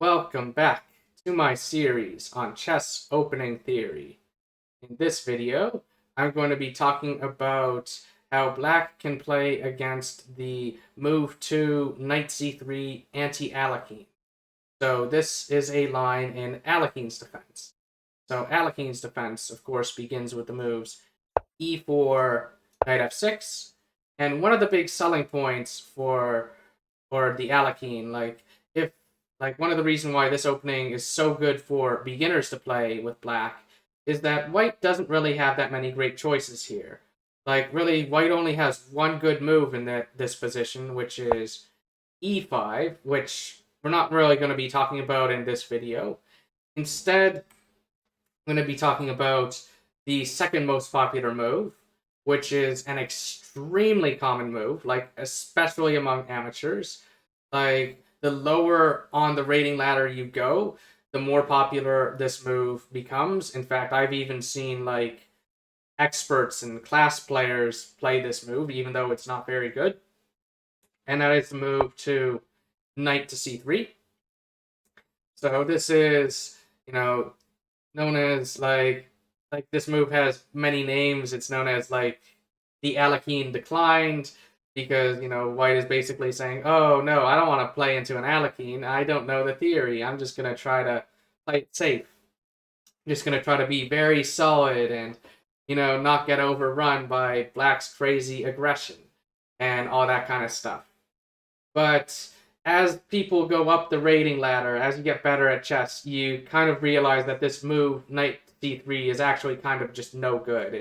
Welcome back to my series on chess opening theory. In this video, I'm going to be talking about how black can play against the move 2 knight c3 anti-Alekhine. So this is a line in Alekhine's defense. So Alekhine's defense, of course, begins with the moves e4, knight f6, and one of the big selling points for the Alekhine, if one of the reasons why this opening is so good for beginners to play with black is that white doesn't really have that many great choices here. Really, white only has one good move in this position, which is e5, which we're not really going to be talking about in this video. Instead, I'm going to be talking about the second most popular move, which is an extremely common move, especially among amateurs. The lower on the rating ladder you go, the more popular this move becomes. In fact, I've even seen experts and class players play this move, even though it's not very good. And that is the move to knight to c3. So this is, known as this move has many names. It's known as the Alekhine declined, because white is basically saying, oh no, I don't want to play into an Alekhine. I don't know the theory. I'm just going to try to play it safe. I'm just going to try to be very solid and not get overrun by black's crazy aggression and all that kind of stuff. But as people go up the rating ladder, as you get better at chess, you kind of realize that this move, knight d3, is actually kind of just no good.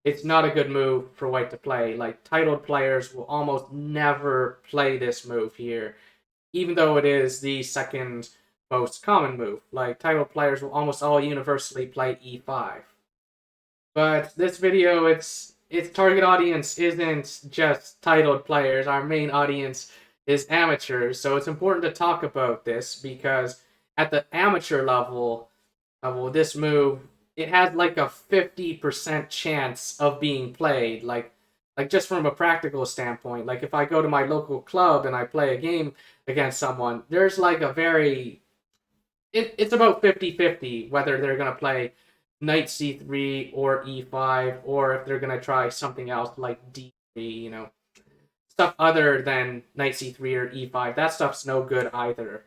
It's not a good move for white to play. Titled players will almost never play this move here, even though it is the second most common move. Titled players will almost all universally play e5. But this video, its target audience isn't just titled players. Our main audience is amateurs, so it's important to talk about this because at the amateur level, this move, it has a 50% chance of being played. Just from a practical standpoint, if I go to my local club and I play a game against someone, there's it's about 50-50 whether they're going to play knight c3 or e5, or if they're going to try something else like d3, stuff other than knight c3 or e5. That stuff's no good either.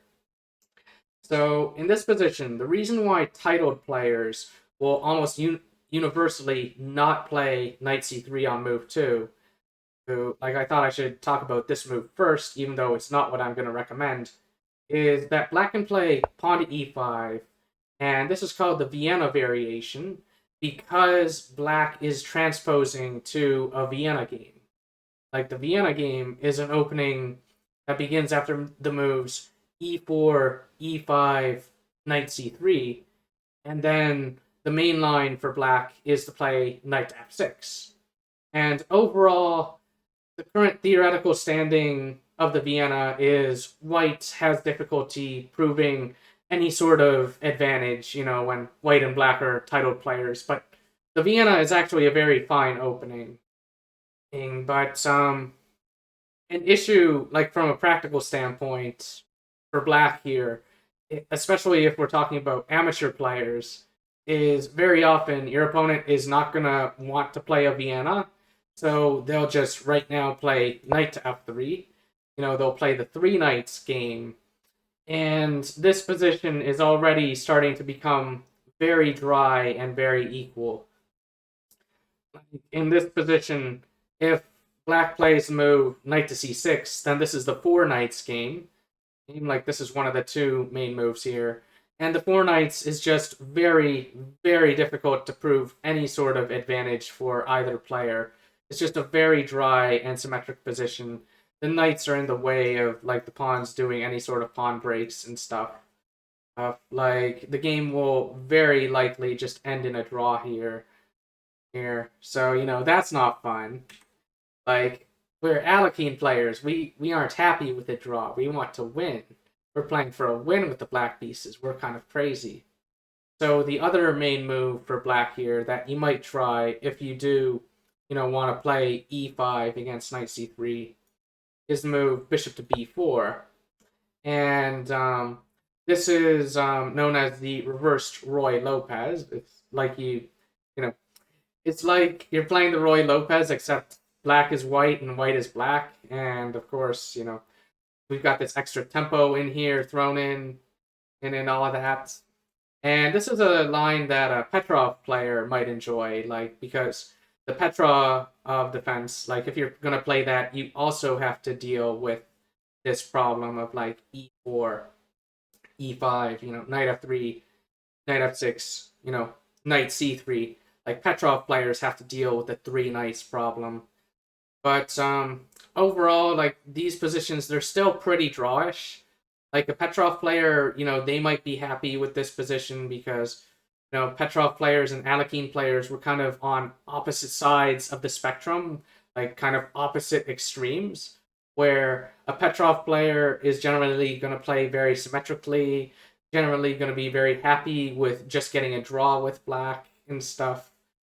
So in this position, the reason why titled players will almost universally not play knight c3 on move 2, I thought I should talk about this move first, even though it's not what I'm going to recommend, is that black can play pawn to e5, and this is called the Vienna variation because black is transposing to a Vienna game. The Vienna game is an opening that begins after the moves e4, e5, knight c3, and then the main line for black is to play knight to f6. And overall, the current theoretical standing of the Vienna is white has difficulty proving any sort of advantage, when white and black are titled players. But the Vienna is actually a very fine opening. But an issue, from a practical standpoint, for black here, especially if we're talking about amateur players, is very often your opponent is not going to want to play a Vienna, so they'll just right now play knight to f3. They'll play the three knights game, and this position is already starting to become very dry and very equal. In this position, if black plays the move knight to c6, then this is the four knights game. This is one of the two main moves here. And the four knights is just very, very difficult to prove any sort of advantage for either player. It's just a very dry and symmetric position. The knights are in the way of the pawns doing any sort of pawn breaks and stuff. The game will very likely just end in a draw here. So that's not fun. We're Alekhine players. We aren't happy with a draw. We want to win. We're playing for a win with the black pieces. We're kind of crazy. So the other main move for black here that you might try if you do, want to play e5 against knight c3 is the move bishop to b4. And This is known as the reversed Roy Lopez. It's like you know, it's like you're playing the Roy Lopez, except black is white and white is black. And of course, we've got this extra tempo in here thrown in and in all of that. And this is a line that a Petrov player might enjoy, like, because the Petrov of defense, like, if you're going to play that, you also have to deal with this problem of, like, e4, e5, knight f3, knight f6, knight c3. Like, Petrov players have to deal with the three knights problem. But overall, like, these positions, they're still pretty drawish. Like, a Petrov player, they might be happy with this position because, Petrov players and Alekhine players were kind of on opposite sides of the spectrum, like kind of opposite extremes, where a Petrov player is generally going to play very symmetrically, generally going to be very happy with just getting a draw with black and stuff.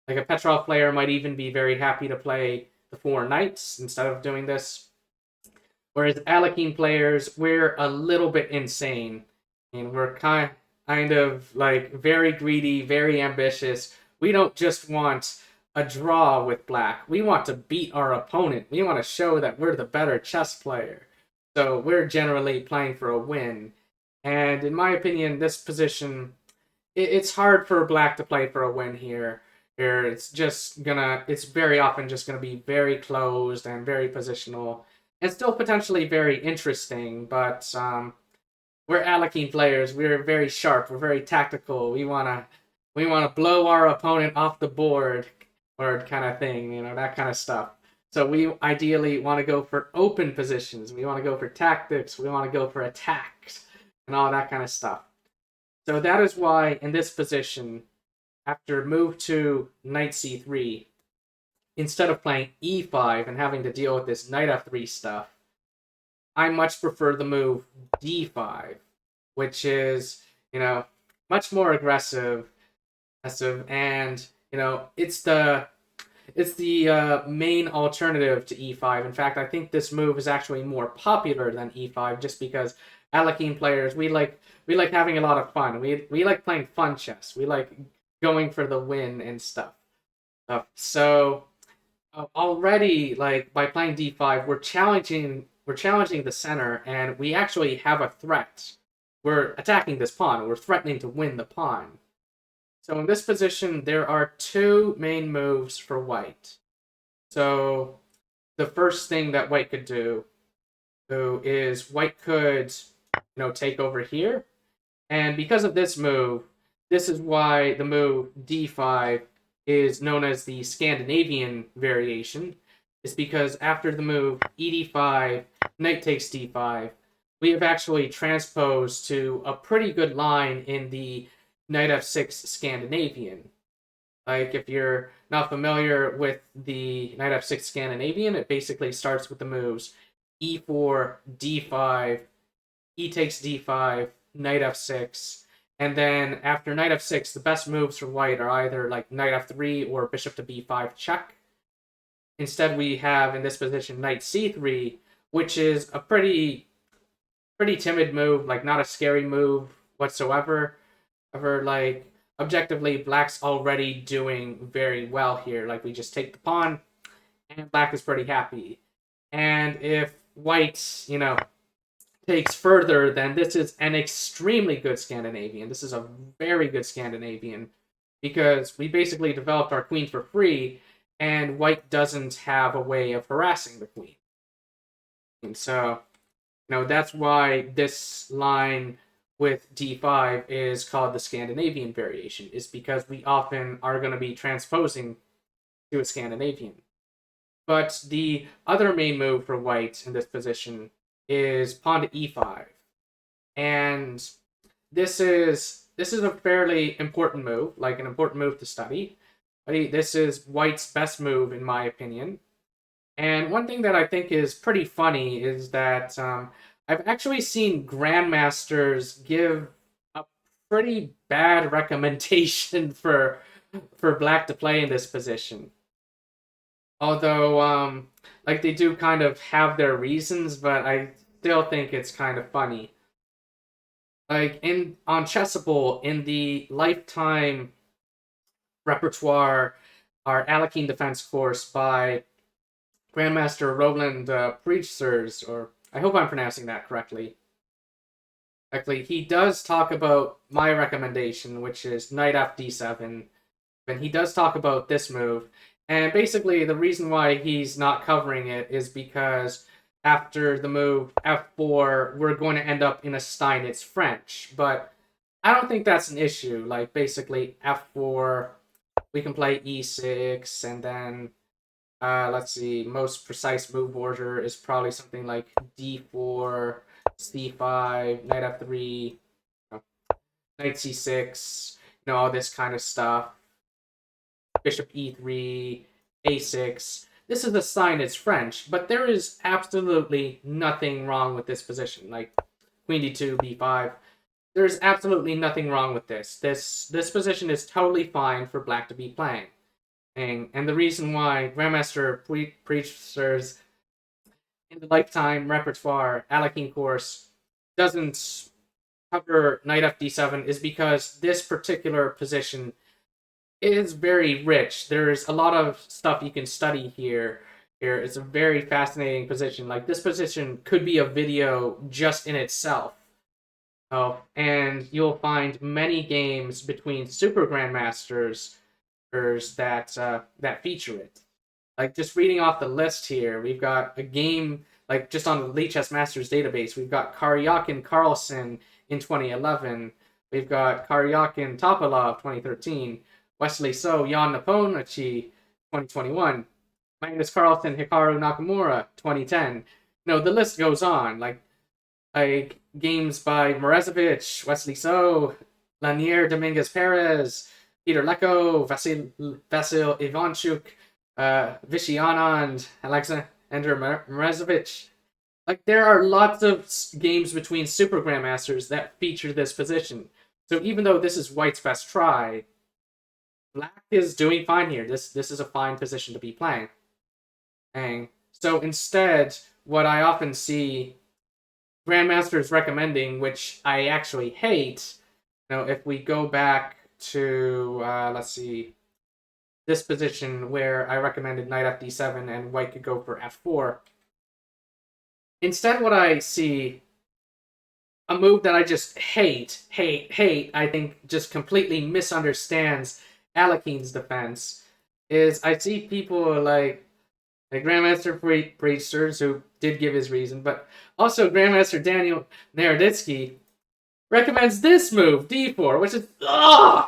Like, a Petrov player might even be very happy to play the four knights instead of doing this. Whereas Alekhine players, we're a little bit insane, and we're kind of like very greedy, very ambitious. We don't just want a draw with black. We want to beat our opponent. We want to show that we're the better chess player. So we're generally playing for a win. And in my opinion, this position, it's hard for black to play for a win here. Here, it's very often just gonna be very closed and very positional, and still potentially very interesting. But we're Alekhine players. We're very sharp. We're very tactical. We wanna blow our opponent off the board, or kind of thing. That kind of stuff. So we ideally want to go for open positions. We want to go for tactics. We want to go for attacks and all that kind of stuff. So that is why in this position, after move to knight c3, instead of playing e5 and having to deal with this knight f3 stuff, I much prefer the move d5, which is, much more aggressive, and it's the main alternative to e5. In fact, I think this move is actually more popular than e5, just because Alekhine players, we like having a lot of fun. We like playing fun chess. We like going for the win and stuff. So already, like, by playing d5, we're challenging the center, and we actually have a threat. We're attacking this pawn. We're threatening to win the pawn. So in this position, there are two main moves for white. So the first thing that white could do is white could, take over here. And because of this move, this is why the move d5 is known as the Scandinavian variation. Is because after the move ed5, knight takes d5, we have actually transposed to a pretty good line in the knight f6 Scandinavian. Like, if you're not familiar with the knight f6 Scandinavian, it basically starts with the moves e4, d5, e takes d5, knight f6, and then after knight f6, the best moves for white are either like knight f3 or bishop to b5 check. Instead, we have in this position knight c3, which is a pretty timid move, like not a scary move whatsoever. However, like, objectively, black's already doing very well here. Like, we just take the pawn, and black is pretty happy. And if white, takes further, then this is an extremely good Scandinavian. This is a very good Scandinavian, because we basically developed our queen for free, and white doesn't have a way of harassing the queen. And so, that's why this line with d5 is called the Scandinavian variation, is because we often are going to be transposing to a Scandinavian. But the other main move for white in this position is pawn to e5. And this is a fairly important move, like an important move to study. This is white's best move, in my opinion. And one thing that I think is pretty funny is that I've actually seen grandmasters give a pretty bad recommendation for black to play in this position. Although, like, they do kind of have their reasons, but I still think it's kind of funny. Like on Chessable in the lifetime repertoire, our Alekhine defense course by Grandmaster Roland Preachers, or I hope I'm pronouncing that correctly. Actually, he does talk about my recommendation, which is knight fd7, and he does talk about this move. And basically, the reason why he's not covering it is because after the move f4, we're going to end up in a Steinitz French. But I don't think that's an issue. Like, basically, f4, we can play e6, and then, let's see, most precise move order is probably something like d4, c5, knight f3, knight c6, all this kind of stuff. Bishop e3, a6. This is a sign it's French, but there is absolutely nothing wrong with this position. Like queen d2, b5. There's absolutely nothing wrong with this. This position is totally fine for black to be playing. And the reason why Grandmaster Preachers in the lifetime repertoire Alekhine course doesn't cover knight fd7 is because this particular position is very rich. There's a lot of stuff you can study here. It's a very fascinating position. Like this position could be a video just in itself. Oh, and you'll find many games between super grandmasters that feature it. Like just reading off the list here, we've got a game like just on the Elite Chess Masters database. We've got Karyakin Carlson in 2011. We've got Karyakin Topalov 2013. Wesley So, Jan Nepomniachtchi, 2021. Magnus Carlsen, Hikaru Nakamura, 2010. The list goes on. Like games by Morozevich, Wesley So, Lanier Dominguez Perez, Peter Leko, Vasil Ivanchuk, Vishy Anand, Alexander Morozevich. Like there are lots of games between super grandmasters that feature this position. So even though this is White's best try, Black is doing fine here. This is a fine position to be playing. And so instead, what I often see grandmasters recommending, which I actually hate, if we go back to, let's see, this position where I recommended knight fd7 and white could go for f4. Instead, what I see, a move that I just hate, I think just completely misunderstands Alekhine's defense, is I see people like Grandmaster Preachers, who did give his reason, but also Grandmaster Daniel Naroditsky recommends this move, d4, which is ugh!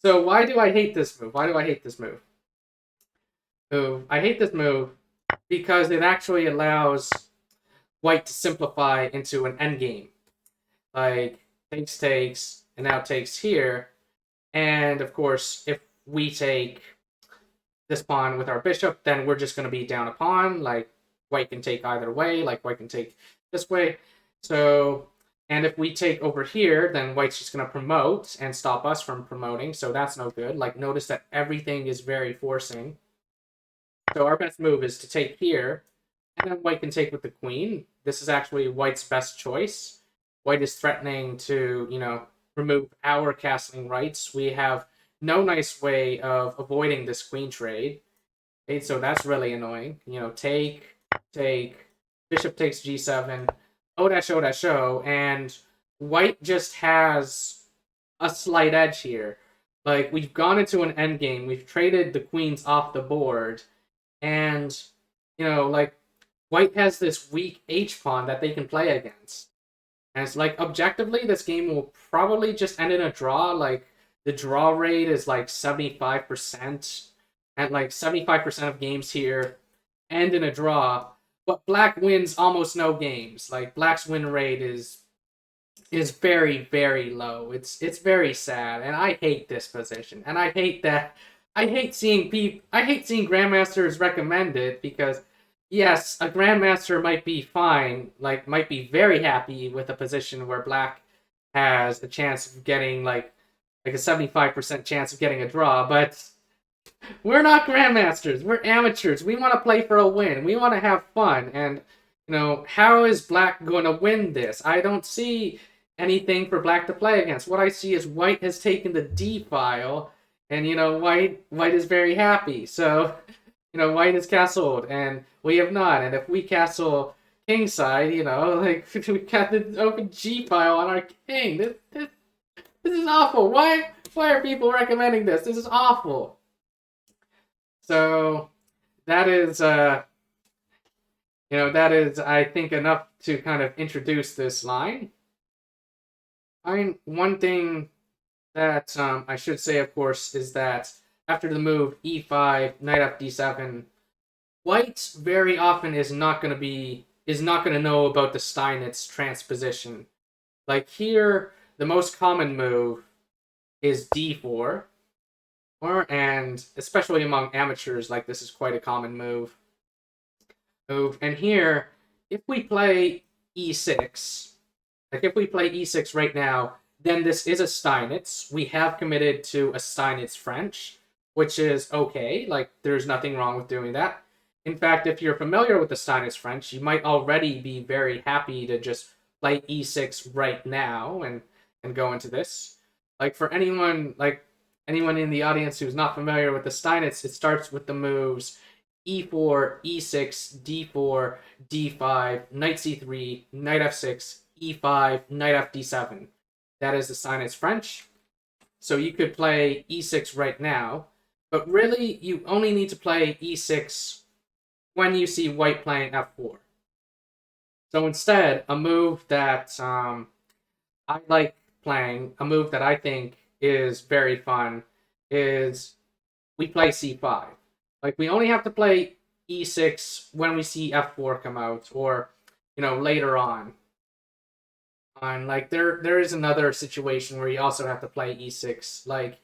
So why do I hate this move? Why do I hate this move? So I hate this move because it actually allows White to simplify into an endgame. Like takes, and now takes here. And of course, if we take this pawn with our bishop, then we're just going to be down a pawn. Like white can take either way. Like white can take this way. So, and if we take over here, then white's just going to promote and stop us from promoting. So that's no good. Like notice that everything is very forcing. So our best move is to take here. And then white can take with the queen. This is actually white's best choice. White is threatening to, remove our castling rights. We have no nice way of avoiding this queen trade. Okay, so that's really annoying. Take, bishop takes g7, O-O, and white just has a slight edge here. Like, we've gone into an endgame, we've traded the queens off the board, and, white has this weak h-pawn that they can play against. And it's like, objectively, this game will probably just end in a draw. Like, the draw rate is like 75%. And like 75% of games here end in a draw. But black wins almost no games. Like, black's win rate is very, very low. It's very sad. And I hate this position. And I hate that. I hate seeing grandmasters recommend it because yes, a grandmaster might be fine, might be very happy with a position where black has a chance of getting like a 75% chance of getting a draw, but we're not grandmasters. We're amateurs. We want to play for a win. We want to have fun. And, how is black going to win this? I don't see anything for black to play against. What I see is white has taken the D file, and white is very happy. So white is castled, and we have not. And if we castle kingside, like we got the open G file on our king. This is awful. Why are people recommending this? This is awful. So that is I think enough to kind of introduce this line. One thing that I should say, of course, is that after the move e5, knight fd7, white very often is not going to know about the Steinitz transposition. Like here, the most common move is d4, and especially among amateurs, like this is quite a common move. And here, if we play e6, like if we play e6 right now, then this is a Steinitz. We have committed to a Steinitz French, which is okay. Like, there's nothing wrong with doing that. In fact, if you're familiar with the Steinitz French, you might already be very happy to just play e6 right now and go into this. Like, for anyone in the audience who's not familiar with the Steinitz, it starts with the moves e4, e6, d4, d5, knight c3, knight f6, e5, knight fd7. That is the Steinitz French. So you could play e6 right now, but really you only need to play e6 when you see white playing f4. So instead, a move that I like playing, a move that I think is very fun, is we play c5. Like, we only have to play e6 when we see f4 come out, or later on. And like there is another situation where you also have to play e6. Like,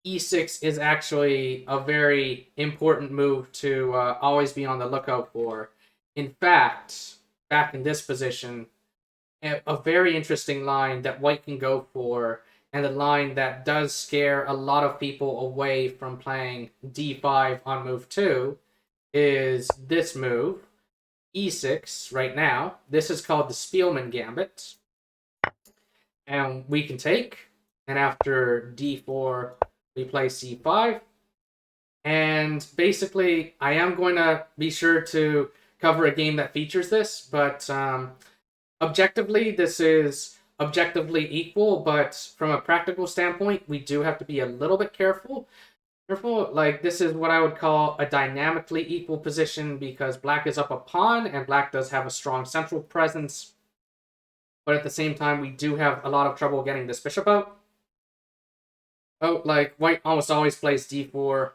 e6 is actually a very important move to always be on the lookout for. In fact, back in this position, a very interesting line that white can go for, and a line that does scare a lot of people away from playing d5 on move 2, is this move, e6, right now. This is called the Spielmann Gambit. And we can take, and after d4, we play c5. And basically, I am going to be sure to cover a game that features this, but objectively, this is objectively equal, but from a practical standpoint, we do have to be a little bit careful. Like, this is what I would call a dynamically equal position, because black is up a pawn, and black does have a strong central presence. But at the same time, we do have a lot of trouble getting this bishop out. Oh, like, white almost always plays d4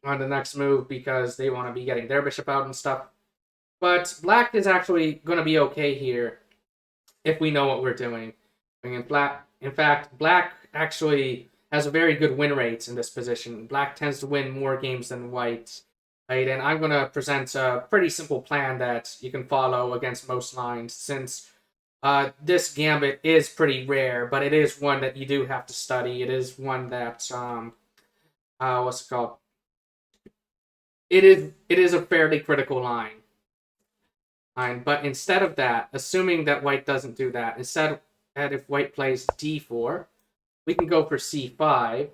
on the next move because they want to be getting their bishop out and stuff. But black is actually going to be okay here if we know what we're doing. In fact, black actually has a very good win rate in this position. Black tends to win more games than white. Right? And I'm going to present a pretty simple plan that you can follow against most lines, since this gambit is pretty rare, but it is one that you do have to study. It is one that, what's it called? It is a fairly critical line. But instead of that, assuming that white doesn't do that, instead, if white plays d4, we can go for c5.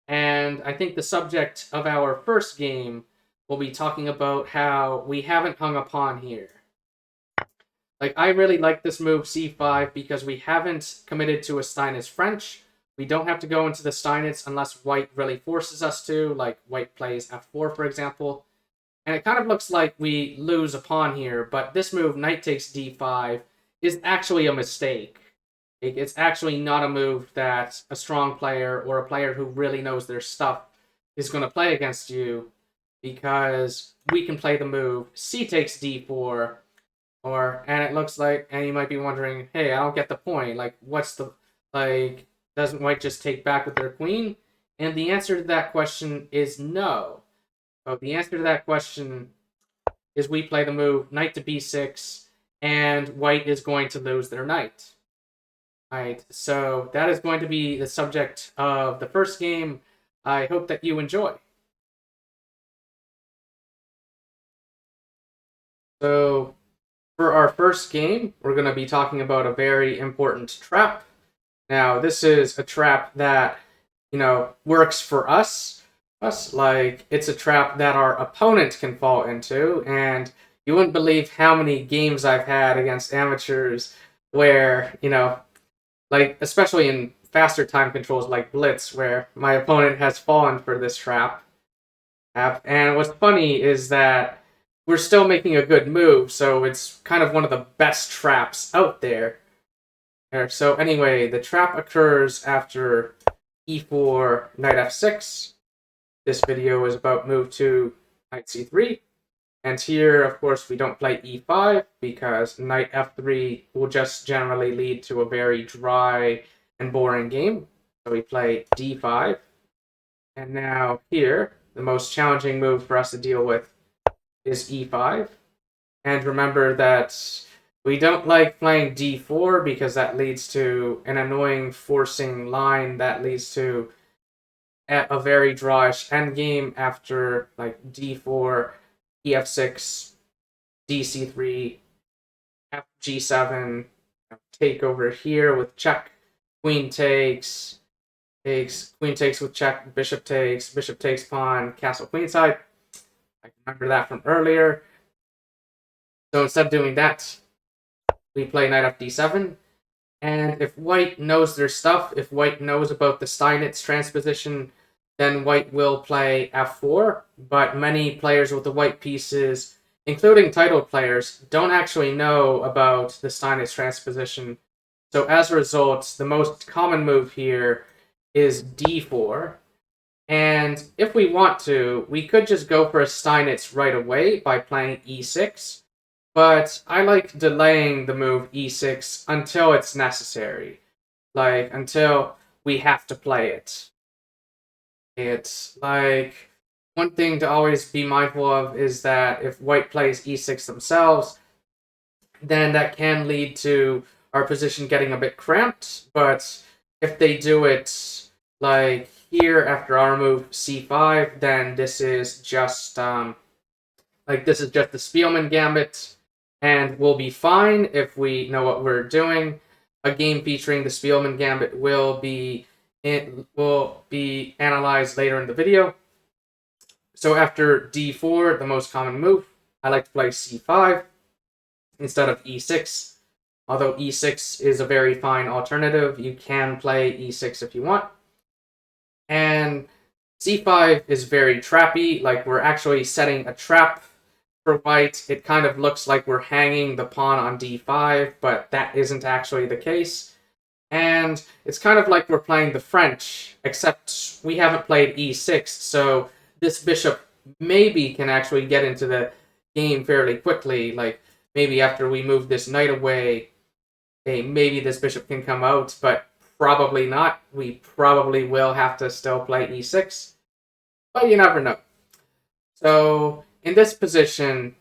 And I think the subject of our first game will be talking about how we haven't hung a pawn here. Like, I really like this move, c5, because we haven't committed to a Steinitz French. We don't have to go into the Steinitz unless white really forces us to, like white plays f4, for example. And it kind of looks like we lose a pawn here, but this move, knight takes d5, is actually a mistake. It's actually not a move that a strong player or a player who really knows their stuff is going to play against you, because we can play the move c takes d4, and it looks like, and you might be wondering, hey, I don't get the point. Like, doesn't white just take back with their queen? And the answer to that question is no. So the answer to that question is we play the move knight to b6, and white is going to lose their knight. Alright, so that is going to be the subject of the first game. I hope that you enjoy. So For our first game, we're going to be talking about a very important trap. Now, this is a trap that, works for us. Like, it's a trap that our opponent can fall into, and you wouldn't believe how many games I've had against amateurs where, like, especially in faster time controls like Blitz, where my opponent has fallen for this trap. And what's funny is that we're still making a good move, so it's kind of one of the best traps out there. So anyway, the trap occurs after e4, knight f6. This video is about move 2, knight c3. And here, of course, we don't play e5 because knight f3 will just generally lead to a very dry and boring game. So we play d5. And now here, the most challenging move for us to deal with is e5. And remember that we don't like playing d4 because that leads to an annoying forcing line that leads to a very drawish endgame after like d4, ef6, dc3, fg7, take over here with check, queen takes, queen takes with check, bishop takes pawn, castle queenside. I remember that from earlier. So instead of doing that, we play knight f d7. And if white knows their stuff, if white knows about the Steinitz transposition, then white will play f4. But many players with the white pieces, including titled players, don't actually know about the Steinitz transposition. So as a result, the most common move here is d4. And if we want to, we could just go for a Steinitz right away by playing e6. But I like delaying the move e6 until it's necessary. Like, until we have to play it. It's like, one thing to always be mindful of is that if white plays e6 themselves, then that can lead to our position getting a bit cramped. But if they do it like here after our move c5, then this is just the Spielmann Gambit, and we'll be fine if we know what we're doing. A game featuring the Spielmann Gambit will be analyzed later in the video. So after d4, the most common move, I like to play c5 instead of e6. Although e6 is a very fine alternative, you can play e6 if you want. And c5 is very trappy, like we're actually setting a trap for white. It kind of looks like we're hanging the pawn on d5, but that isn't actually the case. And it's kind of like we're playing the French, except we haven't played e6, so this bishop maybe can actually get into the game fairly quickly. Like, maybe after we move this knight away, maybe this bishop can come out, but probably not. We probably will have to still play e6, but you never know. So in this position,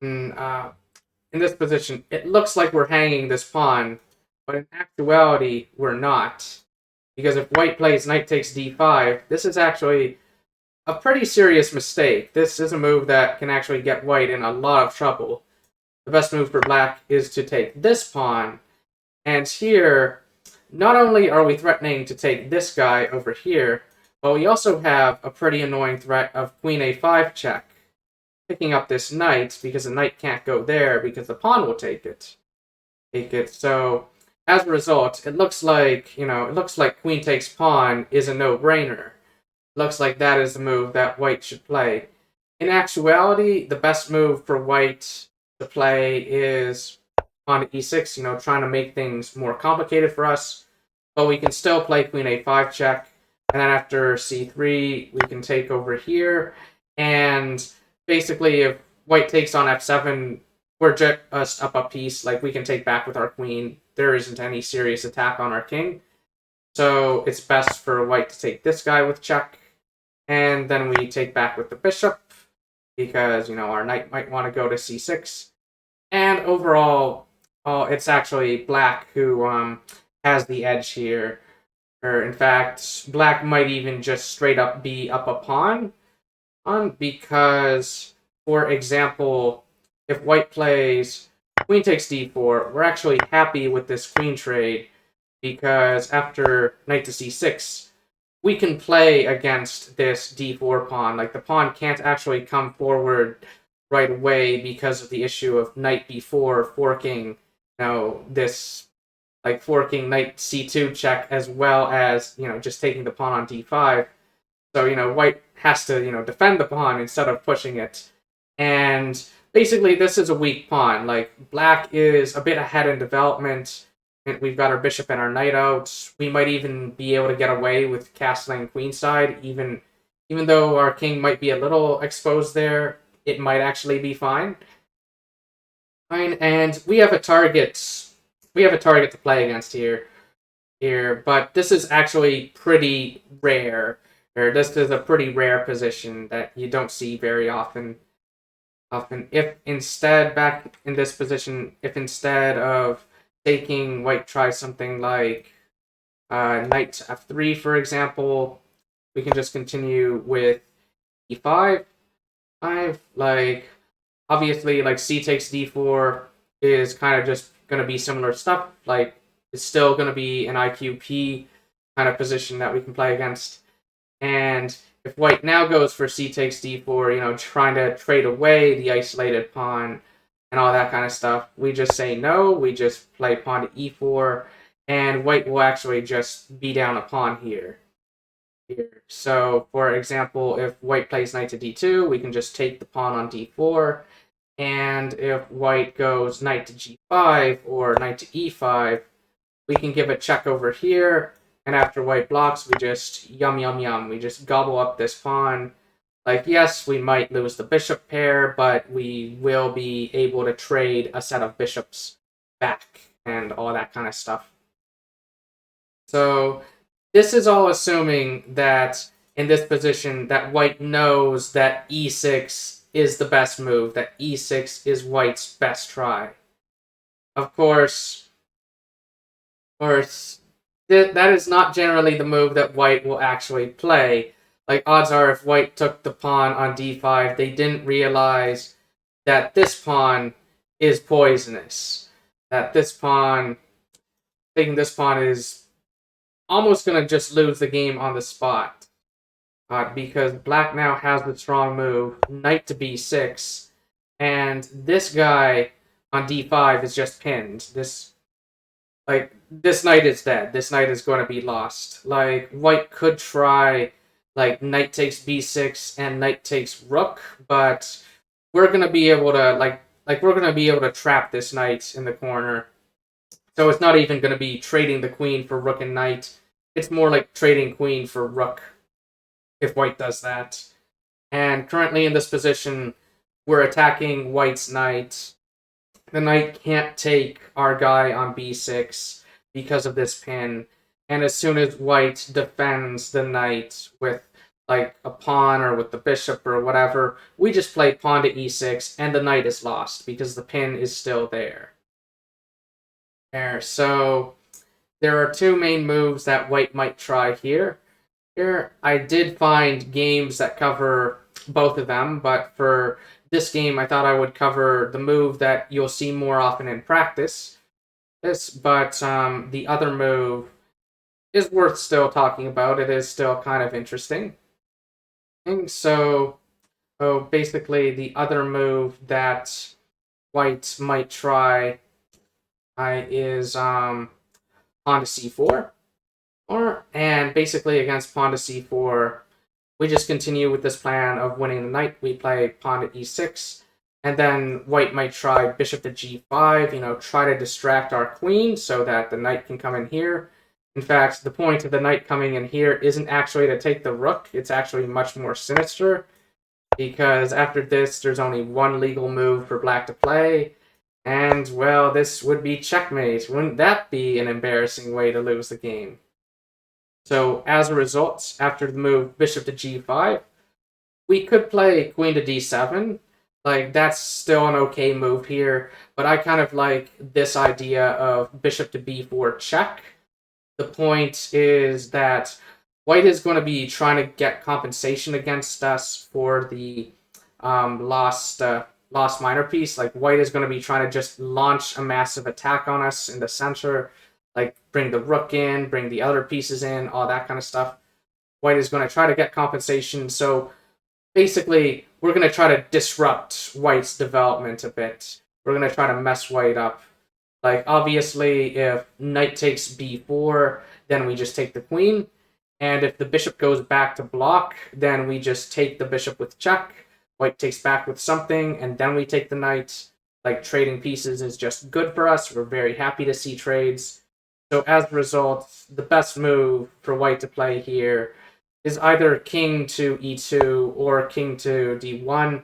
it looks like we're hanging this pawn, but in actuality, we're not. Because if white plays knight takes d5, this is actually a pretty serious mistake. This is a move that can actually get white in a lot of trouble. The best move for black is to take this pawn, and here, not only are we threatening to take this guy over here, but we also have a pretty annoying threat of queen a5 check, picking up this knight, because the knight can't go there because the pawn will take it. So as a result, it looks like queen takes pawn is a no-brainer. Looks like that is the move that white should play. In actuality, the best move for white to play is on e6, trying to make things more complicated for us. But we can still play queen a5 check, and then after c3, we can take over here. And basically, if white takes on f7, we're just up a piece. Like, we can take back with our queen. There isn't any serious attack on our king. So it's best for white to take this guy with check. And then we take back with the bishop, because, our knight might want to go to c6. And overall, it's actually black who has the edge here. Or in fact, black might even just straight up be up a pawn. Because, for example, if white plays queen takes d4, we're actually happy with this queen trade, because after knight to c6, we can play against this d4 pawn. Like, the pawn can't actually come forward right away because of the issue of knight b4 forking, this, like, forking knight c2 check, as well as, just taking the pawn on d5. So, white has to, defend the pawn instead of pushing it. And basically, this is a weak pawn. Like, black is a bit ahead in development. We've got our bishop and our knight out. We might even be able to get away with castling queenside, even though our king might be a little exposed there. It might actually be fine. Fine, and we have a target. We have a target to play against here. But this is actually pretty rare. This is a pretty rare position that you don't see very often. If instead, back in this position, if instead of taking, white tries something like knight to f3, for example, we can just continue with e5. Like, obviously, like, c takes d4 is kind of just going to be similar stuff. Like, it's still going to be an IQP kind of position that we can play against. And if white now goes for c takes d4, trying to trade away the isolated pawn and all that kind of stuff, we just say no, we just play pawn to e4, and white will actually just be down a pawn here. So, for example, if white plays knight to d2, we can just take the pawn on d4, and if white goes knight to g5 or knight to e5, we can give a check over here, and after white blocks, we just yum yum yum, we just gobble up this pawn. Like, yes, we might lose the bishop pair, but we will be able to trade a set of bishops back and all that kind of stuff. So this is all assuming that in this position that white knows that e6 is the best move, that e6 is white's best try. Of course, that is not generally the move that white will actually play. Like, odds are, if white took the pawn on d5, they didn't realize that this pawn is poisonous. That this pawn, taking this pawn, is almost going to just lose the game on the spot. Because black now has the strong move, knight to b6, and this guy on d5 is just pinned. This knight is dead. This knight is going to be lost. Like, white could try, like, knight takes b6 and knight takes rook, but we're going to be able to, we're going to be able to trap this knight in the corner. So it's not even going to be trading the queen for rook and knight. It's more like trading queen for rook, if white does that. And currently in this position, we're attacking white's knight. The knight can't take our guy on b6 because of this pin. And as soon as white defends the knight with, like, a pawn or with the bishop or whatever, we just play pawn to e6, and the knight is lost because the pin is still there. So there are two main moves that white might try here. I did find games that cover both of them, but for this game, I thought I would cover the move that you'll see more often in practice. But the other move is worth still talking about. It is still kind of interesting. And so, basically, the other move that white might try is pawn to c4. And basically, against pawn to c4, we just continue with this plan of winning the knight. We play pawn to e6, and then white might try bishop to g5, try to distract our queen so that the knight can come in here. In fact, the point of the knight coming in here isn't actually to take the rook. It's actually much more sinister, because after this, there's only one legal move for black to play, and, well, this would be checkmate. Wouldn't that be an embarrassing way to lose the game? So, as a result, after the move bishop to g5, we could play queen to d7. Like, that's still an okay move here, but I kind of like this idea of bishop to b4 check. The point is that white is going to be trying to get compensation against us for the lost lost minor piece. Like, white is going to be trying to just launch a massive attack on us in the center, like bring the rook in, bring the other pieces in, all that kind of stuff. White is going to try to get compensation, so basically we're going to try to disrupt white's development a bit. We're going to try to mess white up. Like, obviously, if knight takes b4, then we just take the queen. And if the bishop goes back to block, then we just take the bishop with check. White takes back with something, and then we take the knight. Like, trading pieces is just good for us. We're very happy to see trades. So as a result, the best move for white to play here is either king to e2 or king to d1.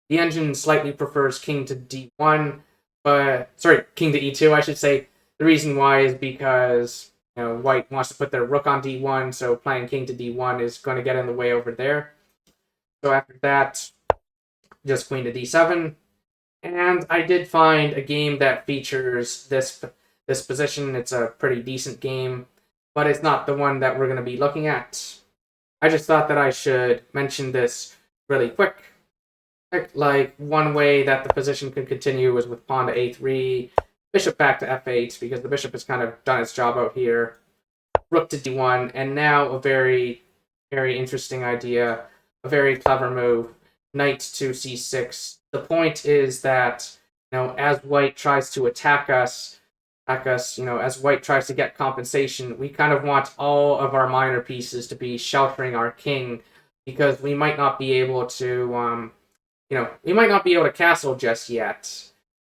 The engine slightly prefers king to d1, but sorry, king to e2, I should say. The reason why is because white wants to put their rook on d1, so playing king to d1 is going to get in the way over there. So after that, just queen to d7. And I did find a game that features this position. It's a pretty decent game, but it's not the one that we're going to be looking at. I just thought that I should mention this really quick. Like, one way that the position could continue is with pawn to a3, bishop back to f8, because the bishop has kind of done its job out here, rook to d1, and now a very, very interesting idea, a very clever move, knight to c6. The point is that, as white tries to attack us, as white tries to get compensation, we kind of want all of our minor pieces to be sheltering our king, because we might not be able to, we might not be able to castle just yet.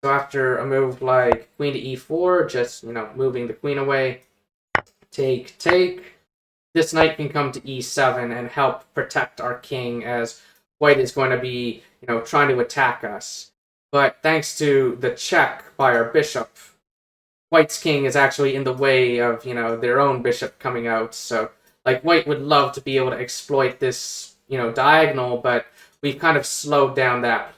So after a move like queen to e4, just, moving the queen away, take, this knight can come to e7 and help protect our king, as white is going to be, trying to attack us. But thanks to the check by our bishop, white's king is actually in the way of, their own bishop coming out. So, like, white would love to be able to exploit this, diagonal, but we've kind of slowed down that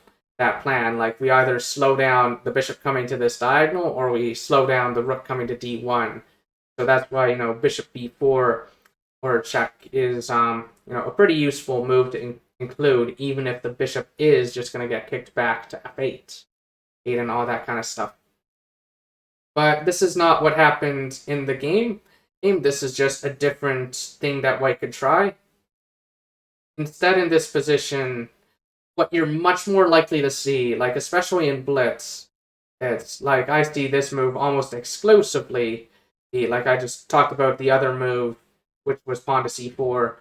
plan. Like, we either slow down the bishop coming to this diagonal, or we slow down the rook coming to d1. So that's why, bishop b4 or check is, a pretty useful move to include, even if the bishop is just going to get kicked back to f8, and all that kind of stuff. But this is not what happened in the game. This is just a different thing that white could try. Instead, in this position, what you're much more likely to see, like especially in blitz, it's like I see this move almost exclusively. Like I just talked about the other move, which was pawn to c4,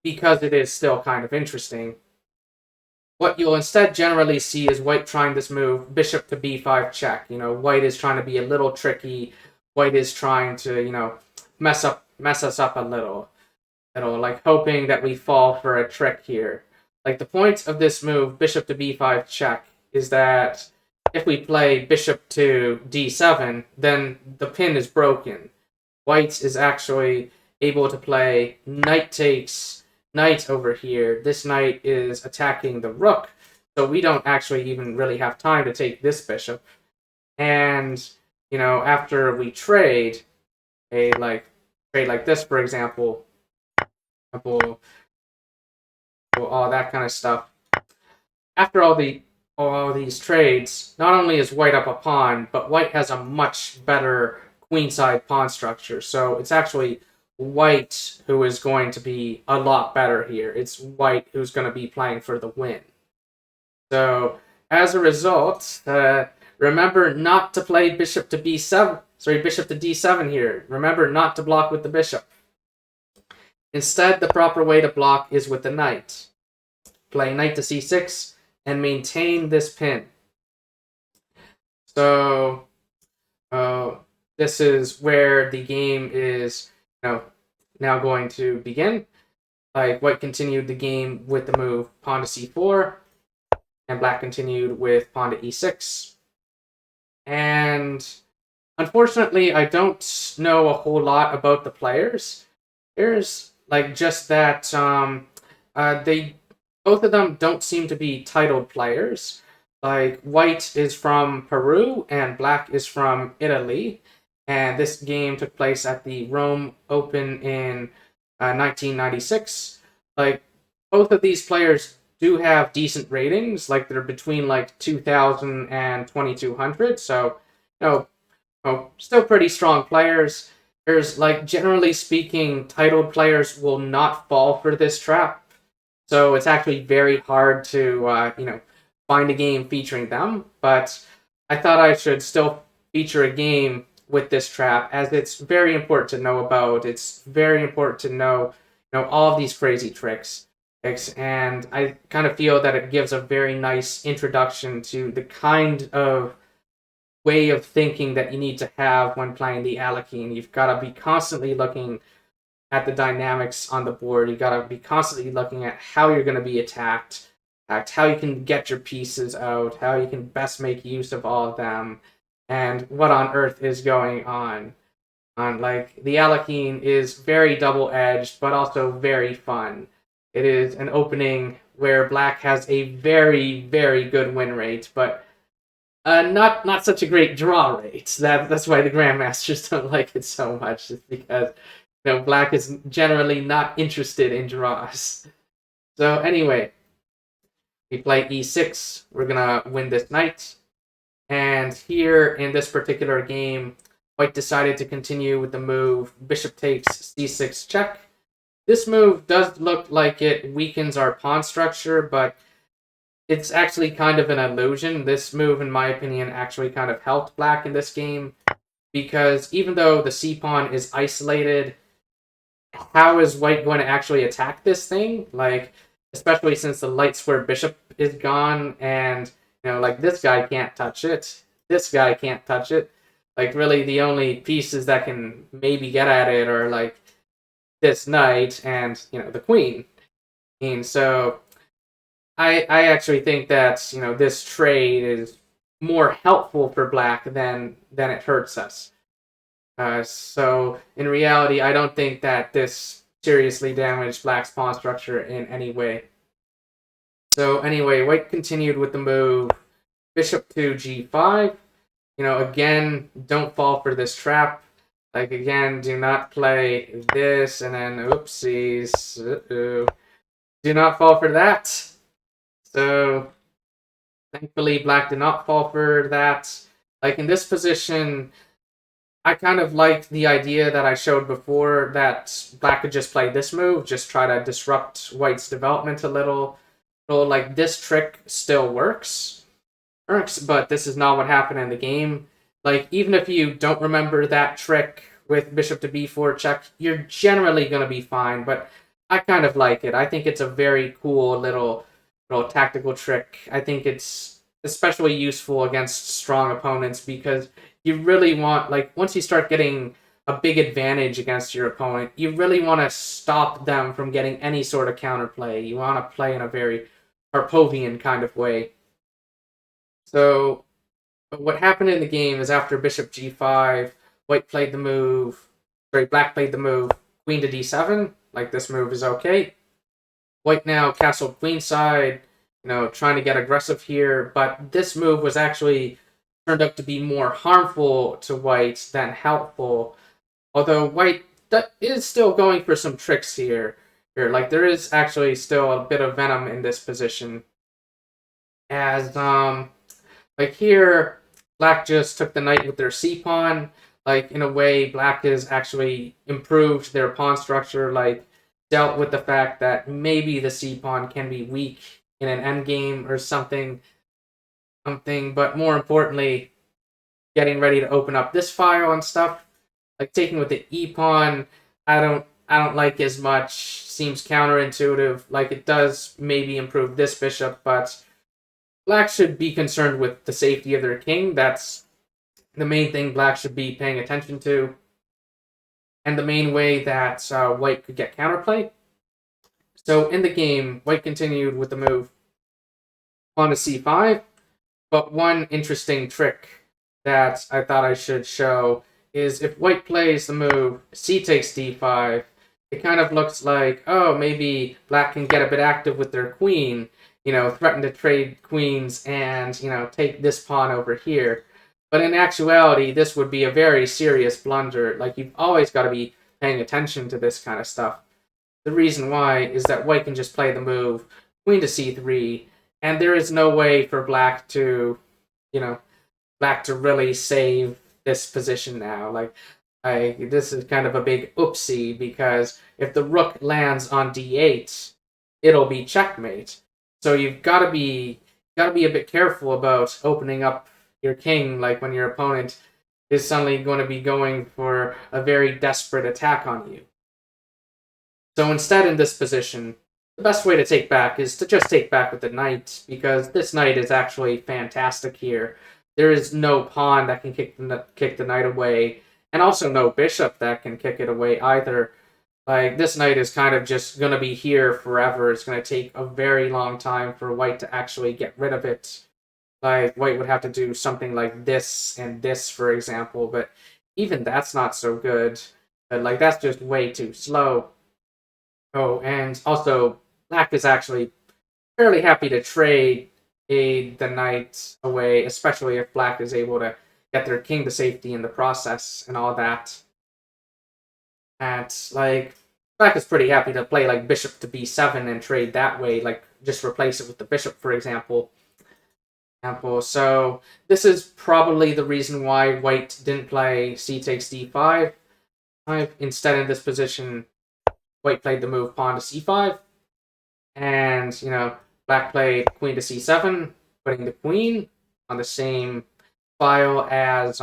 because it is still kind of interesting. What you'll instead generally see is white trying this move, bishop to b5 check. White is trying to be a little tricky. White is trying to, mess us up a little, like hoping that we fall for a trick here. Like, the point of this move, bishop to b5 check, is that if we play bishop to d7, then the pin is broken. White is actually able to play knight takes knight over here. This knight is attacking the rook, so we don't actually even really have time to take this bishop. And, after we trade, like this, for example, all that kind of stuff. After all these trades, not only is white up a pawn, but white has a much better queenside pawn structure. So it's actually white who is going to be a lot better here. It's white who's going to be playing for the win. So as a result, remember not to play bishop to d7 here. Remember not to block with the bishop. Instead, the proper way to block is with the knight. Play knight to c6 and maintain this pin. So this is where the game is now going to begin. Like, white continued the game with the move pawn to c4, and black continued with pawn to e6. And unfortunately, I don't know a whole lot about the players. There's just that both of them don't seem to be titled players. Like, white is from Peru and black is from Italy. And this game took place at the Rome Open in 1996. Like, both of these players do have decent ratings, like they're between like 2,000 and 2,200. So, still pretty strong players. There's like, generally speaking, titled players will not fall for this trap. So it's actually very hard to find a game featuring them. But I thought I should still feature a game with this trap, as it's very important to know about. It's very important to know all of these crazy tricks. And I kind of feel that it gives a very nice introduction to the kind of way of thinking that you need to have when playing the Alekhine. You've got to be constantly looking at the dynamics on the board. You've got to be constantly looking at how you're going to be attacked, how you can get your pieces out, how you can best make use of all of them, and what on earth is going on. Like, the Alekhine is very double-edged, but also very fun. It is an opening where Black has a very, very good win rate, but not such a great draw rate. That's why the Grandmasters don't like it so much, is because Black is generally not interested in draws. So anyway, we play e6. We're gonna win this knight. And here in this particular game, White decided to continue with the move bishop takes c6 check. This move does look like it weakens our pawn structure, but it's actually kind of an illusion. This move, in my opinion, actually kind of helped Black in this game, because even though the c-pawn is isolated, how is White going to actually attack this thing? Like, especially since the light square bishop is gone, and like, this guy can't touch it. This guy can't touch it. Like, really, the only pieces that can maybe get at it are like this knight and the queen. And so I actually think that this trade is more helpful for Black than it hurts us. So in reality, I don't think that this seriously damaged Black's pawn structure in any way. So anyway, White continued with the move bishop to g5. Again, don't fall for this trap. Like, again, do not play this and then oopsies. Do not fall for that. So thankfully, Black did not fall for that. Like, in this position, I kind of liked the idea that I showed before, that Black could just play this move, just try to disrupt White's development a little. So, like, this trick still works, but this is not what happened in the game. Like, even if you don't remember that trick with bishop to b4 check, you're generally going to be fine, but I kind of like it. I think it's a very cool little tactical trick. I think it's especially useful against strong opponents, because you really want, like, once you start getting a big advantage against your opponent, you really want to stop them from getting any sort of counterplay. You want to play in a very Karpovian kind of way. So what happened in the game is, after bishop g5, Black played the move, queen to d7. Like, this move is okay. White now castled queenside, trying to get aggressive here, but this move was actually turned out to be more harmful to White than helpful. Although White is still going for some tricks here. Like, there is actually still a bit of venom in this position. As, like, here, Black just took the knight with their c-pawn. Like, in a way, Black has actually improved their pawn structure, like, dealt with the fact that maybe the c-pawn can be weak in an endgame or something, but more importantly, getting ready to open up this file and stuff. Like, taking with the e-pawn, I don't like as much. Seems counterintuitive. Like, it does maybe improve this bishop, but Black should be concerned with the safety of their king. That's the main thing Black should be paying attention to, and the main way that White could get counterplay. So in the game, White continued with the move pawn to c5, but one interesting trick that I thought I should show is, if White plays the move c takes d5, it kind of looks like, oh, maybe Black can get a bit active with their queen, threaten to trade queens and, take this pawn over here. But in actuality, this would be a very serious blunder. Like, you've always got to be paying attention to this kind of stuff. The reason why is that White can just play the move queen to c3, and there is no way for black to, black to really save this position now. This is kind of a big oopsie, because if the rook lands on d8, it'll be checkmate. So you've got to be a bit careful about opening up your king, like when your opponent is suddenly going to be going for a very desperate attack on you. So instead, in this position, the best way to take back is to just take back with the knight, because this knight is actually fantastic here. There is no pawn that can kick the knight away, and also no bishop that can kick it away either. Like, this knight is kind of just going to be here forever. It's going to take a very long time for white to actually get rid of it. Like, white would have to do something like this and this, for example, but even that's not so good. But, like, that's just way too slow. Oh, and also, black is actually fairly happy to trade the knight away, especially if black is able to get their king to safety in the process and all that. And, like, black is pretty happy to play, like, bishop to b7 and trade that way, like, just replace it with the bishop, for example. So, this is probably the reason why white didn't play c takes d5. Instead, in this position, white played the move pawn to c5. And, black played queen to c7, putting the queen on the same file as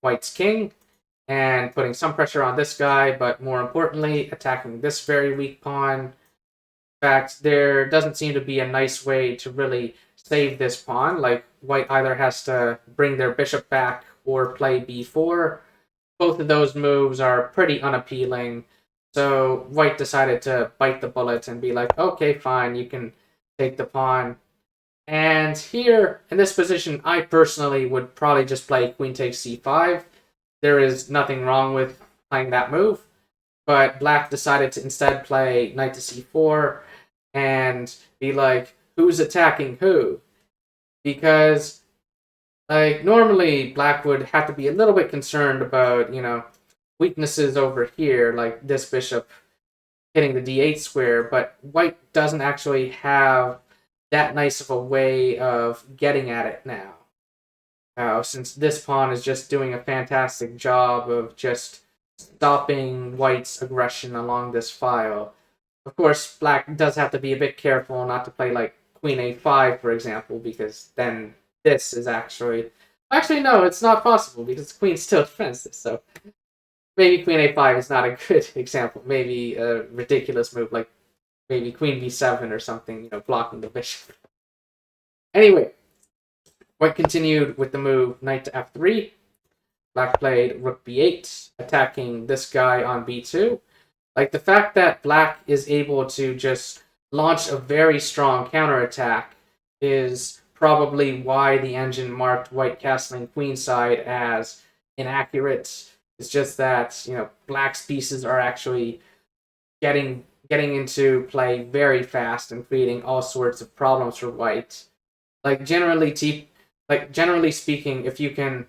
white's king, and putting some pressure on this guy, but more importantly, attacking this very weak pawn. In fact, there doesn't seem to be a nice way to really save this pawn. Like, white either has to bring their bishop back or play b4. Both of those moves are pretty unappealing. So white decided to bite the bullet and be like, okay, fine, you can take the pawn. And here, in this position, I personally would probably just play queen takes c5. There is nothing wrong with playing that move. But black decided to instead play knight to c4 and be like, who's attacking who? Because, like, normally black would have to be a little bit concerned about, weaknesses over here, like this bishop hitting the d8 square, but white doesn't actually have that nice of a way of getting at it now. Since this pawn is just doing a fantastic job of just stopping white's aggression along this file. Of course, black does have to be a bit careful not to play like queen a5, for example, because then this is actually no, it's not possible, because the queen still defends this, so maybe queen a5 is not a good example. Maybe a ridiculous move like maybe queen b7 or something, blocking the bishop. Anyway, white continued with the move knight to f3. Black played rook b8, attacking this guy on b2. Like, the fact that black is able to just launch a very strong counterattack is probably why the engine marked white castling queenside as inaccurate. It's just that, black's pieces are actually getting into play very fast and creating all sorts of problems for white. Generally speaking, if you can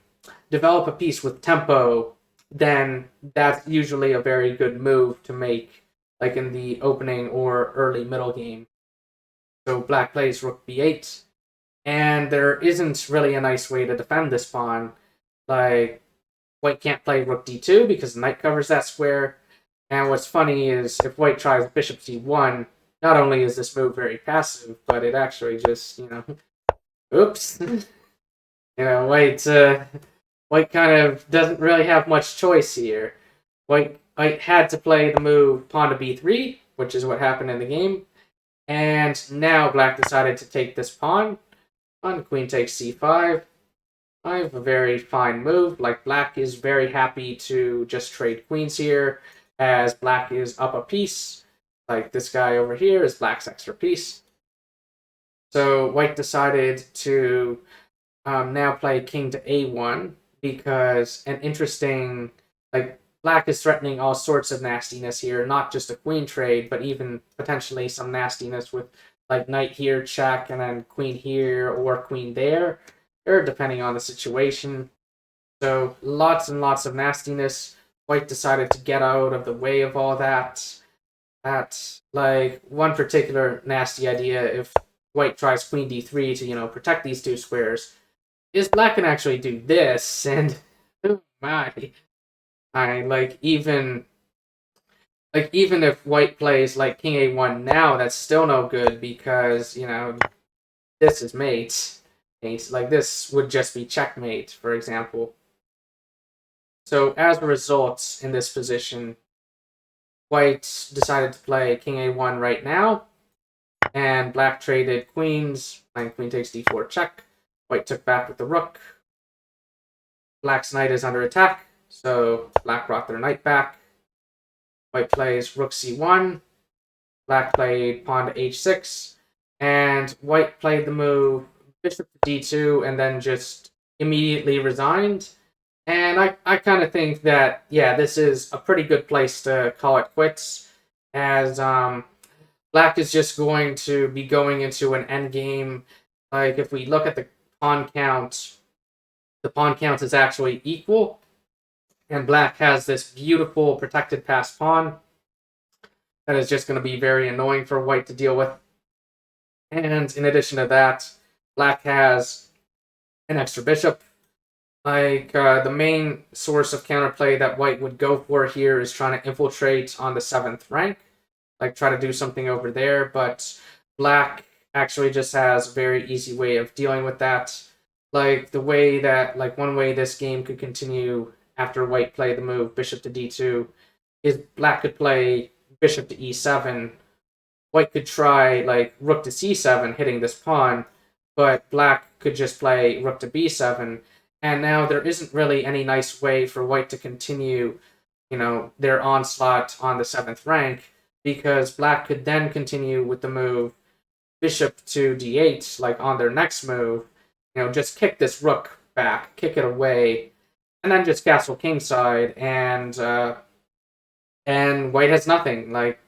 develop a piece with tempo, then that's usually a very good move to make, like in the opening or early middle game. So black plays rook b8, and there isn't really a nice way to defend this pawn. Like, white can't play rook d2 because the knight covers that square. And what's funny is if white tries bishop c1, not only is this move very passive, but it actually just, oops. White kind of doesn't really have much choice here. White had to play the move pawn to b3, which is what happened in the game. And now black decided to take this pawn. On queen takes c5. I have a very fine move. Like, black is very happy to just trade queens here, as black is up a piece. Like, this guy over here is black's extra piece. So white decided to now play king to a1, because an interesting, black is threatening all sorts of nastiness here, not just a queen trade, but even potentially some nastiness with, like, knight here, check, and then queen here, or queen there, or depending on the situation. So lots and lots of nastiness. White decided to get out of the way of all that. at like one particular nasty idea if white tries queen d3 to, you know, protect these two squares, is black can actually do this, and oh my, I even if white plays like king a1 now, that's still no good because, you know, this is mate. Like this would just be checkmate, for example. So as a result, in this position, white decided to play king a1 right now, and black traded queens, and queen takes d4 check. White took back with the rook. Black's knight is under attack, so black brought their knight back. White plays rook c1. Black played pawn to h6. And white played the move bishop to d2 and then just immediately resigned. And I kind of think that, yeah, this is a pretty good place to call it quits, as black is just going to be going into an endgame. Like, if we look at the pawn count is actually equal, and black has this beautiful protected passed pawn that is just going to be very annoying for white to deal with. And in addition to that, black has an extra bishop. Like, the main source of counterplay that white would go for here is trying to infiltrate on the 7th rank. Like, try to do something over there, but black actually just has a very easy way of dealing with that. Like, the way that, like, one way this game could continue after white played the move bishop to d2 is black could play bishop to e7. White could try, like, rook to c7, hitting this pawn, but black could just play rook to b7, and now there isn't really any nice way for white to continue, you know, their onslaught on the 7th rank, because black could then continue with the move bishop to d8, like on their next move, you know, just kick this rook back, kick it away, and then just castle kingside, and white has nothing. Like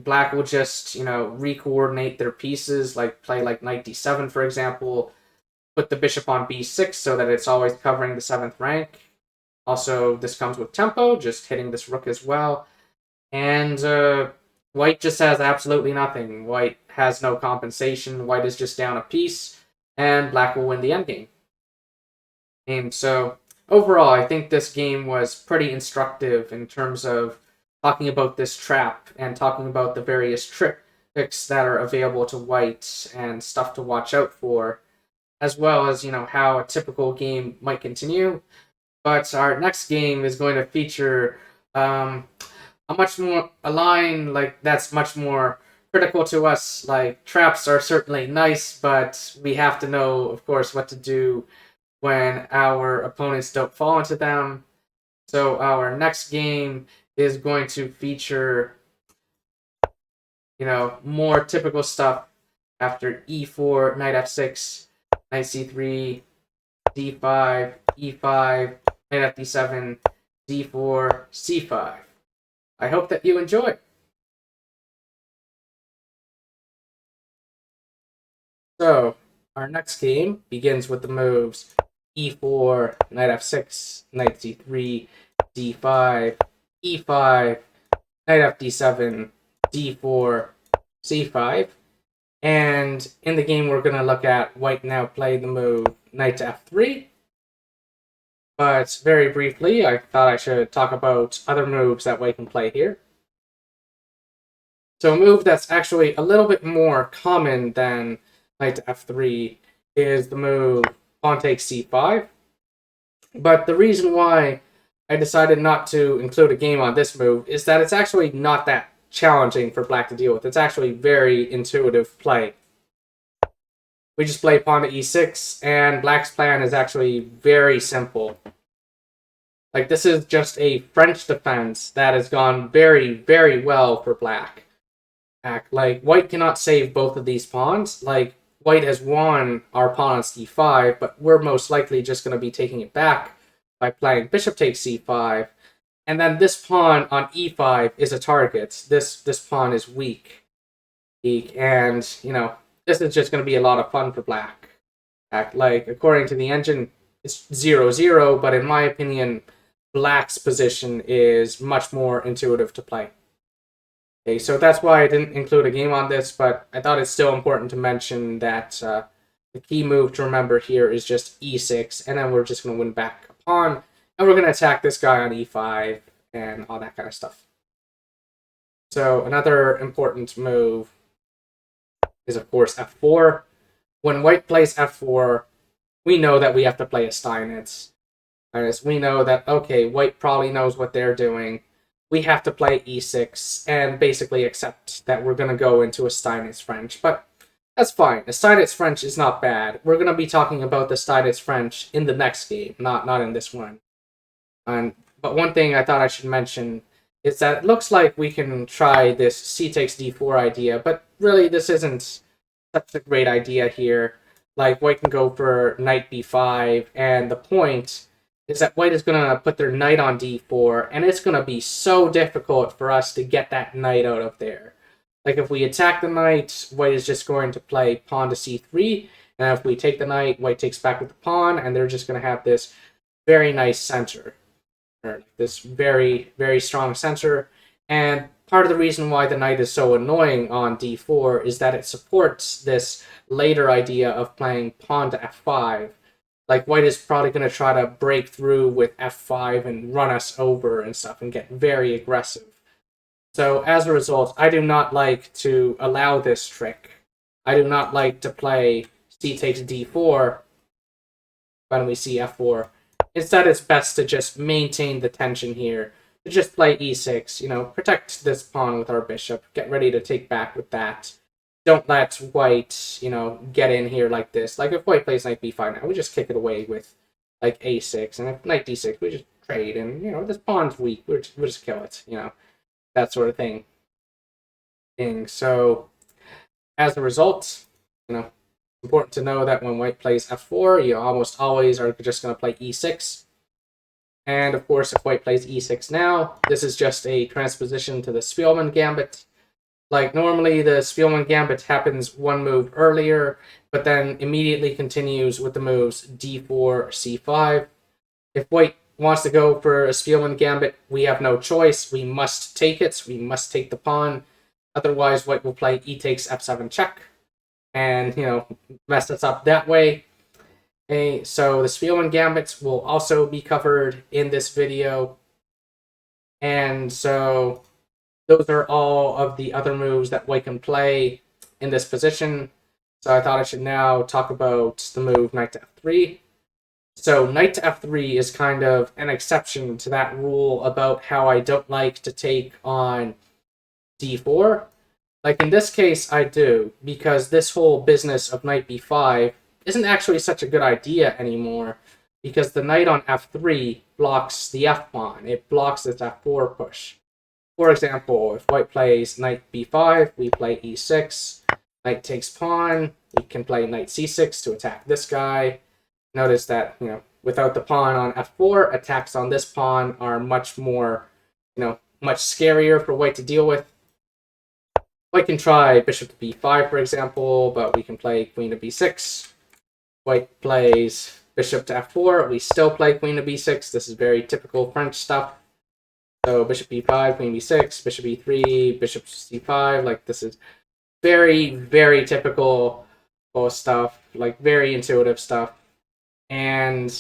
black will just, you know, re-coordinate their pieces, like play like knight d7, for example, put the bishop on b6 so that it's always covering the 7th rank. Also, this comes with tempo, just hitting this rook as well. And white just has absolutely nothing. White has no compensation. White is just down a piece, and black will win the endgame. And so, overall, I think this game was pretty instructive in terms of talking about this trap and talking about the various tricks that are available to white and stuff to watch out for, as well as, you know, how a typical game might continue. But our next game is going to feature a line like that's much more critical to us. Like, traps are certainly nice, but we have to know, of course, what to do when our opponents don't fall into them. So our next game is going to feature, you know, more typical stuff after e4, knight f6, knight c3, d5, e5, knight fd7, d4, c5. I hope that you enjoy. So, our next game begins with the moves e4, knight f6, knight c3, d5, e5, knight fd7, d4, c5. And in the game, we're going to look at white now play the move knight to f3. But very briefly, I thought I should talk about other moves that white can play here. So a move that's actually a little bit more common than knight to f3 is the move pawn takes c5. But the reason why I decided not to include a game on this move is that it's actually not that challenging for black to deal with. It's actually very intuitive play. We just play pawn to e6, and black's plan is actually very simple. Like, this is just a French defense that has gone very, very well for black. Like, white cannot save both of these pawns. Like, white has won our pawn on c5, but we're most likely just going to be taking it back by playing bishop takes c5. And then this pawn on e5 is a target. This pawn is weak. And, you know, this is just going to be a lot of fun for black. Like, according to the engine, it's 0-0, but in my opinion, black's position is much more intuitive to play. Okay, so that's why I didn't include a game on this, but I thought it's still important to mention that the key move to remember here is just e6, and then we're just going to win back a pawn, and we're going to attack this guy on e5, and all that kind of stuff. So another important move is, of course, f4. When white plays f4, we know that we have to play a Steinitz. We know that, okay, white probably knows what they're doing. We have to play e6 and basically accept that we're going to go into a Steinitz French. But that's fine. A Steinitz French is not bad. We're going to be talking about the Steinitz French in the next game, not in this one. But one thing I thought I should mention is that it looks like we can try this c takes d4 idea, but really this isn't such a great idea here. Like, white can go for knight b5, and the point is that white is going to put their knight on d4, and it's going to be so difficult for us to get that knight out of there. Like, if we attack the knight, white is just going to play pawn to c3, and if we take the knight, white takes back with the pawn, and they're just going to have this very nice center. Or this very, very strong center. And part of the reason why the knight is so annoying on d4 is that it supports this later idea of playing pawn to f5. Like, white is probably going to try to break through with f5 and run us over and stuff and get very aggressive. So as a result, I do not like to allow this trick. I do not like to play c takes d4 when we see f4. Instead, it's best to just maintain the tension here. To just play e6, protect this pawn with our bishop. Get ready to take back with that. Don't let white, get in here like this. Like, if white plays knight b5 now, we just kick it away with, like, a6. And if knight d6, we just trade. And, this pawn's weak. We'll just kill it, that sort of thing. So, as a result, important to know that when white plays f4, you almost always are just going to play e6. And of course, if white plays e6 now, this is just a transposition to the Spielmann Gambit. Like, normally the Spielmann Gambit happens one move earlier, but then immediately continues with the moves d4, c5. If white wants to go for a Spielmann Gambit, we have no choice. We must take it. We must take the pawn. Otherwise, white will play e takes f7 check and, mess us up that way. Okay, so the Spielmann Gambits will also be covered in this video. And so those are all of the other moves that white can play in this position. So I thought I should now talk about the move knight to f3. So knight to f3 is kind of an exception to that rule about how I don't like to take on d4. Like, in this case, I do, because this whole business of knight b5 isn't actually such a good idea anymore, because the knight on f3 blocks the f-pawn. It blocks this f4 push. For example, if white plays knight b5, we play e6. Knight takes pawn. We can play knight c6 to attack this guy. Notice that, without the pawn on f4, attacks on this pawn are much more, much scarier for white to deal with. White can try bishop to b5, for example, but we can play queen to b6. White plays bishop to f4. We still play queen to b6. This is very typical French stuff. So bishop b5, queen b6, bishop e3, bishop c5. Like, this is very, very typical stuff. Like, very intuitive stuff. And,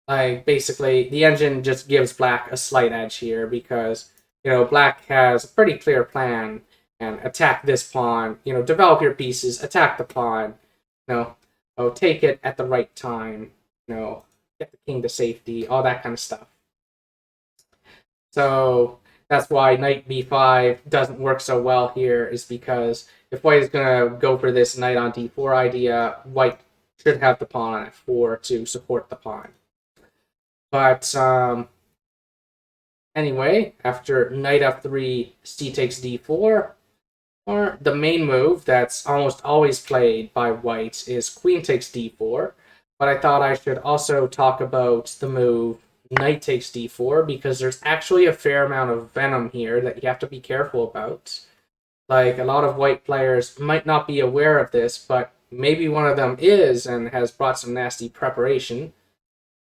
like, basically, the engine just gives black a slight edge here because, black has a pretty clear plan. And attack this pawn, develop your pieces, attack the pawn, take it at the right time, get the king to safety, all that kind of stuff. So that's why knight b5 doesn't work so well here, is because if white is going to go for this knight on d4 idea, white should have the pawn on f4 to support the pawn. But anyway, after knight f3, c takes d4, or the main move that's almost always played by white is queen takes d4, but I thought I should also talk about the move knight takes d4 because there's actually a fair amount of venom here that you have to be careful about. Like, a lot of white players might not be aware of this, but maybe one of them is and has brought some nasty preparation.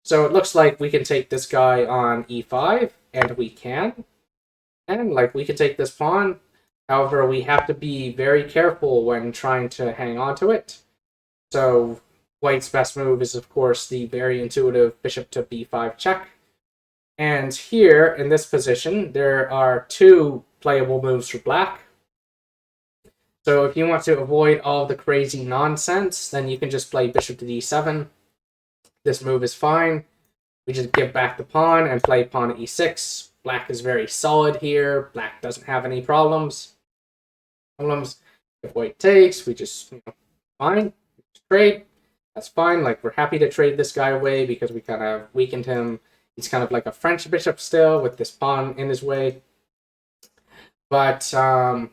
So it looks like we can take this guy on e5, and we can. And, we can take this pawn. However, we have to be very careful when trying to hang on to it. So white's best move is, of course, the very intuitive bishop to b5 check. And here, in this position, there are two playable moves for black. So if you want to avoid all the crazy nonsense, then you can just play bishop to d7. This move is fine. We just give back the pawn and play pawn to e6. Black is very solid here. Black doesn't have any problems. If white takes, we just, fine. Trade. That's fine. Like, we're happy to trade this guy away because we kind of weakened him. He's kind of like a French bishop still with this pawn in his way. But, so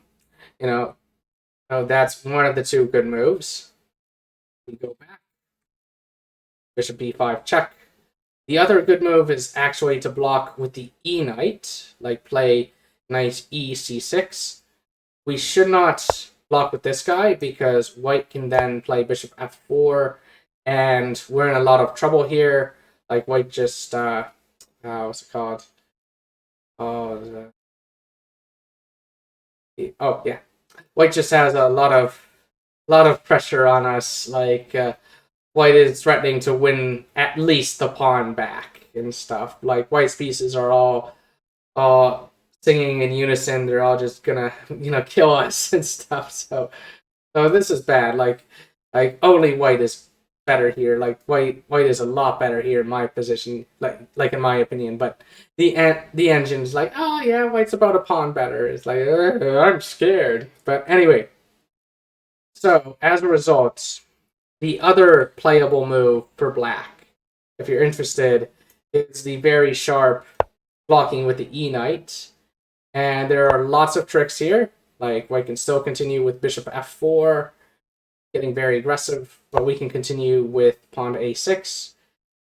that's one of the two good moves. We go back. Bishop b5 check. The other good move is actually to block with the e knight, like play knight e c6. We should not block with this guy because white can then play bishop f4, and we're in a lot of trouble here. Like, white just what's it called? Oh yeah, white just has a lot of pressure on us. Like, white is threatening to win at least the pawn back and stuff. Like, white's pieces are all singing in unison. They're all just gonna, kill us and stuff. So this is bad. Like only white is better here. Like, white is a lot better here in my position. Like in my opinion. But the engine's like, oh yeah, white's about a pawn better. It's like, I'm scared. But anyway. So as a result, the other playable move for black, if you're interested, is the very sharp blocking with the e knight. And there are lots of tricks here. Like, white can still continue with bishop f4, getting very aggressive, but we can continue with pawn to a6.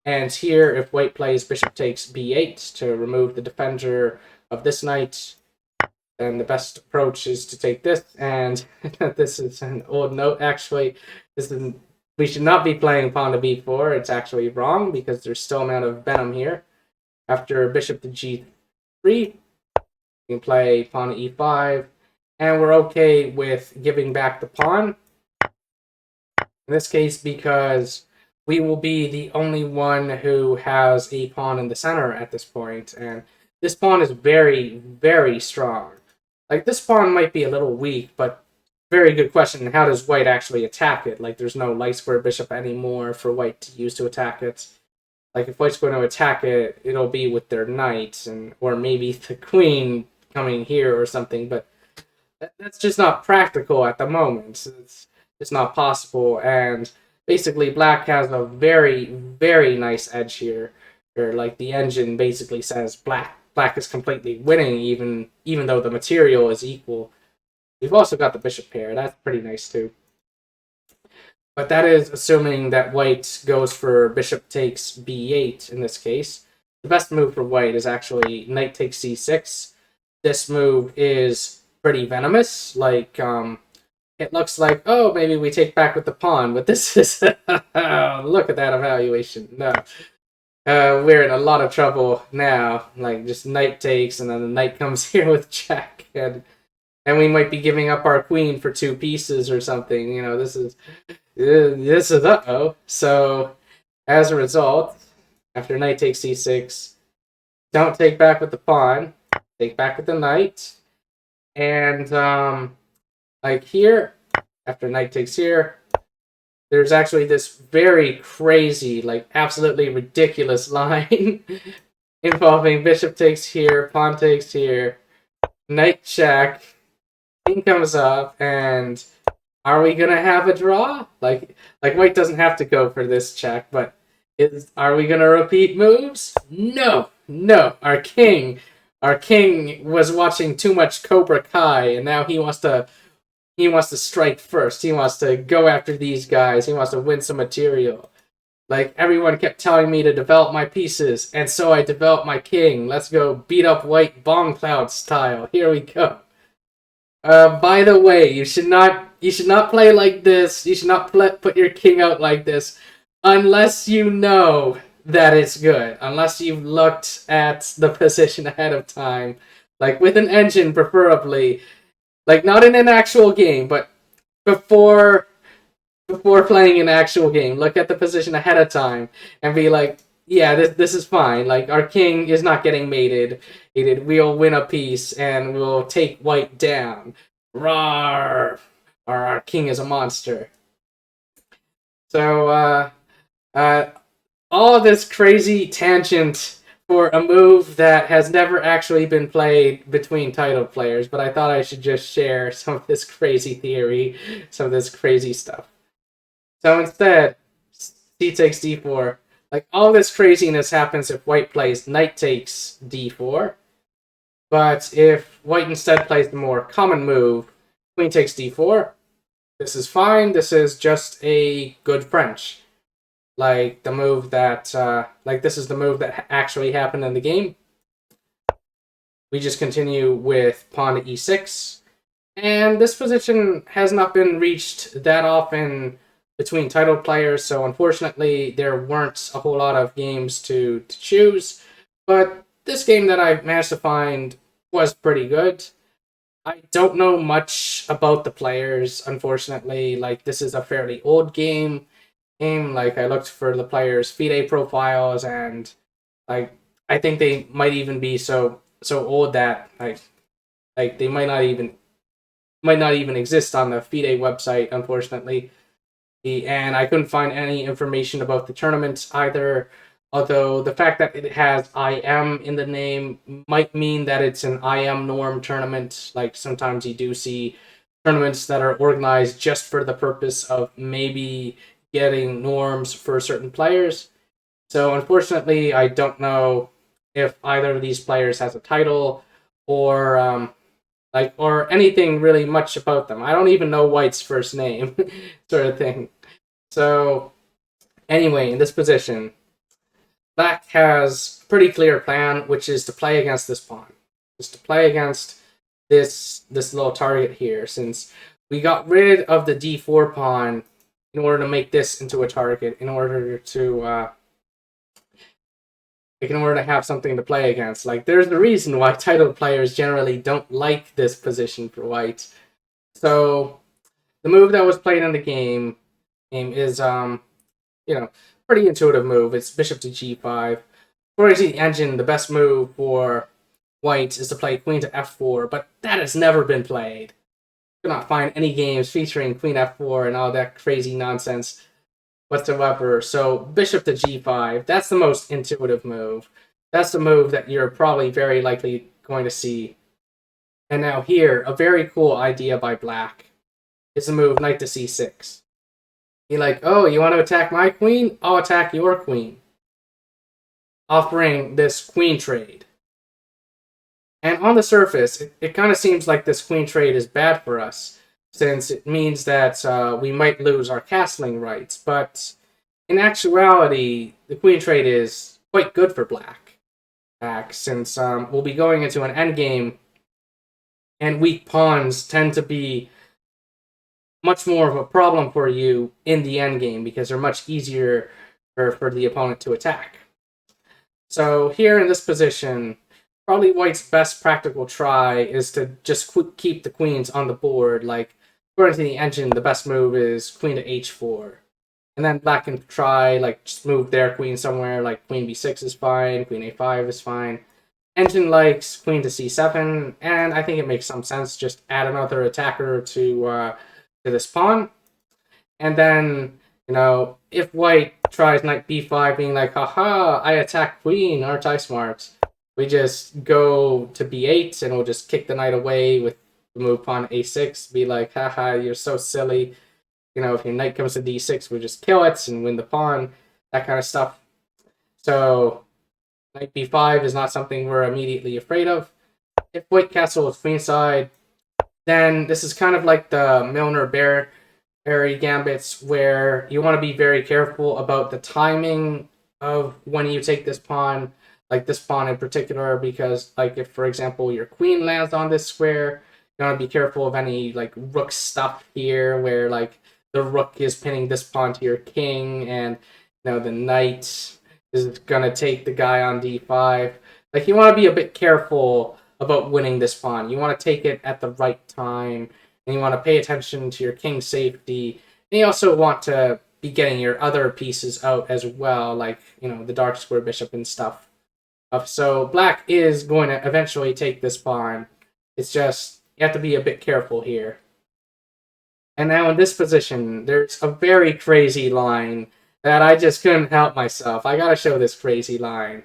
And here, if white plays bishop takes b8 to remove the defender of this knight, then the best approach is to take this. And this is an old note, actually. We should not be playing pawn to b4. It's actually wrong because there's still amount of venom here. After bishop to g3, we can play pawn to e5, and we're okay with giving back the pawn. In this case, because we will be the only one who has a pawn in the center at this point, and this pawn is very, very strong. Like, this pawn might be a little weak, but very good question. How does white actually attack it? Like, there's no light square bishop anymore for white to use to attack it. Like, if white's going to attack it, it'll be with their knight, or maybe the queen coming here or something, but that's just not practical at the moment. It's not possible, and basically black has a very, very nice edge here, where, like, the engine basically says black is completely winning, even though the material is equal. We've also got the bishop pair. That's pretty nice too. But that is assuming that white goes for bishop takes b8 in this case. The best move for white is actually knight takes c6. This move is pretty venomous. Like, it looks like, oh, maybe we take back with the pawn, but this is look at that evaluation. No. We're in a lot of trouble now. Like, just knight takes, and then the knight comes here with check, and we might be giving up our queen for 2 pieces or something. This is uh-oh. So, as a result, after knight takes c6, don't take back with the pawn, take back with the knight, and like here, after knight takes here, there's actually this very crazy, like, absolutely ridiculous line involving bishop takes here, pawn takes here, knight check, king comes up, and are we gonna have a draw? Like white doesn't have to go for this check, but are we gonna repeat moves? No. Our king was watching too much Cobra Kai, and now he wants to strike first. He wants to go after these guys. He wants to win some material. Like, everyone kept telling me to develop my pieces, and so I developed my king. Let's go beat up white bomb cloud style. Here we go. By the way, you should not play like this. You should not put your king out like this unless you know that it's good. Unless you've looked at the position ahead of time. Like, with an engine, preferably. Like, not in an actual game, but before playing an actual game, look at the position ahead of time and be like, yeah, this is fine. Like, our king is not getting mated. We'll win a piece and we'll take white down. Rawr! Our king is a monster. So, all this crazy tangent for a move that has never actually been played between title players, but I thought I should just share some of this crazy theory, some of this crazy stuff. So instead, c takes d4. Like, all this craziness happens if white plays knight takes d4, but if white instead plays the more common move, queen takes d4, this is fine. This is just a good French. Like, the move that, this is the move that actually happened in the game. We just continue with pawn to e6. And this position has not been reached that often between title players, so unfortunately there weren't a whole lot of games to choose. But this game that I managed to find was pretty good. I don't know much about the players, unfortunately. Like, this is a fairly old game. Like, I looked for the players' FIDE profiles, and like, I think they might even be so old that like they might not even exist on the FIDE website, unfortunately. And I couldn't find any information about the tournament either. Although the fact that it has IM in the name might mean that it's an IM norm tournament. Like, sometimes you do see tournaments that are organized just for the purpose of maybe getting norms for certain players. So unfortunately, I don't know if either of these players has a title or or anything really much about them. I don't even know White's first name, sort of thing. So anyway, in this position, Black has a pretty clear plan, which is to play against this pawn. Just to play against this little target here, since we got rid of the d4 pawn in order to make this into a target, in order to have something to play against. Like, there's the reason why title players generally don't like this position for white. So the move that was played in the game is pretty intuitive move. It's bishop to g5. According to the engine, the best move for white is to play queen to f4, but that has never been played. You cannot find any games featuring queen f4 and all that crazy nonsense whatsoever. So bishop to g5, that's the most intuitive move. That's the move that you're probably very likely going to see. And now here, a very cool idea by Black is the move knight to c6. You're like, oh, you want to attack my queen? I'll attack your queen. Offering this queen trade. And on the surface, it kind of seems like this queen trade is bad for us, since it means that we might lose our castling rights. But in actuality, the queen trade is quite good for Black, since we'll be going into an endgame, and weak pawns tend to be much more of a problem for you in the endgame because they're much easier for the opponent to attack. So here in this position, probably White's best practical try is to just keep the queens on the board. Like, according to the engine, the best move is queen to h4. And then Black can try, like, just move their queen somewhere, like queen b6 is fine, queen a5 is fine. Engine likes queen to c7, and I think it makes some sense. Just add another attacker to this pawn. And then, if White tries knight b5, being like, haha, I attack queen, aren't I smart? We just go to b8, and we'll just kick the knight away with the move pawn a6, be like, haha, you're so silly. If your knight comes to d6, we'll just kill it and win the pawn, that kind of stuff. So knight b5 is not something we're immediately afraid of. If White castles queenside, then this is kind of like the Milner-Barry gambits, where you want to be very careful about the timing of when you take this pawn, like this pawn in particular, because, like, if, for example, your queen lands on this square, you want to be careful of any, like, rook stuff here, where, like, the rook is pinning this pawn to your king, and, the knight is going to take the guy on d5. Like, you want to be a bit careful about winning this pawn. You want to take it at the right time, and you want to pay attention to your king's safety. And you also want to be getting your other pieces out as well, like, you know, the dark square bishop and stuff. So black is going to eventually take this pawn. It's just, you have to be a bit careful here. And now in this position, there's a very crazy line that I just couldn't help myself. I gotta show this crazy line.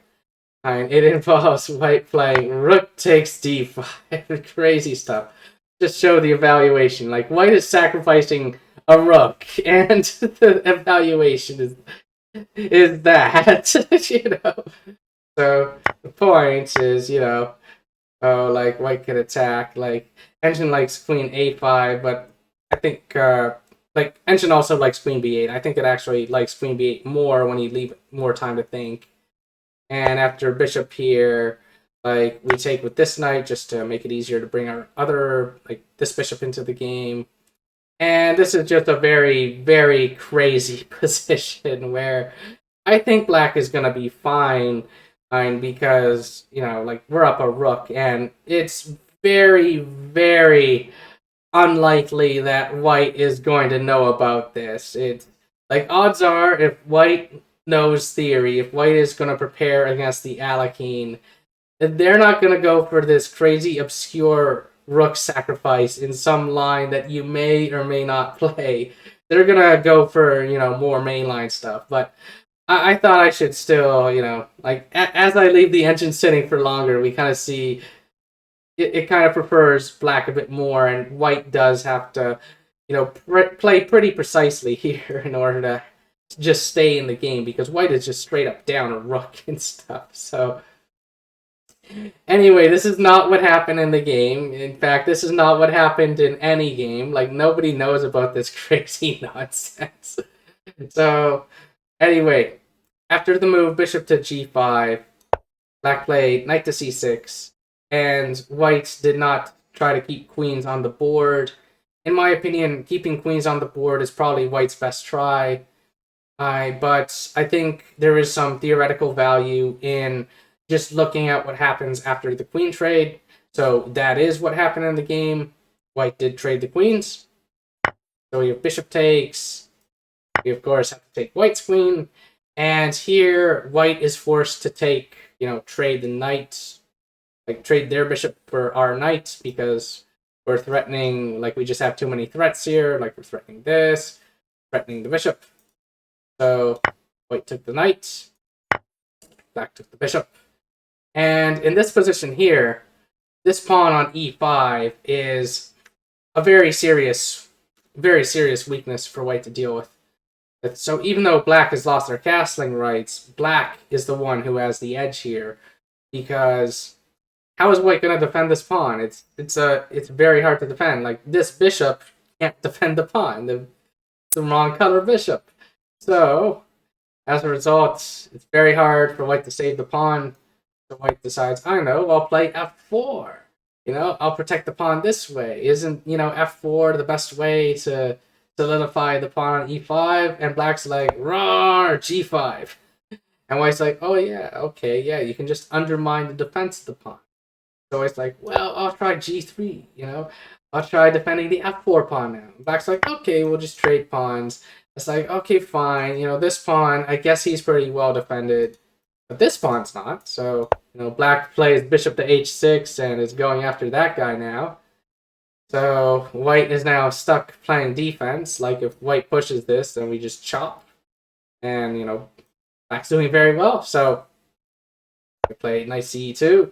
And it involves white playing rook takes d5. Crazy stuff. Just show the evaluation. Like, white is sacrificing a rook, and the evaluation is that, you know. So the point is, you know, oh, like, white can attack. Like, Engine likes queen a5, but I think, like, Engine also likes queen b8. I think it actually likes queen b8 more when you leave more time to think. And after bishop here, like, we take with this knight just to make it easier to bring our other, like, this bishop into the game. And this is just a very, very crazy position where I think black is going to be fine because, you know, like, we're up a rook, and it's very, very unlikely that white is going to know about this. It's, like, odds are, if white knows theory, if white is going to prepare against the Alekhine, they're not going to go for this crazy, obscure rook sacrifice in some line that you may or may not play. They're going to go for, you know, more mainline stuff. But I thought I should still, you know, like, as I leave the engine sitting for longer, we kind of see it kind of prefers black a bit more, and white does have to, you know, play pretty precisely here in order to just stay in the game, because white is just straight up down a rook and stuff. So anyway, this is not what happened in the game. In fact, this is not what happened in any game. Like, nobody knows about this crazy nonsense. So anyway, after the move bishop to g5, black played knight to c6, and white did not try to keep queens on the board. In my opinion, keeping queens on the board is probably white's best try. But I think there is some theoretical value in just looking at what happens after the queen trade. So that is what happened in the game. White did trade the queens. So we have bishop takes. We, of course, have to take white's queen. And here, white is forced to take, you know, trade the knight. Like, trade their bishop for our knight, because we're threatening, like, we just have too many threats here. Like, we're threatening this, threatening the bishop. So white took the knight, black took the bishop. And in this position here, this pawn on e5 is a very serious weakness for white to deal with. So even though black has lost their castling rights, black is the one who has the edge here, because how is white going to defend this pawn? It's very hard to defend. Like, this bishop can't defend the pawn. The wrong color bishop. So, as a result, it's very hard for white to save the pawn. So white decides, I know, I'll play f4. You know, I'll protect the pawn this way. Isn't, you know, f4 the best way to solidify the pawn on e5? And black's like, roar, g5. And white's like, oh yeah, okay, yeah, you can just undermine the defense of the pawn. So it's like, well, I'll try g3, you know? I'll try defending the f4 pawn now. Black's like, okay, we'll just trade pawns. It's like, okay, fine. You know, this pawn, I guess he's pretty well defended. But this pawn's not. So, you know, black plays bishop to h6 and is going after that guy now. So white is now stuck playing defense. Like, if white pushes this, then we just chop. And, you know, black's doing very well. So I play knight ce2.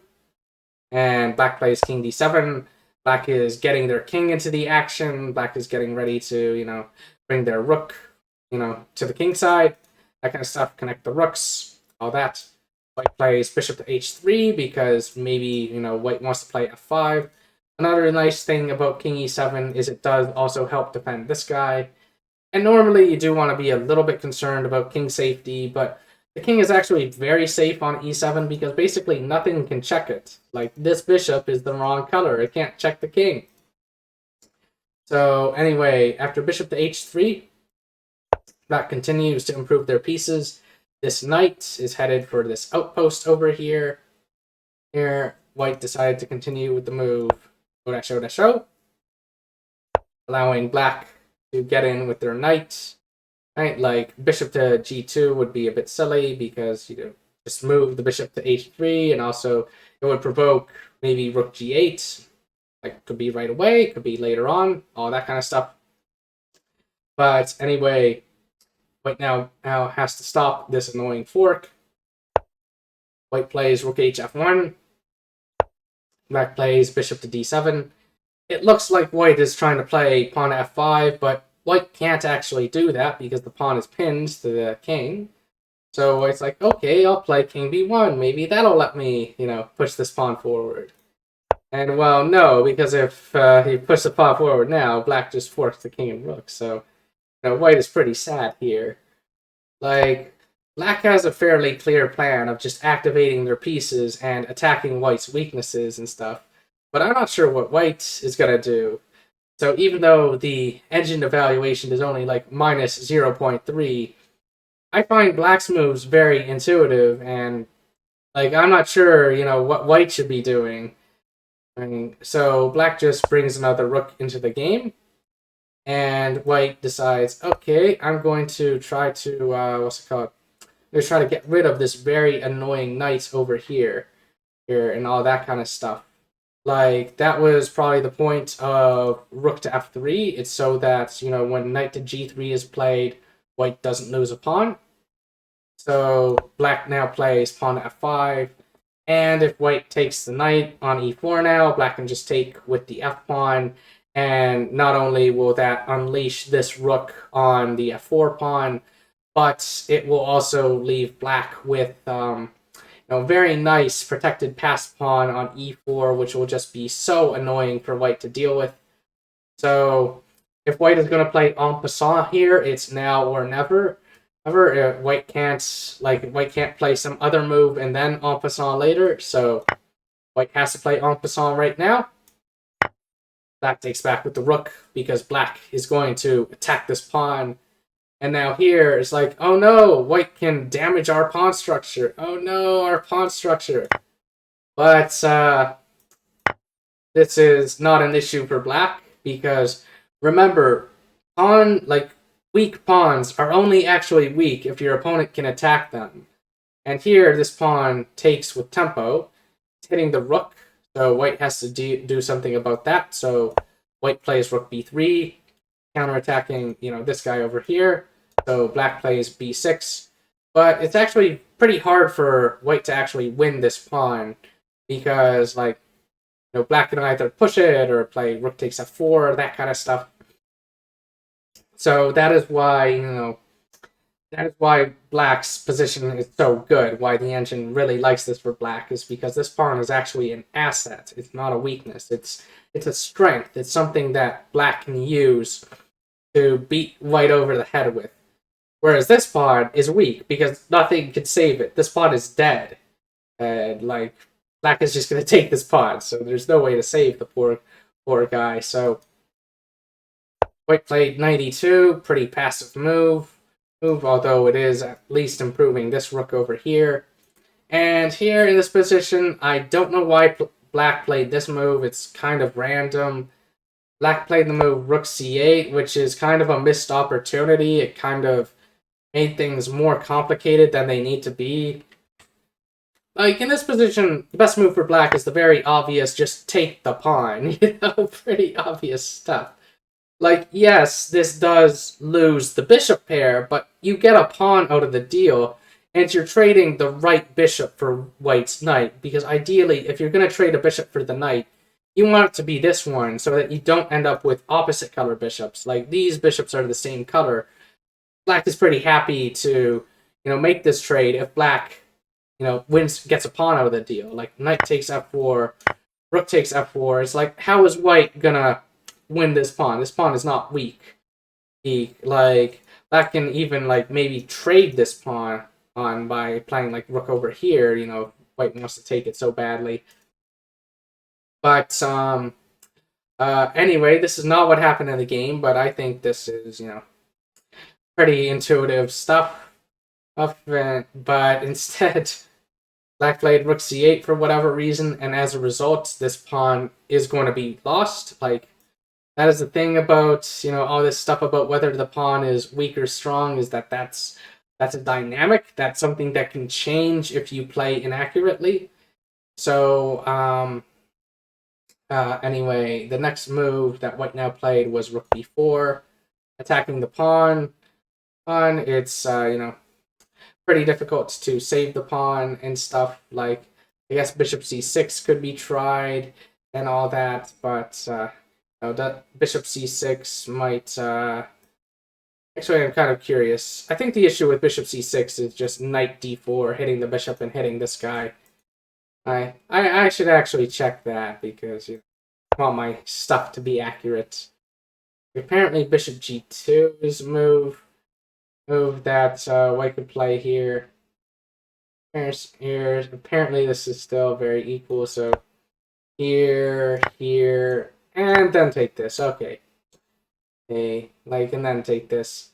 And black plays king d7. Black is getting their king into the action. Black is getting ready to, you know, bring their rook, you know, to the king side. That kind of stuff. Connect the rooks. All that. White plays bishop to h3 because maybe, you know, white wants to play f5. Another nice thing about king e7 is it does also help defend this guy. And normally you do want to be a little bit concerned about king safety, but the king is actually very safe on e7 because basically nothing can check it. Like, this bishop is the wrong color. It can't check the king. So anyway, after bishop to h3, black continues to improve their pieces. This knight is headed for this outpost over here. Here white decided to continue with the move show, allowing black to get in with their knight. Right, like bishop to g2 would be a bit silly because just move the bishop to h3, and also it would provoke maybe rook g8. Like, could be right away, could be later on, all that kind of stuff. But anyway, white now has to stop this annoying fork. White plays rook hf1. Black plays bishop to d7. It looks like white is trying to play pawn to f5, but white can't actually do that because the pawn is pinned to the king. So it's like, okay, I'll play king b1. Maybe that'll let me, push this pawn forward. And, well, no, because if he pushes the pawn forward now, black just forks the king and rook. So, white is pretty sad here. Like, black has a fairly clear plan of just activating their pieces and attacking white's weaknesses and stuff. But I'm not sure what white is going to do. So even though the engine evaluation is only like minus 0.3, I find black's moves very intuitive, and like I'm not sure, what white should be doing. So black just brings another rook into the game, and white decides, okay, I'm going to try to I'm going to try to get rid of this very annoying knight over here, and all that kind of stuff. Like, that was probably the point of rook to f3. It's so that, when knight to g3 is played, white doesn't lose a pawn. So black now plays pawn to f5. And if white takes the knight on e4 now, black can just take with the f-pawn. And not only will that unleash this rook on the f4 pawn, but it will also leave black with very nice protected passed pawn on e4, which will just be so annoying for white to deal with. So if white is going to play en passant here, it's now or never. White can't play some other move and then en passant later. So white has to play en passant right now. Black takes back with the rook because black is going to attack this pawn. And now here, it's like, oh no, white can damage our pawn structure. Oh no, our pawn structure. But this is not an issue for black because, remember, weak pawns are only actually weak if your opponent can attack them. And here, this pawn takes with tempo. It's hitting the rook, so white has to do something about that. So white plays rook b3. Counterattacking, this guy over here. So black plays b6. But it's actually pretty hard for white to actually win this pawn because, black can either push it or play rook takes f4, that kind of stuff. So that is why, black's position is so good. Why the engine really likes this for black is because this pawn is actually an asset. It's not a weakness. It's a strength. It's something that black can use to beat white over the head with. Whereas this pawn is weak because nothing can save it. This pawn is dead. And, black is just going to take this pawn. So there's no way to save the poor guy. So white played knight e2. Pretty passive move, although it is at least improving this rook over here. And here in this position, I don't know why black played this move. It's kind of random. Black played the move rook c8, which is kind of a missed opportunity. It kind of made things more complicated than they need to be. In this position, the best move for black is the very obvious, just take the pawn. Pretty obvious stuff. Yes, this does lose the bishop pair, but you get a pawn out of the deal, and you're trading the right bishop for white's knight, because ideally, if you're going to trade a bishop for the knight, you want it to be this one so that you don't end up with opposite color bishops. These bishops are the same color. Black is pretty happy to, make this trade if black, gets a pawn out of the deal. Knight takes f4, rook takes f4. It's how is white gonna win this pawn? This pawn is not weak. Black can even, maybe trade this pawn on by playing, rook over here. White wants to take it so badly. But, anyway, this is not what happened in the game, but I think this is, pretty intuitive stuff. But instead, Black played rook c8 for whatever reason, and as a result, this pawn is going to be lost. Like, that is the thing about, you know, all this stuff about whether the pawn is weak or strong, is that that's a dynamic. That's something that can change if you play inaccurately. So, anyway, the next move that white now played was rook b4, attacking the pawn. It's, you know, pretty difficult to save the pawn and stuff. Like, I guess bishop c6 could be tried and all that, but that bishop c6 might. Actually, I'm kind of curious. I think the issue with bishop c6 is just knight d4, hitting the bishop and hitting this guy. I should actually check that because, you know, I want my stuff to be accurate. Apparently, bishop g2 is a move that white could play here. Here, apparently this is still very equal, so here, and then take this. Okay. Okay, like, and then take this.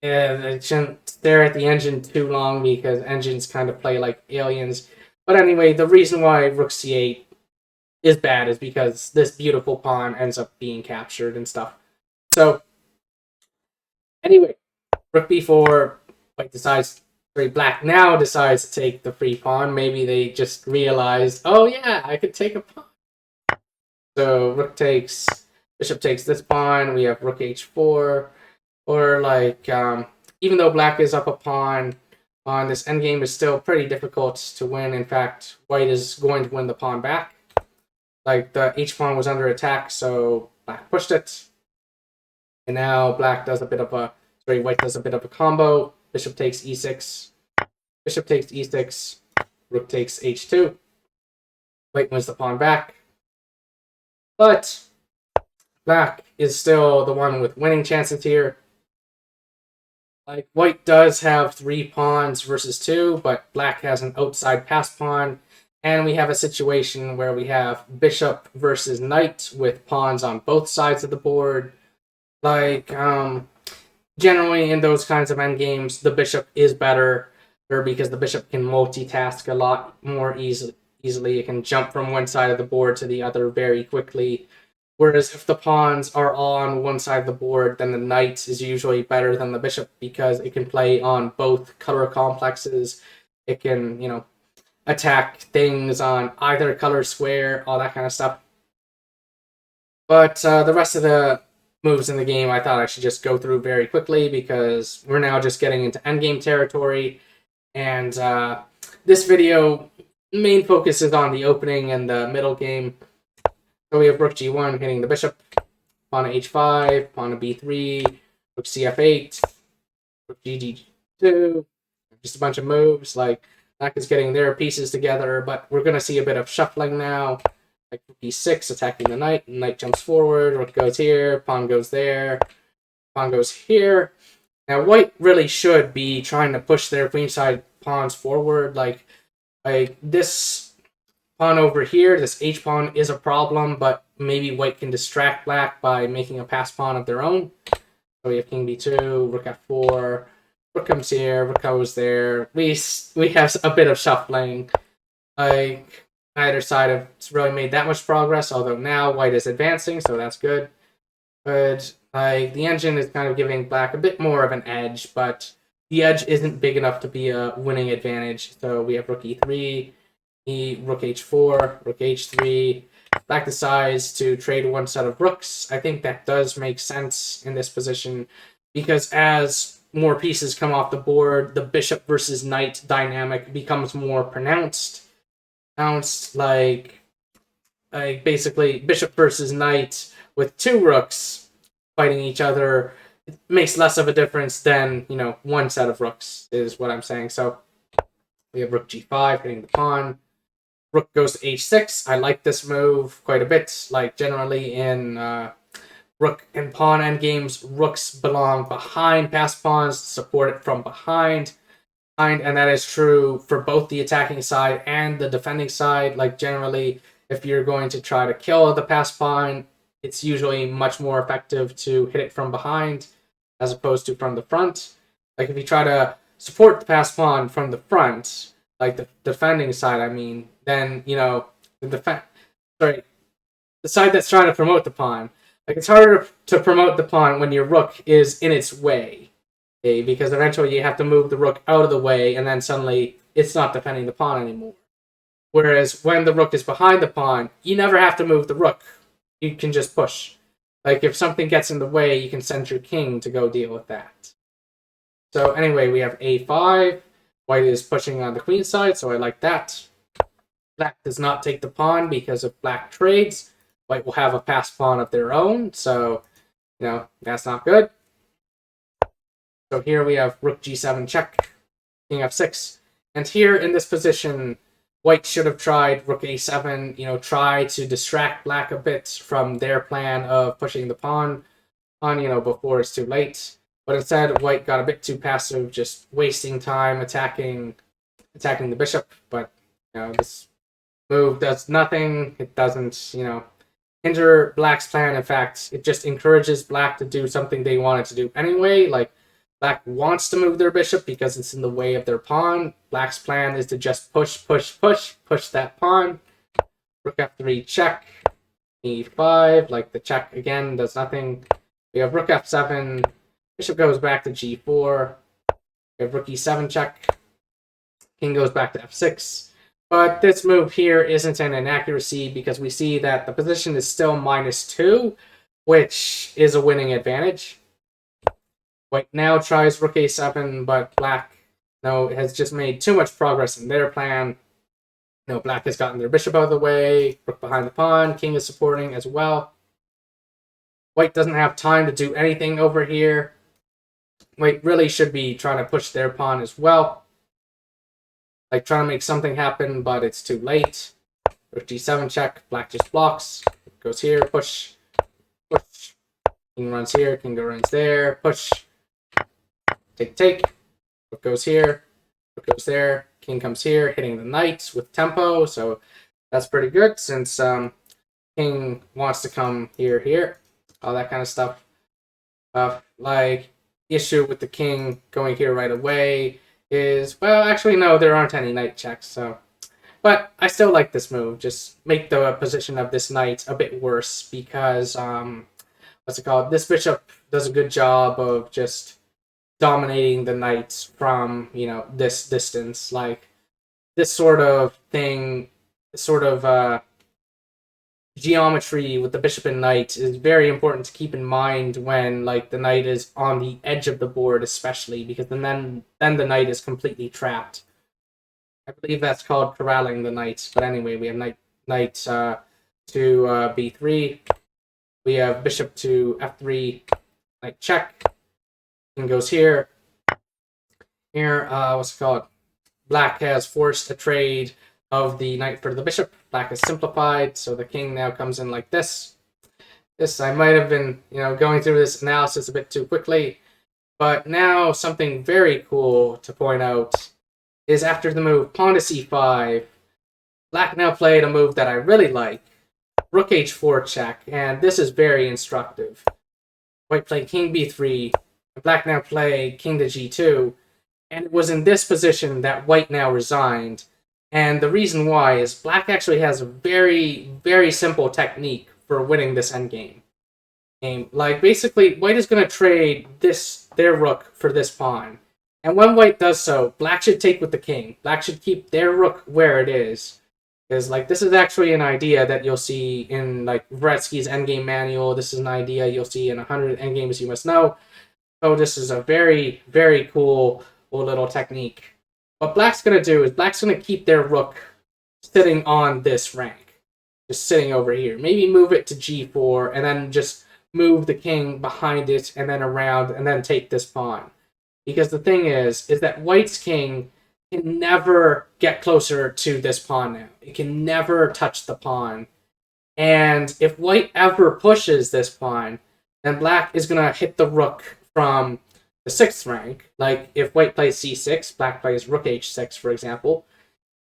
Yeah, I shouldn't stare at the engine too long because engines kind of play like aliens. But anyway, the reason why rook c8 is bad is because this beautiful pawn ends up being captured and stuff. So, anyway, rook b4, white decides, black now decides to take the free pawn. Maybe they just realized, oh yeah, I could take a pawn. So rook takes, bishop takes this pawn, we have rook h4, or like, even though black is up a pawn on this endgame, is still pretty difficult to win. In fact, white is going to win the pawn back. Like, the h-pawn was under attack, so black pushed it. And now black does a bit of a, white does a bit of a combo. Bishop takes e6, bishop takes e6, rook takes h2. White wins the pawn back. But black is still the one with winning chances here. Like, white does have 3 pawns versus 2, but black has an outside pass pawn. And we have a situation where we have bishop versus knight with pawns on both sides of the board. Like, generally in those kinds of endgames, the bishop is better because the bishop can multitask a lot more easily. It can jump from one side of the board to the other very quickly. Whereas if the pawns are all on one side of the board, then the knight is usually better than the bishop because it can play on both color complexes. It can, you know, attack things on either color square, all that kind of stuff. But the rest of the moves in the game, I thought I should just go through very quickly because we're now just getting into endgame territory. And this video, main focus is on the opening and the middle game. So we have rook g1 hitting the bishop, pawn to h5, pawn to b3, rook cf8, rook g2, just a bunch of moves. Like, black is getting their pieces together, but we're going to see a bit of shuffling now. Like rook e6 attacking the knight, knight jumps forward, rook goes here, pawn goes there, pawn goes here. Now white really should be trying to push their queenside pawns forward. Like this pawn over here, this h-pawn is a problem, but maybe white can distract black by making a pass pawn of their own. So we have king b2, rook f4, rook comes here, rook goes there. We have a bit of shuffling. Like, neither side has really made that much progress, although now white is advancing, so that's good. But like, the engine is kind of giving black a bit more of an edge, but the edge isn't big enough to be a winning advantage. So we have rook e3, rook h4, rook h3. Black decides to trade one set of rooks. I think that does make sense in this position because as more pieces come off the board, the bishop versus knight dynamic becomes more pronounced. Like basically bishop versus knight with 2 rooks fighting each other, it makes less of a difference than, you know, one set of rooks is what I'm saying. So we have rook g5 hitting the pawn. Rook goes to h6. I like this move quite a bit. Like, generally in rook and pawn endgames, rooks belong behind pass pawns to support it from behind. And that is true for both the attacking side and the defending side. Like, generally, if you're going to try to kill the pass pawn, it's usually much more effective to hit it from behind as opposed to from the front. Like, if you try to support the pass pawn from the front, like the defending side, I mean, then, you know, the side that's trying to promote the pawn. Like, it's harder to promote the pawn when your rook is in its way, okay? Because eventually you have to move the rook out of the way, and then suddenly it's not defending the pawn anymore. Whereas when the rook is behind the pawn, you never have to move the rook. You can just push. Like, if something gets in the way, you can send your king to go deal with that. So anyway, we have a5. White is pushing on the queen side, so I like that. Black does not take the pawn because if black trades, white will have a passed pawn of their own, so, you know, that's not good. So here we have rook g7 check, king f6. And here in this position, white should have tried rook a7, you know, try to distract black a bit from their plan of pushing the pawn on, you know, before it's too late. But instead, white got a bit too passive, just wasting time attacking the bishop. But, you know, this move does nothing. It doesn't, you know, hinder black's plan. In fact, it just encourages black to do something they wanted to do anyway. Like, black wants to move their bishop because it's in the way of their pawn. Black's plan is to just push that pawn. Rook f3 check, e5, like the check again does nothing. We have rook f7, bishop goes back to g4. We have rook e7 check, king goes back to f6. But this move here isn't an inaccuracy because we see that the position is still -2, which is a winning advantage. White now tries rook a7, but black, no, has just made too much progress in their plan. You know, black has gotten their bishop out of the way, rook behind the pawn, king is supporting as well. White doesn't have time to do anything over here. White really should be trying to push their pawn as well. Like, trying to make something happen, but it's too late. Rook g7 check, black just blocks. Goes here, push, push. King runs here, king runs there, push. Take. Rook goes here, rook goes there, king comes here, hitting the knight with tempo, so that's pretty good since king wants to come here, all that kind of stuff. Like, issue with the king going here right away is, well, actually, no, there aren't any knight checks, so. But I still like this move. Just make the position of this knight a bit worse because, what's it called? This bishop does a good job of just dominating the knight from, you know, this distance. Like, this sort of thing, sort of geometry with the bishop and knight is very important to keep in mind when, like, the knight is on the edge of the board, especially, because then the knight is completely trapped. I believe that's called corralling the knight. But anyway, we have knight to b3. We have bishop to f3, knight check. King goes here. Here, what's it called? Black has forced a trade of the knight for the bishop. Black is simplified, so the king now comes in like this. I might have been, you know, going through this analysis a bit too quickly, but now something very cool to point out is after the move pawn to c5, black now played a move that I really like, rook h4 check, and this is very instructive. White played king b3, black now played king to g2, and it was in this position that white now resigned. And the reason why is black actually has a very, very simple technique for winning this endgame. Like, basically, white is going to trade their rook for this pawn. And when white does so, black should take with the king. Black should keep their rook where it is. Because, like, this is actually an idea that you'll see in, like, Verrascina's Endgame manual. This is an idea you'll see in 100 endgames you must know. So this is a very, very cool little technique. What black's going to do is black's going to keep their rook sitting on this rank. Just sitting over here. Maybe move it to g4, and then just move the king behind it, and then around, and then take this pawn. Because the thing is that white's king can never get closer to this pawn now. It can never touch the pawn. And if white ever pushes this pawn, then black is going to hit the rook from the 6th rank. Like, if white plays c6, black plays rook h6, for example.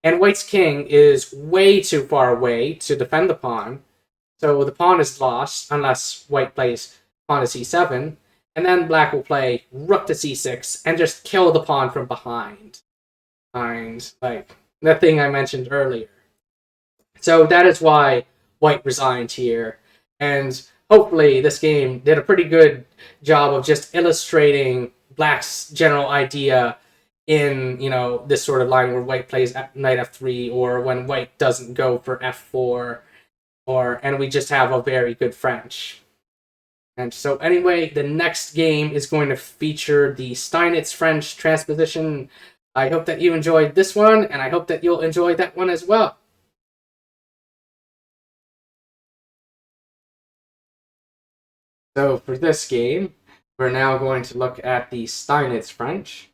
And white's king is way too far away to defend the pawn. So the pawn is lost unless white plays pawn to c7. And then black will play rook to c6 and just kill the pawn from behind. Like, that thing I mentioned earlier. So that is why white resigned here. And hopefully this game did a pretty good job of just illustrating black's general idea in, this sort of line where white plays knight f3, or when white doesn't go for f4, and we just have a very good French. And so anyway, the next game is going to feature the Steinitz French transposition. I hope that you enjoyed this one, and I hope that you'll enjoy that one as well. So for this game, we're now going to look at the Steinitz French.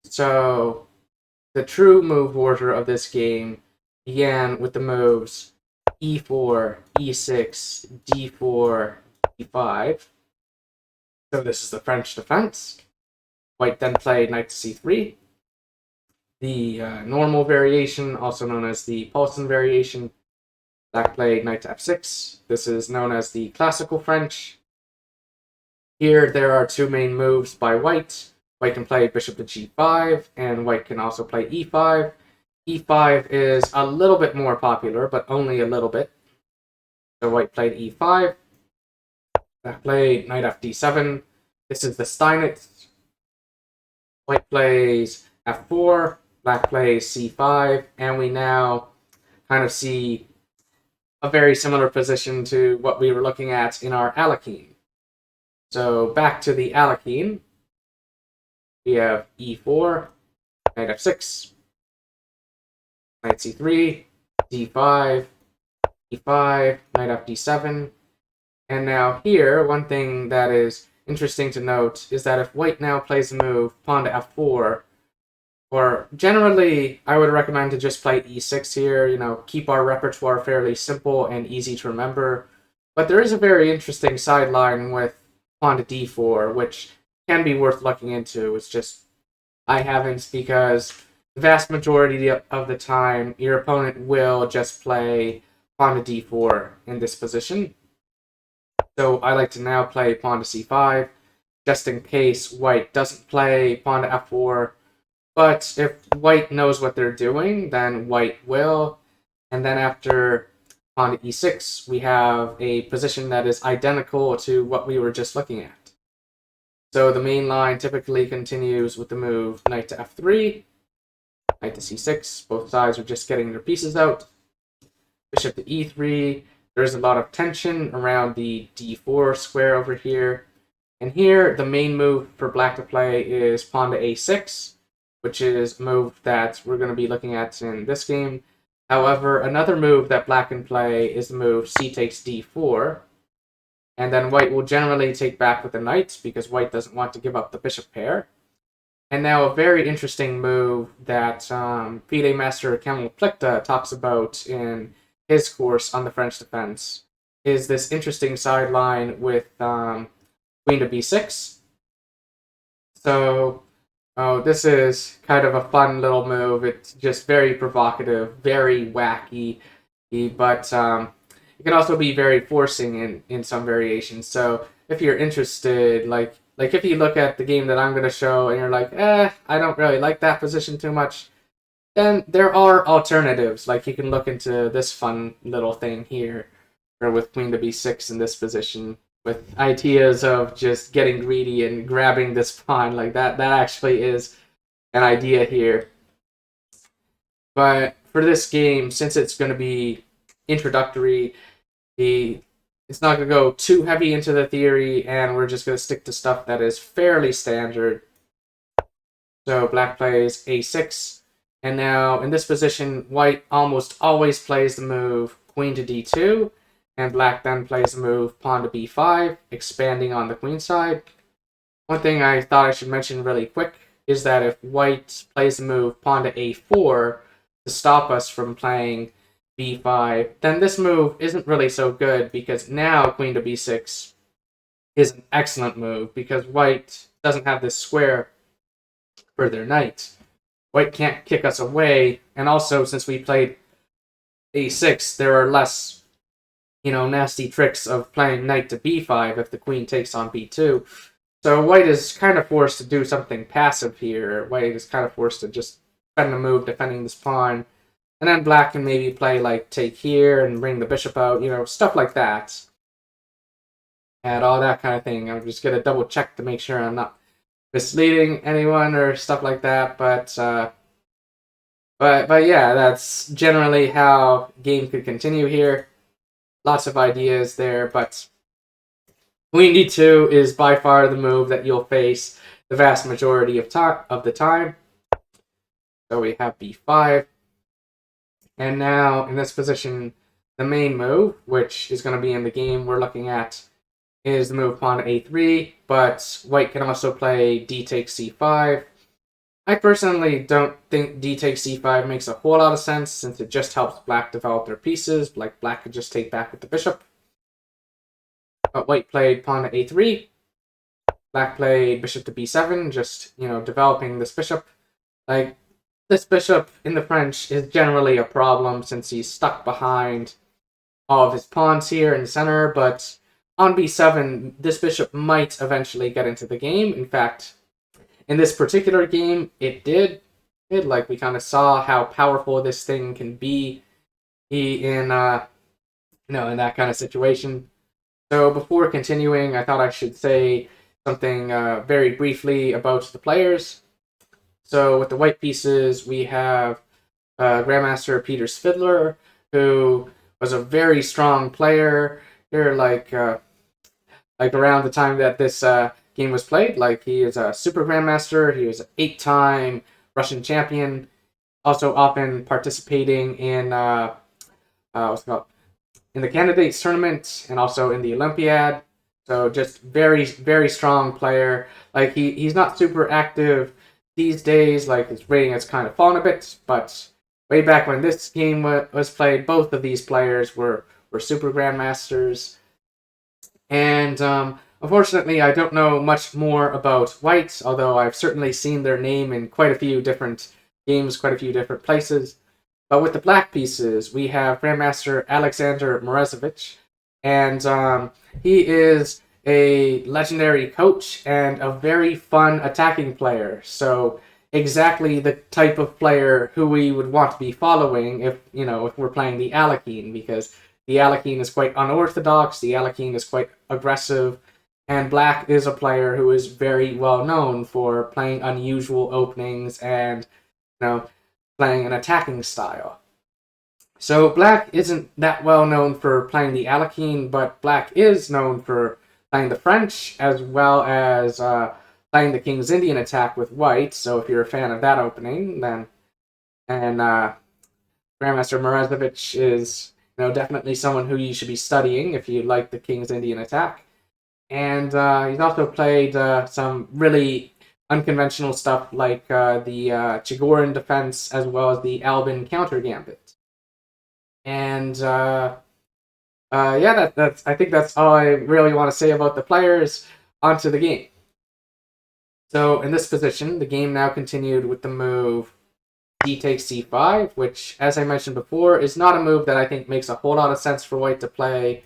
So the true move order of this game began with the moves e4, e6, d4, d5. So this is the French defense. White then played knight to c3. The normal variation, also known as the Paulsen variation, black played knight to f6. This is known as the classical French. Here there are two main moves by white. White can play bishop to g5, and white can also play e5. e5 is a little bit more popular, but only a little bit. So white played e5. Black played knight fd7. This is the Steinitz. White plays f4. Black plays c5. And we now kind of see a very similar position to what we were looking at in our Alekhine. So back to the Alekhine. We have e4, knight f6, knight c3, d5, e5, knight fd7. And now here, one thing that is interesting to note is that if white now plays a move, pawn to f4, or generally I would recommend to just play e6 here, keep our repertoire fairly simple and easy to remember. But there is a very interesting sideline with pawn to d4, which can be worth looking into. It's just I haven't, because the vast majority of the time your opponent will just play pawn to d4 in this position. So I like to now play pawn to c5, just in case white doesn't play pawn to f4. But if white knows what they're doing, then white will. And then after pawn to e6, we have a position that is identical to what we were just looking at. So the main line typically continues with the move knight to f3, knight to c6. Both sides are just getting their pieces out. Bishop to e3. There's a lot of tension around the d4 square over here. And here, the main move for black to play is pawn to a6, which is a move that we're going to be looking at in this game. However, another move that black can play is the move c takes d4. And then white will generally take back with the knight, because white doesn't want to give up the bishop pair. And now a very interesting move that FIDE Master Kamil Plikta talks about in his course on the French defense is this interesting sideline with queen to b6. So this is kind of a fun little move. It's just very provocative, very wacky, but it can also be very forcing in some variations. So if you're interested, like if you look at the game that I'm going to show and you're like, I don't really like that position too much, then there are alternatives. Like you can look into this fun little thing here, or with queen to b6 in this position, with ideas of just getting greedy and grabbing this pawn. Like that actually is an idea here. But for this game, since it's going to be introductory, it's not going to go too heavy into the theory, and we're just going to stick to stuff that is fairly standard. So black plays a6, and now in this position, white almost always plays the move queen to d2, and black then plays the move pawn to b5, expanding on the queen side. One thing I thought I should mention really quick is that if white plays the move pawn to a4 to stop us from playing b5, then this move isn't really so good, because now queen to b6 is an excellent move, because white doesn't have this square for their knight. White can't kick us away, and also since we played a6, there are less, nasty tricks of playing knight to b5 if the queen takes on b2. So white is kind of forced to do something passive here. White is kind of forced to just spend a move defending this pawn, And then black can maybe play like take here and bring the bishop out, you know, stuff like that. And all that kind of thing. I'm just going to double check to make sure I'm not misleading anyone or stuff like that. But yeah, that's generally how game could continue here. Lots of ideas there, but Queen d2 is by far the move that you'll face the vast majority of the time. So we have b5. And now, in this position, the main move, which is going to be in the game we're looking at, is the move pawn to a3, but white can also play d takes c5. I personally don't think d takes c5 makes a whole lot of sense, since it just helps black develop their pieces, like black could just take back with the bishop. But white played pawn to a3. Black played bishop to b7, just, you know, developing this bishop. Like, this bishop in the French is generally a problem since he's stuck behind all of his pawns here in the center, but on b7, this bishop might eventually get into the game. In fact, in this particular game, it did. Like, we kind of saw how powerful this thing can be in that kind of situation. So before continuing, I thought I should say something very briefly about the players. So with the white pieces, we have Grandmaster Peter Svidler, who was a very strong player here, like around the time that this game was played. Like, he is a super Grandmaster. He was an 8-time Russian champion, also often participating in in the candidates tournament and also in the Olympiad. So just very, very strong player. Like, he's not super active these days. Like, his rating has kind of fallen a bit, but way back when this game was played, both of these players were super grandmasters. And unfortunately, I don't know much more about white, although I've certainly seen their name in quite a few different games, quite a few different places. But with the black pieces, we have Grandmaster Alexander Morozevich, and he is a legendary coach and a very fun attacking player. So exactly the type of player who we would want to be following if we're playing the Alekhine, because the Alekhine is quite unorthodox, the Alekhine is quite aggressive, and black is a player who is very well known for playing unusual openings and, playing an attacking style. So black isn't that well known for playing the Alekhine, but black is known for playing the French, as well as playing the King's Indian attack with white. So if you're a fan of that opening, then Grandmaster Morozevich is definitely someone who you should be studying if you like the King's Indian attack. And he's also played some really unconventional stuff like the Chigorin defense, as well as the Albin counter gambit. And I think that's all I really want to say about the players. Onto the game. So in this position, the game now continued with the move d takes c5, which, as I mentioned before, is not a move that I think makes a whole lot of sense for white to play,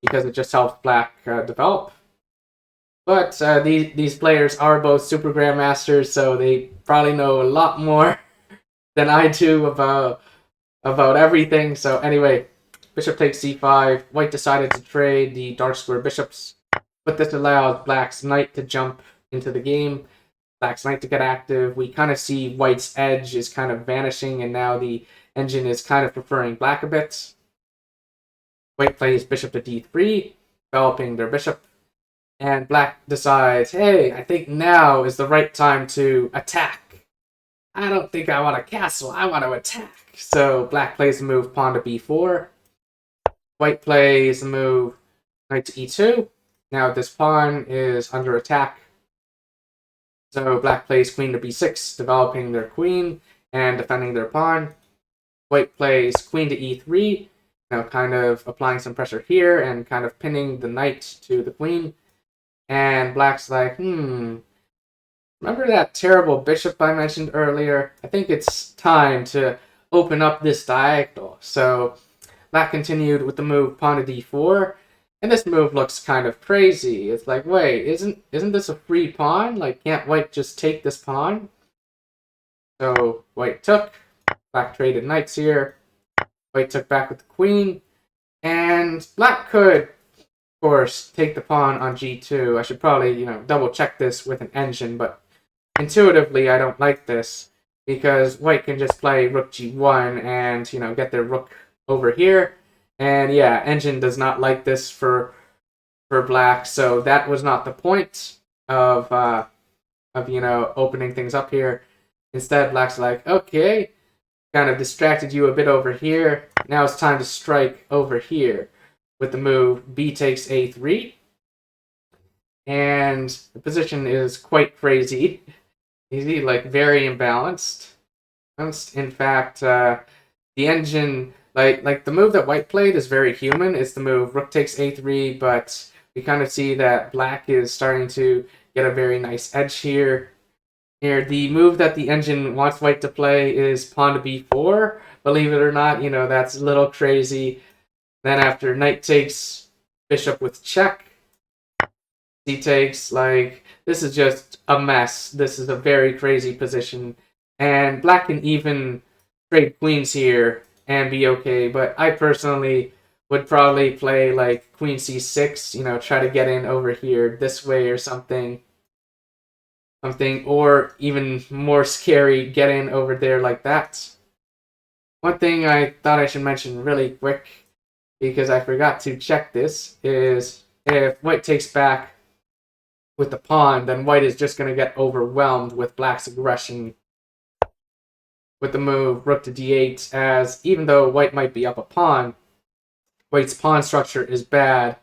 because it just helps black develop. But these players are both super grandmasters, so they probably know a lot more than I do about everything. So anyway, bishop takes c5. White decided to trade the dark square bishops, but this allows black's knight to jump into the game, black's knight to get active. We kind of see white's edge is kind of vanishing, and now the engine is kind of preferring black a bit. White plays bishop to d3, developing their bishop. And black decides, hey, I think now is the right time to attack. I don't think I want a castle, I want to attack. So black plays the move pawn to b4. White plays the move knight to e2. Now this pawn is under attack. So black plays queen to b6, developing their queen and defending their pawn. White plays queen to e3, kind of applying some pressure here and kind of pinning the knight to the queen. And black's like, remember that terrible bishop I mentioned earlier? I think it's time to open up this diagonal. So black continued with the move pawn to d4, and this move looks kind of crazy. It's like, wait, isn't this a free pawn? Like, can't white just take this pawn? So white took, Black traded knights here. White took back with the queen. And black could, of course, take the pawn on g2. I should probably, double check this with an engine, but intuitively I don't like this because white can just play rook g1 and, get their rook over here. And yeah, engine does not like this for black, so that was not the point of opening things up here. Instead, black's like, okay, kind of distracted you a bit over here. Now it's time to strike over here with the move b takes a3. And the position is quite crazy. Easy, like very imbalanced. In fact, the engine, like the move that white played is very human. It's the move rook takes a3, but we kind of see that black is starting to get a very nice edge here. Here, the move that the engine wants white to play is pawn to b4. Believe it or not, that's a little crazy. Then after knight takes, bishop with check, he takes, this is just a mess. This is a very crazy position. And black can even trade queens here and be okay, but I personally would probably play queen c6, try to get in over here this way or something, or even more scary, get in over there like that. One thing I thought I should mention really quick, because I forgot to check this, is if white takes back with the pawn, then white is just going to get overwhelmed with black's aggression with the move rook to d8, as even though white might be up a pawn, white's pawn structure is bad,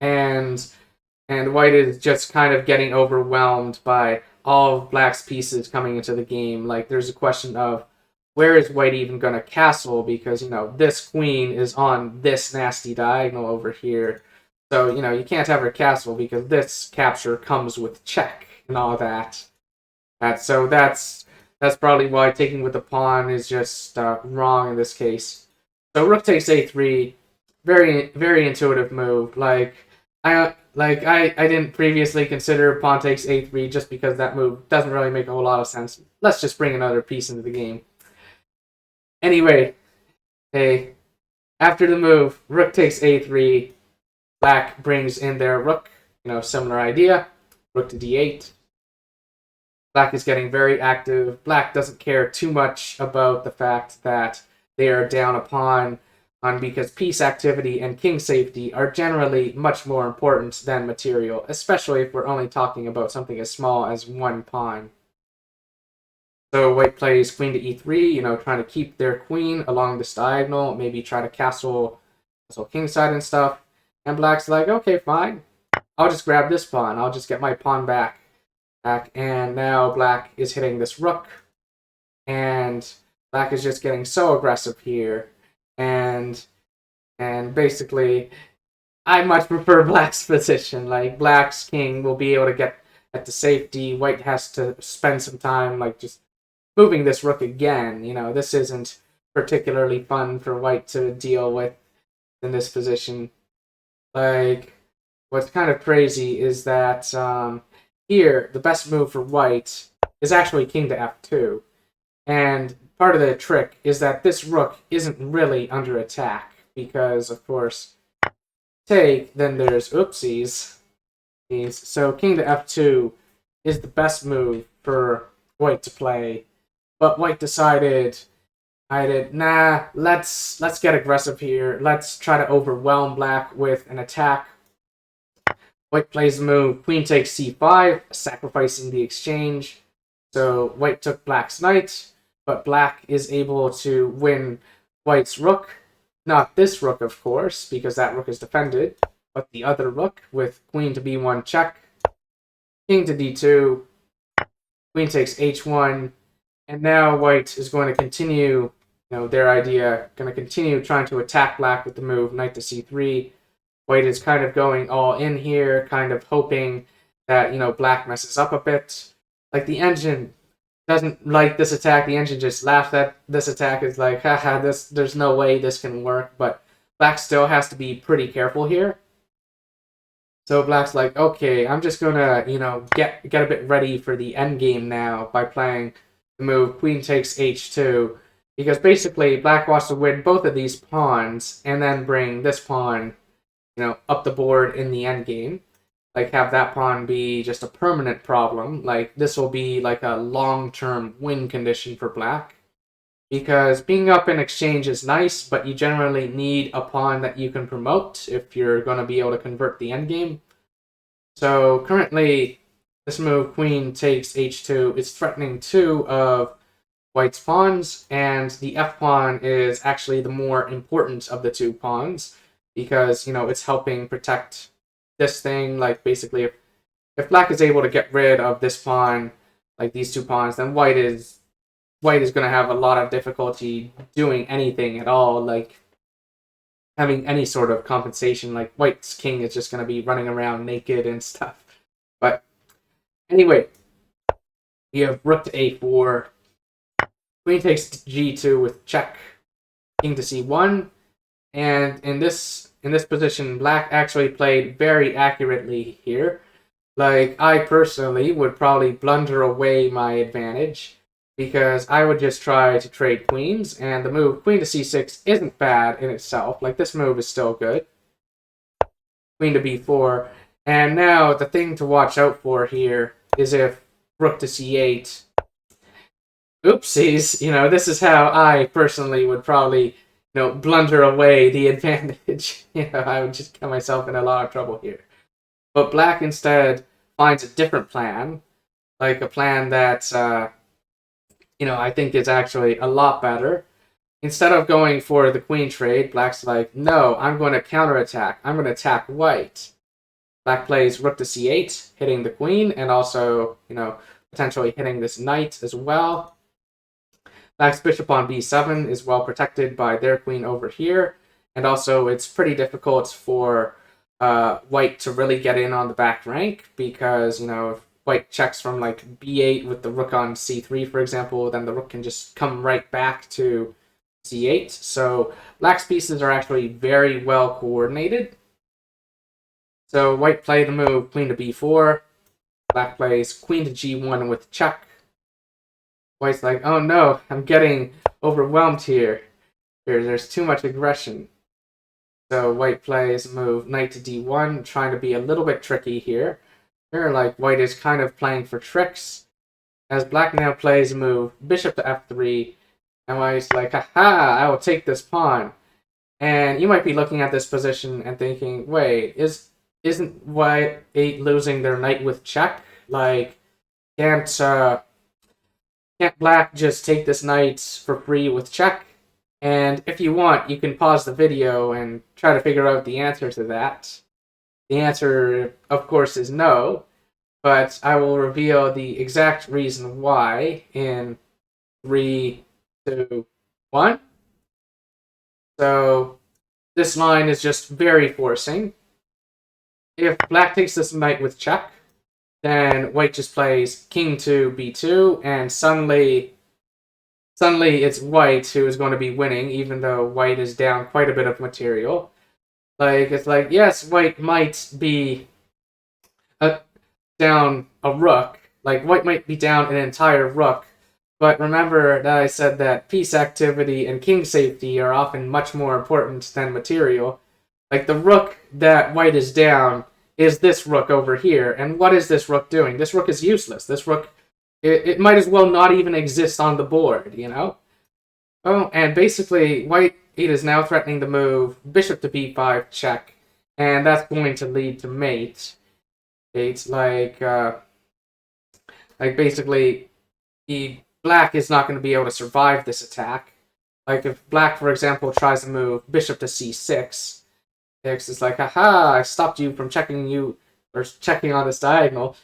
and white is just kind of getting overwhelmed by all of black's pieces coming into the game. There's a question of where is white even going to castle, because, this queen is on this nasty diagonal over here. So, you can't have her castle because this capture comes with check and all that. So that's probably why taking with the pawn is just wrong in this case. So rook takes a3, very, very intuitive move. I didn't previously consider pawn takes a3 just because that move doesn't really make a whole lot of sense. Let's just bring another piece into the game. Anyway, after the move, rook takes a3, black brings in their rook, similar idea, rook to d8. Black is getting very active. Black doesn't care too much about the fact that they are down a pawn, because piece activity and king safety are generally much more important than material, especially if we're only talking about something as small as one pawn. So white plays queen to e3, trying to keep their queen along this diagonal, maybe try to castle kingside and stuff. And black's like, okay, fine. I'll just grab this pawn. I'll just get my pawn back. And now black is hitting this rook. And black is just getting so aggressive here. And basically, I much prefer black's position. Black's king will be able to get at the safety. White has to spend some time, just moving this rook again. This isn't particularly fun for white to deal with in this position. What's kind of crazy is that here, the best move for white is actually king to f2. And part of the trick is that this rook isn't really under attack, because, of course, take, then there's oopsies. So king to f2 is the best move for white to play. But white decided, nah, let's get aggressive here. Let's try to overwhelm black with an attack. White plays the move queen takes c5, sacrificing the exchange. So white took black's knight, but black is able to win white's rook. Not this rook, of course, because that rook is defended, but the other rook with queen to b1 check, king to d2, queen takes h1, and now white is going to continue, their idea, going to continue trying to attack black with the move knight to c3. White is kind of going all in here, kind of hoping that, black messes up a bit. The engine doesn't like this attack. The engine just laughed at this attack. It's like, haha, there's no way this can work. But black still has to be pretty careful here. So black's like, okay, I'm just gonna, get a bit ready for the endgame now by playing the move queen takes h2. Because basically, black wants to win both of these pawns and then bring this pawn, up the board in the endgame. Like, have that pawn be just a permanent problem. Like, this will be like a long-term win condition for black. Because being up in exchange is nice, but you generally need a pawn that you can promote if you're going to be able to convert the endgame. So currently, this move, queen takes h2, is threatening 2 of white's pawns, and the f-pawn is actually the more important of the 2 pawns, because, it's helping protect this thing. Like, basically, if black is able to get rid of this pawn, like these 2 pawns, then white is going to have a lot of difficulty doing anything at all, like having any sort of compensation. Like, white's king is just going to be running around naked and stuff. But anyway, we have rook to a4, queen takes g2 with check, king to c1, and in this position, black actually played very accurately here. Like, I personally would probably blunder away my advantage, because I would just try to trade queens, and the move queen to c6 isn't bad in itself. Like, this move is still good. Queen to b4, and now the thing to watch out for here is if rook to c8. Oopsies, this is how I personally would probably, blunder away the advantage. I would just get myself in a lot of trouble here. But black instead finds a different plan, like a plan that, I think is actually a lot better. Instead of going for the queen trade, black's like, no, I'm going to counterattack. I'm going to attack white. Black plays rook to c8, hitting the queen, and also, potentially hitting this knight as well. Black's bishop on b7 is well protected by their queen over here, and also it's pretty difficult for white to really get in on the back rank, because, if white checks from like b8 with the rook on c3, for example, then the rook can just come right back to c8. So black's pieces are actually very well coordinated. So white play the move queen to b4. Black plays queen to g1 with check. White's like, oh no, I'm getting overwhelmed here. There's too much aggression. So white plays move knight to d1, trying to be a little bit tricky here. Here, like, white is kind of playing for tricks, as black now plays a move bishop to f3, and white's like, haha, I will take this pawn. And you might be looking at this position and thinking, wait, isn't white losing their knight with check? Like, can't black just take this knight for free with check? And if you want, you can pause the video and try to figure out the answer to that. The answer, of course, is no, but I will reveal the exact reason why in 3, 2, 1. So this line is just very forcing. If black takes this knight with check, then white just plays king to b2, and suddenly it's white who is going to be winning, even though white is down quite a bit of material. Like, it's like, yes, white might be down a rook. Like, white might be down an entire rook. But remember that I said that piece activity and king safety are often much more important than material. Like, the rook that white is down is this rook over here. And what is this rook doing? This rook is useless. This rook, it might as well not even exist on the board, Oh, and basically, white is now threatening the move bishop to b5 check, and that's going to lead to mate. It's like basically, black is not going to be able to survive this attack. Like, if black, for example, tries to move bishop to c6, X is like, haha, I stopped you from checking on this diagonal.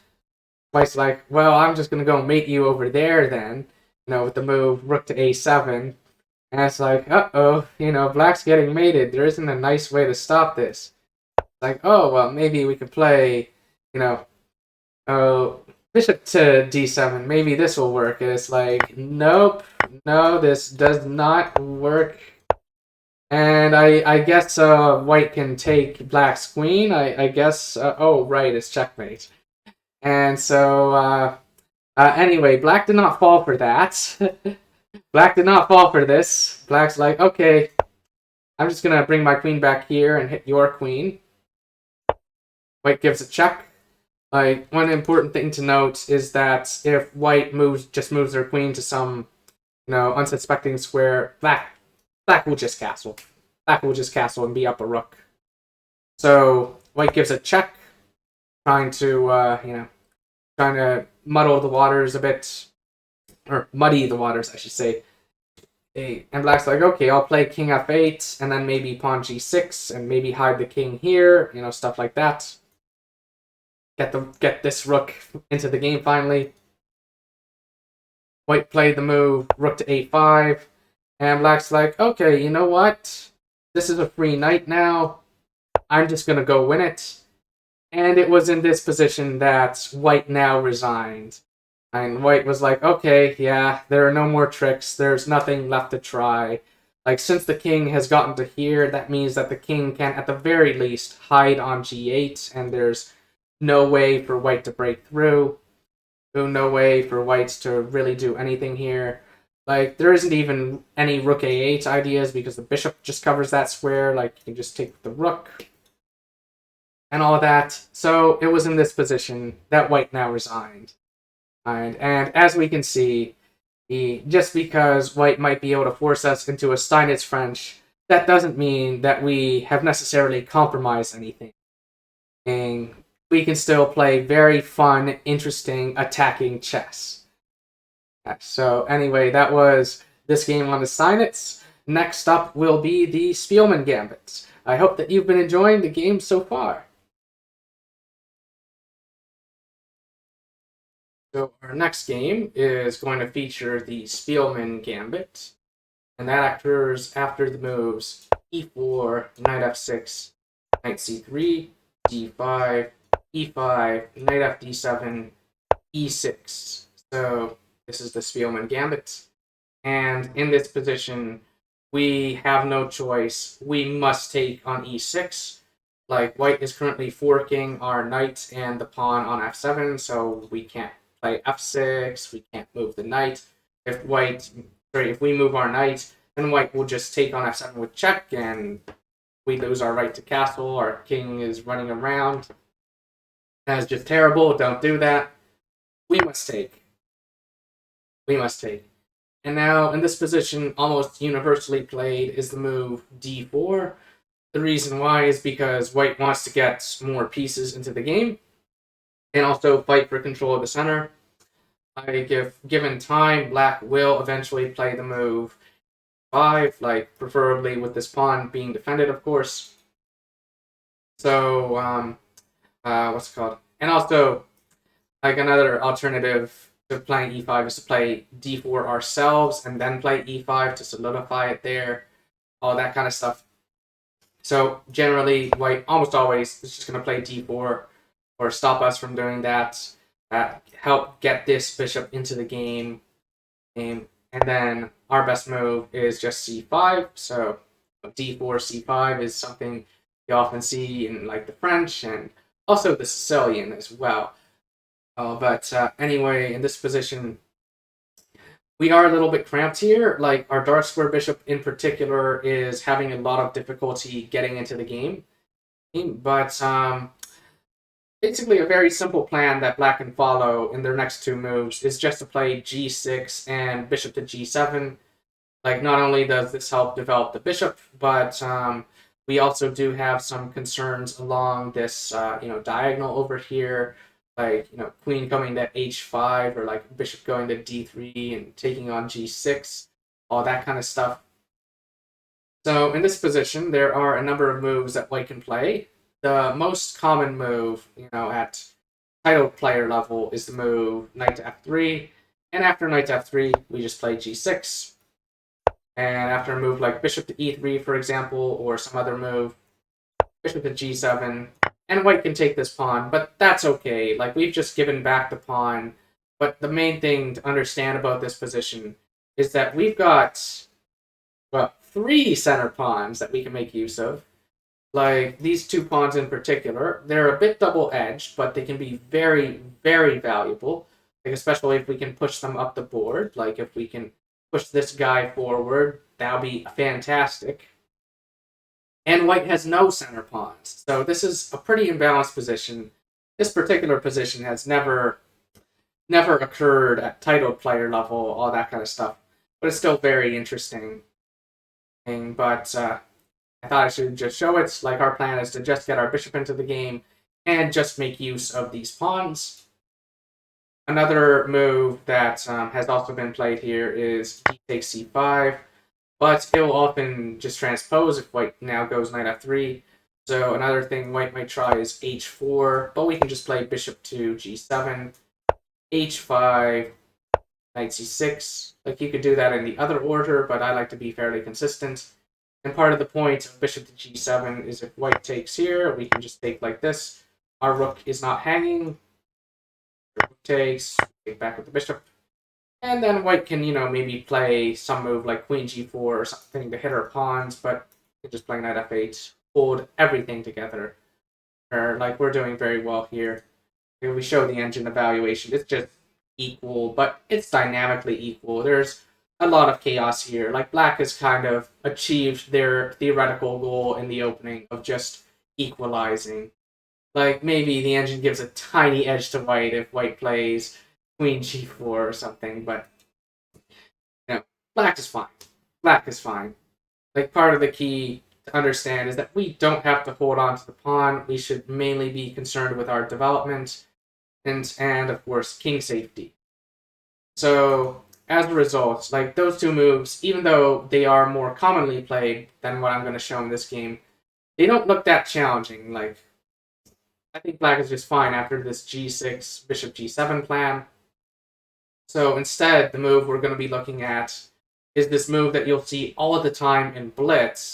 White's like, well, I'm just going to go mate you over there then, with the move rook to a7. And it's like, uh-oh, black's getting mated. There isn't a nice way to stop this. It's like, oh, well, maybe we could play, bishop to d7. Maybe this will work. And it's like, nope, no, this does not work. And I guess white can take black's queen. I guess, oh, right, it's checkmate. And so, anyway, black did not fall for that. Black did not fall for this. Black's like, okay, I'm just gonna bring my queen back here and hit your queen. White gives a check. Like, one important thing to note is that if white just moves their queen to some, unsuspecting square, black will just castle. Black will just castle and be up a rook. So white gives a check, trying to muddle the waters a bit, or muddy the waters, I should say. And black's like, okay, I'll play king f8, and then maybe pawn g6, and maybe hide the king here, stuff like that. Get this rook into the game finally. White played the move rook to a5, and black's like, okay, you know what? This is a free knight now. I'm just gonna go win it. And it was in this position that white now resigned. And white was like, okay, yeah, there are no more tricks. There's nothing left to try. Like, since the king has gotten to here, that means that the king can, at the very least, hide on g8, and there's no way for white to break through. No way for white to really do anything here. Like, there isn't even any rook a8 ideas because the bishop just covers that square. Like, you can just take the rook and all of that. So it was in this position that white now resigned. And as we can see, just because white might be able to force us into a Steinitz French, that doesn't mean that we have necessarily compromised anything. And we can still play very fun, interesting, attacking chess. So anyway, that was this game on the Steinitz. Next up will be the Spielmann Gambit. I hope that you've been enjoying the game so far. So our next game is going to feature the Spielmann Gambit, and that occurs after the moves e4, knight f6, knight c3, d5, e5, knight f d7, e6. So this is the Spielmann Gambit, and in this position, we have no choice. We must take on e6. Like, white is currently forking our knight and the pawn on f7, so we can't play f6, we can't move the knight. If we move our knight, then white will just take on f7 with check, and we lose our right to castle. Our king is running around. That is just terrible. Don't do that. We must take. We must take. And now, in this position, almost universally played is the move d4. The reason why is because white wants to get more pieces into the game, and also fight for control of the center. Given time, black will eventually play the move 5, like preferably with this pawn being defended, of course. So, what's it called? And also, like, another alternative to playing e5 is to play d4 ourselves and then play e5 to solidify it there, all that kind of stuff. So generally, white almost always is just going to play d4 or stop us from doing that. Help get this bishop into the game. And then our best move is just c5. So d4, c5 is something you often see in, like, the French and also the Sicilian as well. But anyway, in this position, we are a little bit cramped here. Like, our dark square bishop in particular is having a lot of difficulty getting into the game. But basically, a very simple plan that black can follow in their next two moves is just to play g6 and bishop to g7. Like, not only does this help develop the bishop, but we also do have some concerns along this diagonal over here. Like, queen coming to h5, or like bishop going to d3 and taking on g6, all that kind of stuff. So in this position, there are a number of moves that white can play. The most common move, at title player level is the move knight to f3, and after knight to f3, we just play g6. And after a move like bishop to e3, for example, or some other move, bishop to g7, and white can take this pawn, but that's okay. Like, we've just given back the pawn. But the main thing to understand about this position is that we've got, well, 3 center pawns that we can make use of. Like, these 2 pawns in particular, they're a bit double-edged, but they can be very, very valuable. Like, especially if we can push them up the board. Like, if we can push this guy forward. That'll be fantastic. And white has no center pawns. So this is a pretty imbalanced position. This particular position has never occurred at titled player level, all that kind of stuff. But it's still very interesting. But I thought I should just show it. Like, our plan is to just get our bishop into the game and just make use of these pawns. Another move that has also been played here is d takes c5, but it will often just transpose if white now goes knight f3. So another thing white might try is h4, but we can just play bishop to g7, h5, knight c6. Like, you could do that in the other order, but I like to be fairly consistent. And part of the point of bishop to g7 is if white takes here, we can just take like this. Our rook is not hanging. Rook takes, take back with the bishop. And then white can, maybe play some move like queen g4 or something to hit our pawns, but we can just play knight f8, hold everything together. Like, we're doing very well here. If we show the engine evaluation, it's just equal, but it's dynamically equal. There's a lot of chaos here. Like, black has kind of achieved their theoretical goal in the opening of just equalizing. Like, maybe the engine gives a tiny edge to white if white plays queen g4 or something, but black is fine. Black is fine. Like, part of the key to understand is that we don't have to hold on to the pawn. We should mainly be concerned with our development and of course, king safety. So, as a result, like, those two moves, even though they are more commonly played than what I'm going to show in this game, they don't look that challenging. Like, I think black is just fine after this g6, bishop g7 plan. So instead, the move we're going to be looking at is this move that you'll see all of the time in Blitz,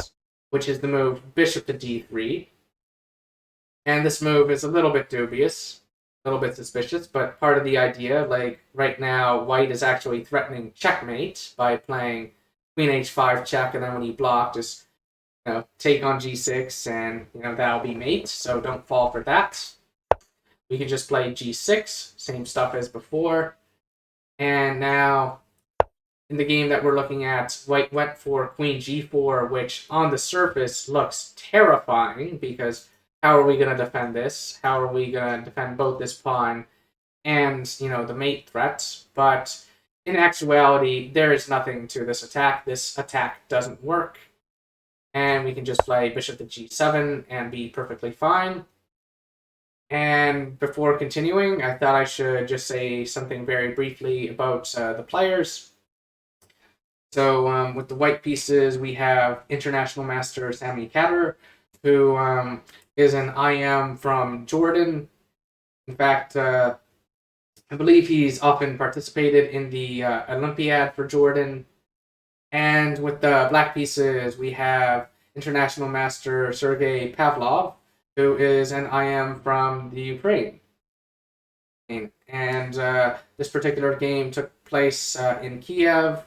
which is the move bishop to d3. And this move is a little bit dubious, a little bit suspicious, but part of the idea, like, right now, white is actually threatening checkmate by playing queen h5 check, and then when you block, just take on g6, and that'll be mate, so don't fall for that. We can just play g6, same stuff as before. And now, in the game that we're looking at, white went for queen g4, which on the surface looks terrifying, because how are we going to defend this? How are we going to defend both this pawn and, the mate threat? But in actuality, there is nothing to this attack. This attack doesn't work. And we can just play bishop to g7 and be perfectly fine. And before continuing, I thought I should just say something very briefly about the players. So with the white pieces, we have international master Sami Khader, who is an IM from Jordan. In fact, I believe he's often participated in the Olympiad for Jordan. And with the black pieces, we have international master Sergei Pavlov, who is an IM from the Ukraine. And this particular game took place in Kiev.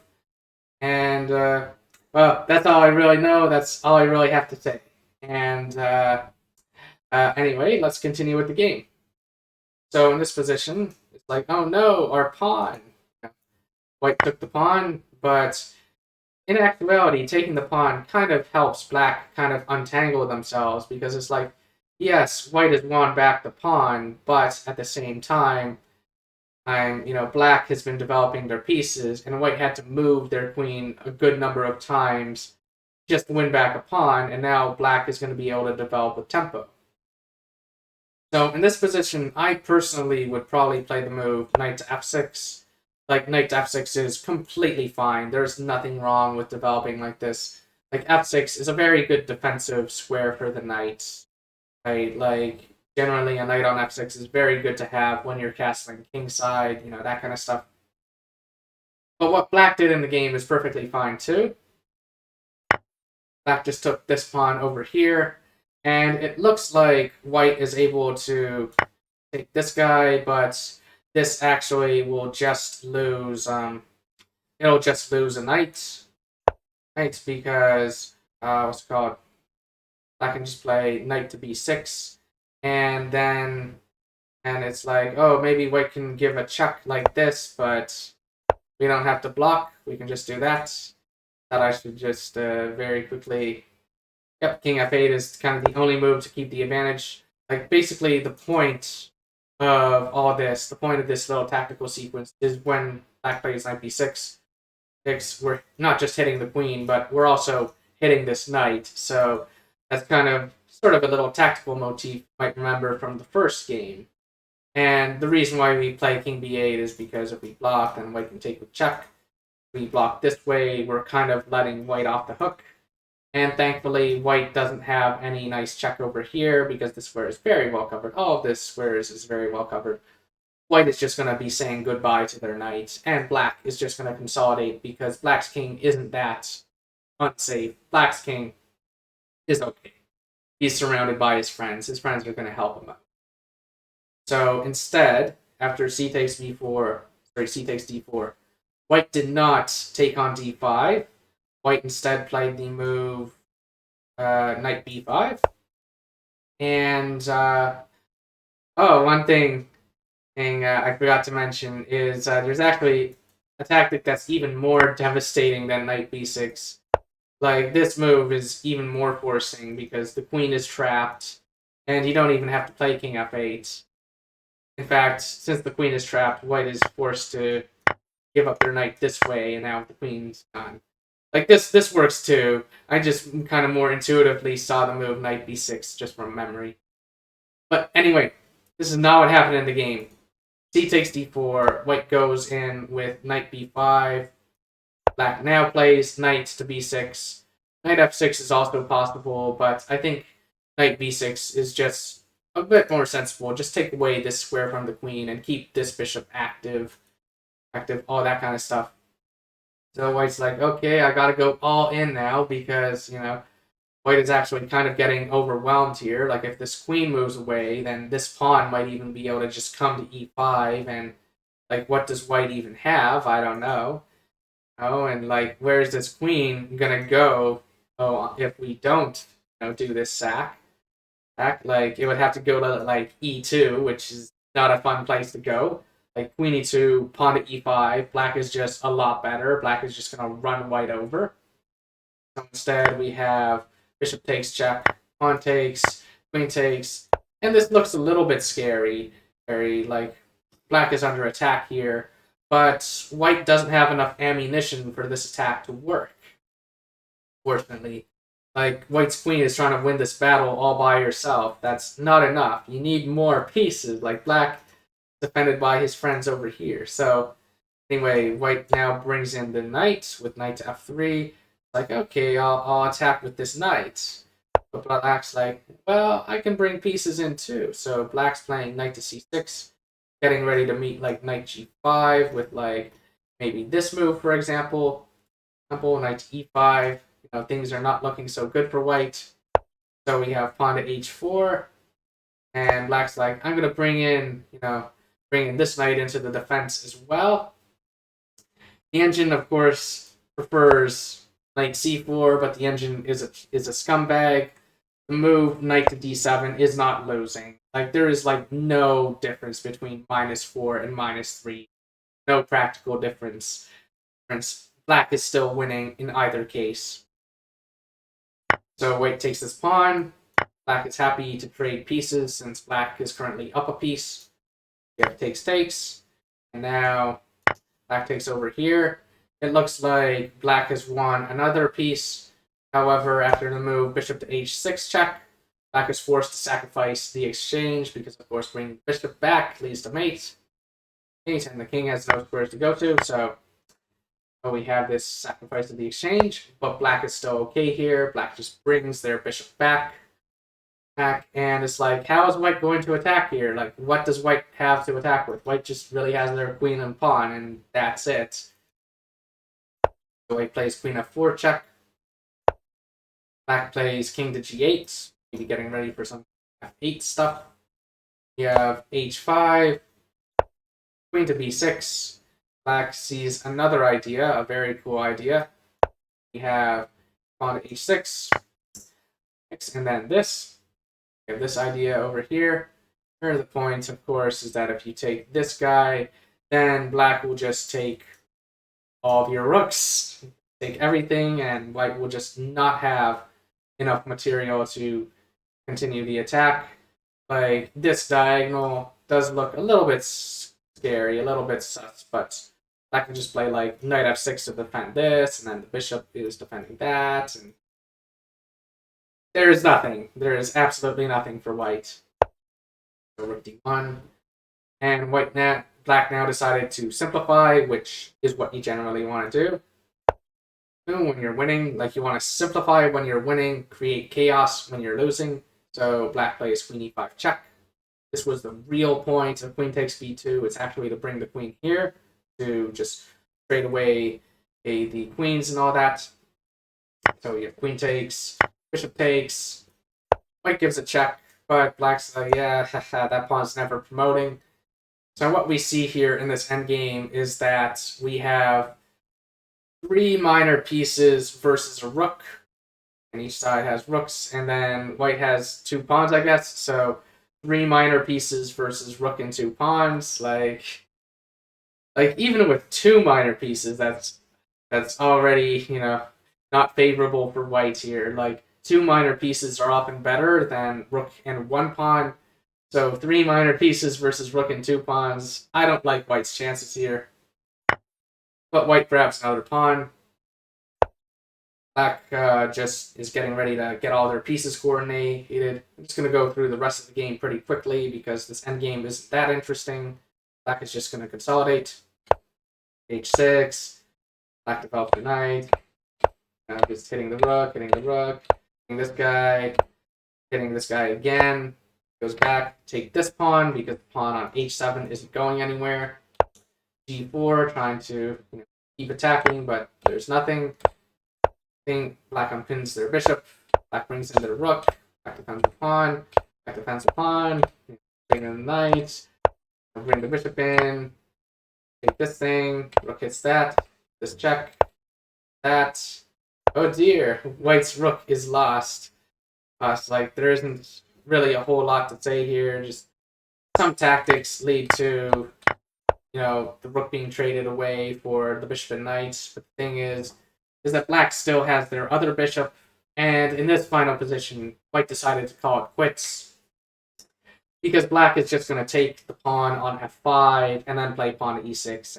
And, well, that's all I really know. That's all I really have to say. And anyway, let's continue with the game. So in this position, it's like, oh no, our pawn. White took the pawn, but in actuality, taking the pawn kind of helps black kind of untangle themselves, because it's like, yes, white has won back the pawn, but at the same time, black has been developing their pieces, and white had to move their queen a good number of times just to win back a pawn, and now black is going to be able to develop with tempo. So in this position, I personally would probably play the move knight to f6. Like, knight to f6 is completely fine. There's nothing wrong with developing like this. Like, f6 is a very good defensive square for the knight. Right? Like, generally a knight on f6 is very good to have when you're castling kingside, that kind of stuff. But what black did in the game is perfectly fine too. Black just took this pawn over here, and it looks like white is able to take this guy, but this actually will just lose, it'll just lose a knight. Knight because, what's it called? I can just play knight to b6, and then, and it's like, oh, maybe white can give a check like this, but we don't have to block. We can just do that. Thought I should just very quickly. Yep, King F8 is kind of the only move to keep the advantage. Like, basically, the point of all this, the point of this little tactical sequence is when Black plays knight b6, we're not just hitting the queen, but we're also hitting this knight. So that's kind of sort of a little tactical motif you might remember from the first game. And the reason why we play King b8 is because if we block, then white can take with check. If we block this way, we're kind of letting white off the hook. And thankfully, white doesn't have any nice check over here because the square is very well covered. All of this squares is very well covered. White is just going to be saying goodbye to their knight, and black is just going to consolidate because black's king isn't that unsafe. Black's king is okay. He's surrounded by his friends. His friends are going to help him out. So instead, after c takes d4, white did not take on d5. White instead played the move knight b5. And, one thing I forgot to mention is there's actually a tactic that's even more devastating than knight b6. Like, this move is even more forcing because the queen is trapped, and you don't even have to play king f8. In fact, since the queen is trapped, white is forced to give up their knight this way, and now the queen's gone. Like, this works too. I just kind of more intuitively saw the move knight b6 just from memory. But anyway, this is not what happened in the game. C takes d4, white goes in with knight b5. Black now plays knight to b6. Knight f6 is also possible, but I think knight b6 is just a bit more sensible. Just take away this square from the queen and keep this bishop active, all that kind of stuff. So white's like, okay, I gotta go all in now because, white is actually kind of getting overwhelmed here. Like, if this queen moves away, then this pawn might even be able to just come to e5, and, like, what does white even have? I don't know. Oh, and, like, where's this queen gonna go if we don't, do this sack? Like, it would have to go to, like, e2, which is not a fun place to go. Like, queen e2, pawn to e5, black is just a lot better. Black is just going to run white over. So instead, we have bishop takes check, pawn takes, queen takes, and this looks a little bit scary. Very, like, black is under attack here, but white doesn't have enough ammunition for this attack to work, fortunately. Like, white's queen is trying to win this battle all by herself. That's not enough. You need more pieces. Like, black defended by his friends over here. So anyway, white now brings in the knight with knight to f3. Like, okay, I'll attack with this knight. But black's like, well, I can bring pieces in too. So black's playing knight to c6, getting ready to meet like knight g5 with like maybe this move, for example. Knight to e5. Things are not looking so good for white. So we have pawn to h4. And black's like, I'm going to bring in this knight into the defense as well. The engine, of course, prefers knight c4, but the engine is a scumbag. The move knight to d7 is not losing. Like, there is like no difference between -4 and -3. No practical difference. Black is still winning in either case. So white takes this pawn. Black is happy to trade pieces since black is currently up a piece. We have takes, and now black takes over here. It looks like black has won another piece. However, after the move bishop to h6 check, black is forced to sacrifice the exchange because, of course, bringing bishop back leads to mate, and the king has no squares to go to, so we have this sacrifice of the exchange, but black is still okay here. Black just brings their bishop back. And it's like, how is white going to attack here? Like, what does white have to attack with? White just really has their queen and pawn, and that's it. So white plays queen f4 check. Black plays king to g8, maybe getting ready for some f8 stuff. You have h5, queen to b6. Black sees another idea, a very cool idea. We have pawn to h6, and then this. We have this idea over here. Here the point, of course, is that if you take this guy, then black will just take all of your rooks, take everything, and white will just not have enough material to continue the attack. Like, this diagonal does look a little bit scary, a little bit sus, but I can just play like knight f6 to defend this, and then the bishop is defending that, and there is nothing. There is absolutely nothing for white. So rook d1, and black now decided to simplify, which is what you generally want to do. When you're winning, like, you want to simplify when you're winning, create chaos when you're losing. So black plays queen e5 check. This was the real point of queen takes b2. It's actually to bring the queen here to just trade away the queens and all that. So you have queen takes, bishop takes, white gives a check, but black's like, yeah, that pawn's never promoting. So what we see here in this endgame is that we have 3 minor pieces versus a rook, and each side has rooks, and then white has 2 pawns, I guess. So 3 minor pieces versus rook and 2 pawns. Like even with 2 minor pieces, that's already, not favorable for white here. Like, 2 minor pieces are often better than rook and 1 pawn. So 3 minor pieces versus rook and 2 pawns. I don't like white's chances here. But white grabs another pawn. Black just is getting ready to get all their pieces coordinated. I'm just going to go through the rest of the game pretty quickly because this endgame isn't that interesting. Black is just going to consolidate. h6. Black develops the knight. Just hitting the rook, hitting this guy again. Goes back, take this pawn because the pawn on h7 isn't going anywhere. g4, trying to keep attacking, but there's nothing. Black unpins their bishop. Black brings in their rook. Black defends the pawn. Black defends the pawn. Bring in the knight. Bring the bishop in. Take this thing. Rook hits that. This check. That. Oh dear. White's rook is lost. Like, there isn't really a whole lot to say here. Just some tactics lead to, the rook being traded away for the bishop and knight. But the thing is that black still has their other bishop, and in this final position, white decided to call it quits because black is just going to take the pawn on f5 and then play pawn to e6.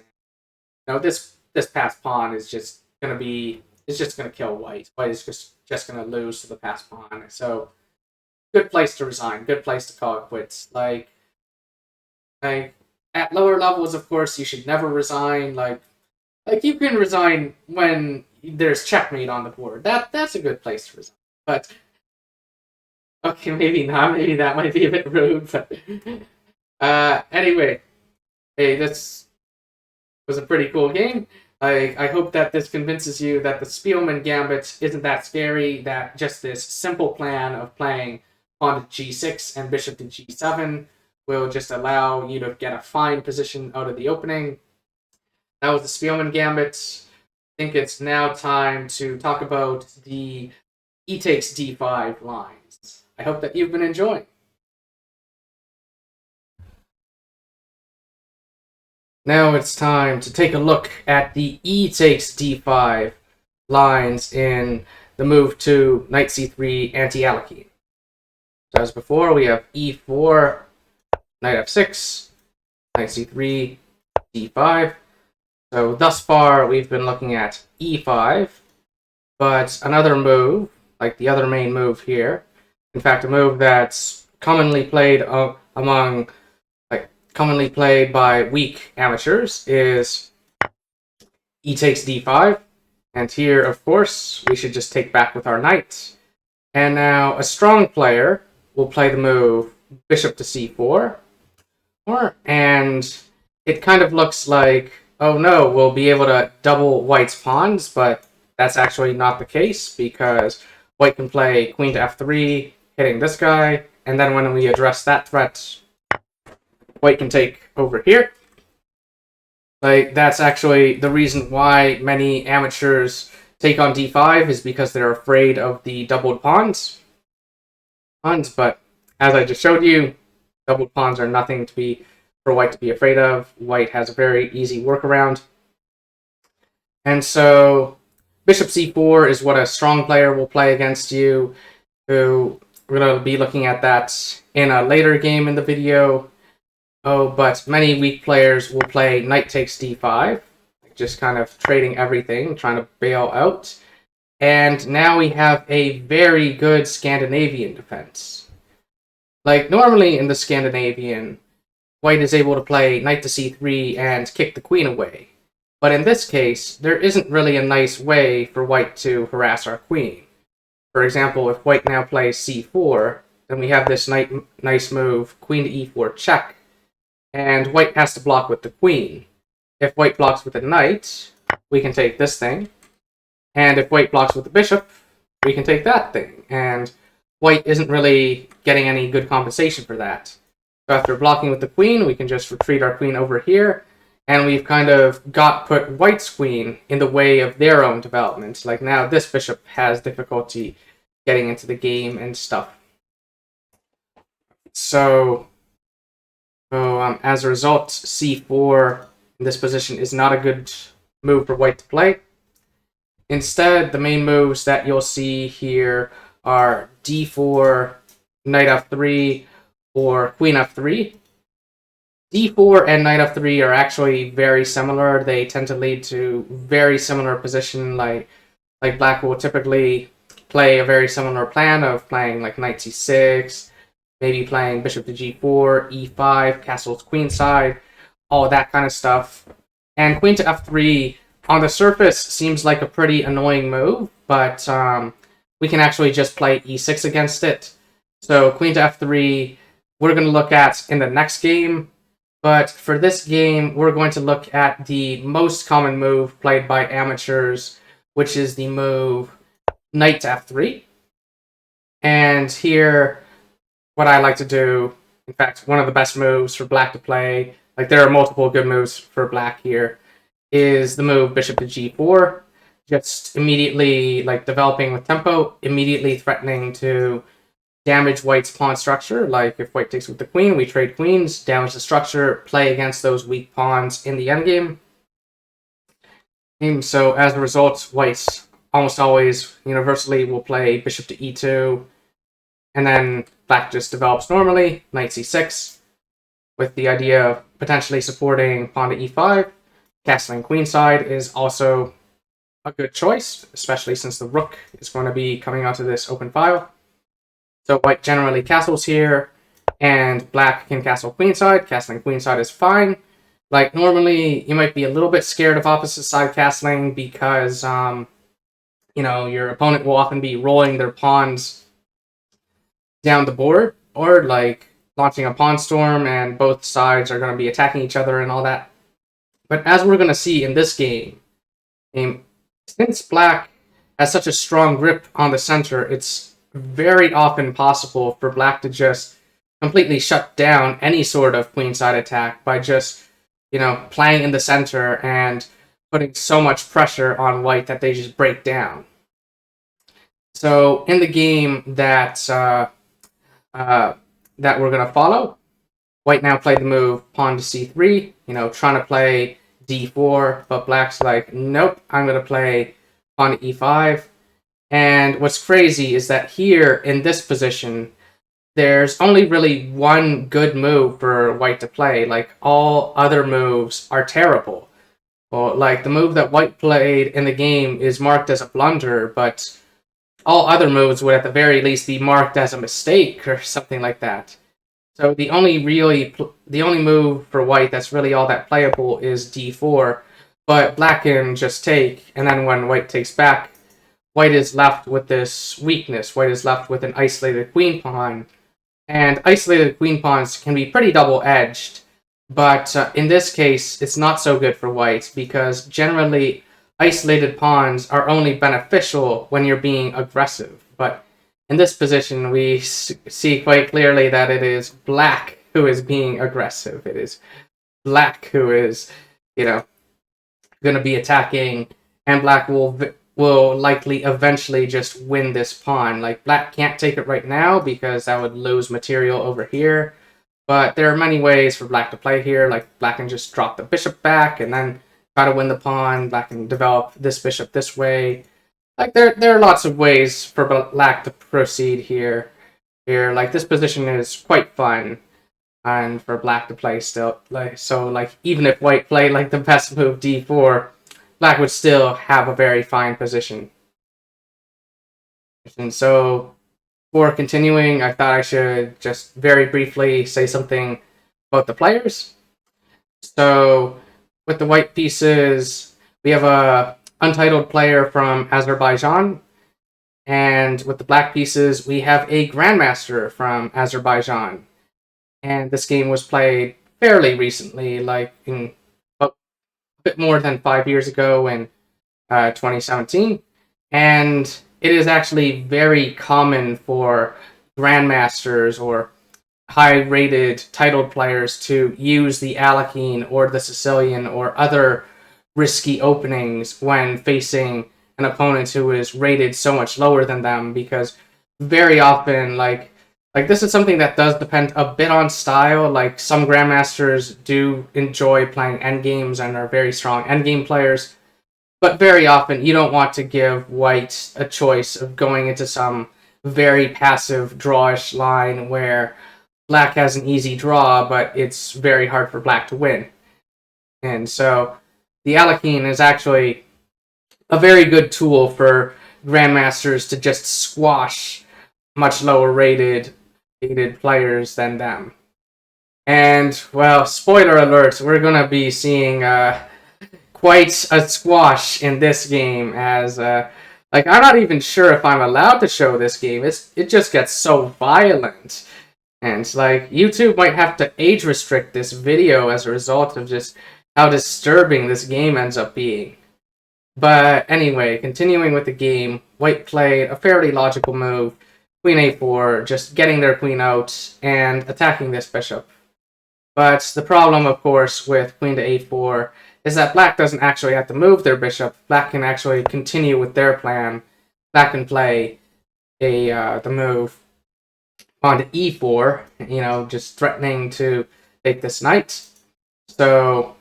This passed pawn is just going to kill white. White is just going to lose to the passed pawn. So good place to resign. Good place to call it quits. Like at lower levels, of course, you should never resign. Like you can resign when there's checkmate on the board. That's a good place to resign. But okay, maybe not. Maybe that might be a bit rude. But anyway, hey, this was a pretty cool game. I hope that this convinces you that the Spielmann Gambit isn't that scary. That just this simple plan of playing pawn to g6 and bishop to g7 will just allow you to get a fine position out of the opening. That was the Spielmann Gambit. I think it's now time to talk about the e takes d5 lines. I hope that you've been enjoying. Now it's time to take a look at the e takes d5 lines in the move to knight c3 Anti-Alekhine. So as before, we have e4, knight f6, knight c3, d5. So thus far, we've been looking at e5, but another move, like the other main move here, in fact, a move that's commonly played commonly played by weak amateurs, is e takes d5. And here, of course, we should just take back with our knight. And now a strong player will play the move bishop to c4, and it kind of looks like, oh no, we'll be able to double white's pawns, but that's actually not the case because white can play queen to f3, hitting this guy, and then when we address that threat, white can take over here. Like, that's actually the reason why many amateurs take on d5 is because they're afraid of the doubled pawns. But as I just showed you, doubled pawns are nothing for white to be afraid of. White has a very easy workaround. And so bishop c4 is what a strong player will play against you, who we're going to be looking at that in a later game in the video. Oh, but many weak players will play knight takes d5, just kind of trading everything, trying to bail out. And now we have a very good Scandinavian defense. Like, normally in the Scandinavian, white is able to play knight to c3 and kick the queen away. But in this case, there isn't really a nice way for white to harass our queen. For example, if white now plays c4, then we have this nice move, queen to e4 check, and white has to block with the queen. If white blocks with the knight, we can take this thing, and if white blocks with the bishop, we can take that thing, and white isn't really getting any good compensation for that. So after blocking with the queen, we can just retreat our queen over here, and we've kind of put white's queen in the way of their own development. Like, now this bishop has difficulty getting into the game and stuff. So, as a result, c4 in this position is not a good move for white to play. Instead, the main moves that you'll see here are d4, knight f3, or queen f3. d4 and knight f3 are actually very similar. They tend to lead to very similar position. Like black will typically play a very similar plan of playing like knight c6, maybe playing bishop to g4, e5, castles queenside, all that kind of stuff. And queen to f3 on the surface seems like a pretty annoying move, but we can actually just play e6 against it. So queen to f3 we're going to look at in the next game. But for this game, we're going to look at the most common move played by amateurs, which is the move knight to f3. And here, what I like to do, in fact, one of the best moves for black to play, like there are multiple good moves for black here, is the move bishop to g4. Just immediately, like developing with tempo, immediately threatening to damage white's pawn structure. Like if white takes with the queen, we trade queens, damage the structure, play against those weak pawns in the endgame. And so as a result, white almost always universally will play bishop to e2, and then black just develops normally, knight c6, with the idea of potentially supporting pawn to e5. Castling queenside is also a good choice, especially since the rook is going to be coming onto this open file. So white generally castles here, and black can castle queenside. Castling queenside is fine. Like, normally, you might be a little bit scared of opposite side castling because, you know, your opponent will often be rolling their pawns down the board, or, like, launching a pawn storm, and both sides are going to be attacking each other and all that. But as we're going to see in this game, since black has such a strong grip on the center, it's very often possible for black to just completely shut down any sort of queenside attack by just, you know, playing in the center and putting so much pressure on white that they just break down. So in the game that we're going to follow, white now played the move pawn to c3, you know, trying to play d4, but black's like, nope, I'm going to play pawn to e5. And what's crazy is that here, in this position, there's only really one good move for white to play. Like, all other moves are terrible. Well, like, the move that white played in the game is marked as a blunder, but all other moves would at the very least be marked as a mistake or something like that. So the only move for white that's really all that playable is d4, but black can just take, and then when white takes back, white is left with this weakness. White is left with an isolated queen pawn, and isolated queen pawns can be pretty double-edged, but in this case, it's not so good for white, because generally, isolated pawns are only beneficial when you're being aggressive. But in this position, we see quite clearly that it is black who is being aggressive. It is black who is, you know, going to be attacking, and black will likely eventually just win this pawn. Like, black can't take it right now because that would lose material over here. But there are many ways for black to play here. Like, black can just drop the bishop back and then try to win the pawn. Black can develop this bishop this way. Like there are lots of ways for Black to proceed here. Like this position is quite fun, and for Black to play still. Like even if White played like the best move d4, Black would still have a very fine position. And so, before continuing, I thought I should just very briefly say something about the players. So, with the white pieces, we have a untitled player from Azerbaijan, and with the black pieces, we have a grandmaster from Azerbaijan. And this game was played fairly recently, like in a bit more than 5 years ago in 2017. And it is actually very common for grandmasters or high-rated titled players to use the Alekhine or the Sicilian or other risky openings when facing an opponent who is rated so much lower than them, because very often, like this is something that does depend a bit on style. Like some grandmasters do enjoy playing endgames and are very strong endgame players, but very often you don't want to give white a choice of going into some very passive drawish line where black has an easy draw, but it's very hard for black to win. And so the Alekhine is actually a very good tool for grandmasters to just squash much lower rated players than them. And, well, spoiler alert, we're going to be seeing quite a squash in this game, as like I'm not even sure if I'm allowed to show this game. It just gets so violent. And like YouTube might have to age restrict this video as a result of just how disturbing this game ends up being. But anyway, continuing with the game, white played a fairly logical move, queen a4, just getting their queen out and attacking this bishop. But the problem, of course, with queen to a4 is that black doesn't actually have to move their bishop. Black can actually continue with their plan. Black can play the move onto e4, you know, just threatening to take this knight. So,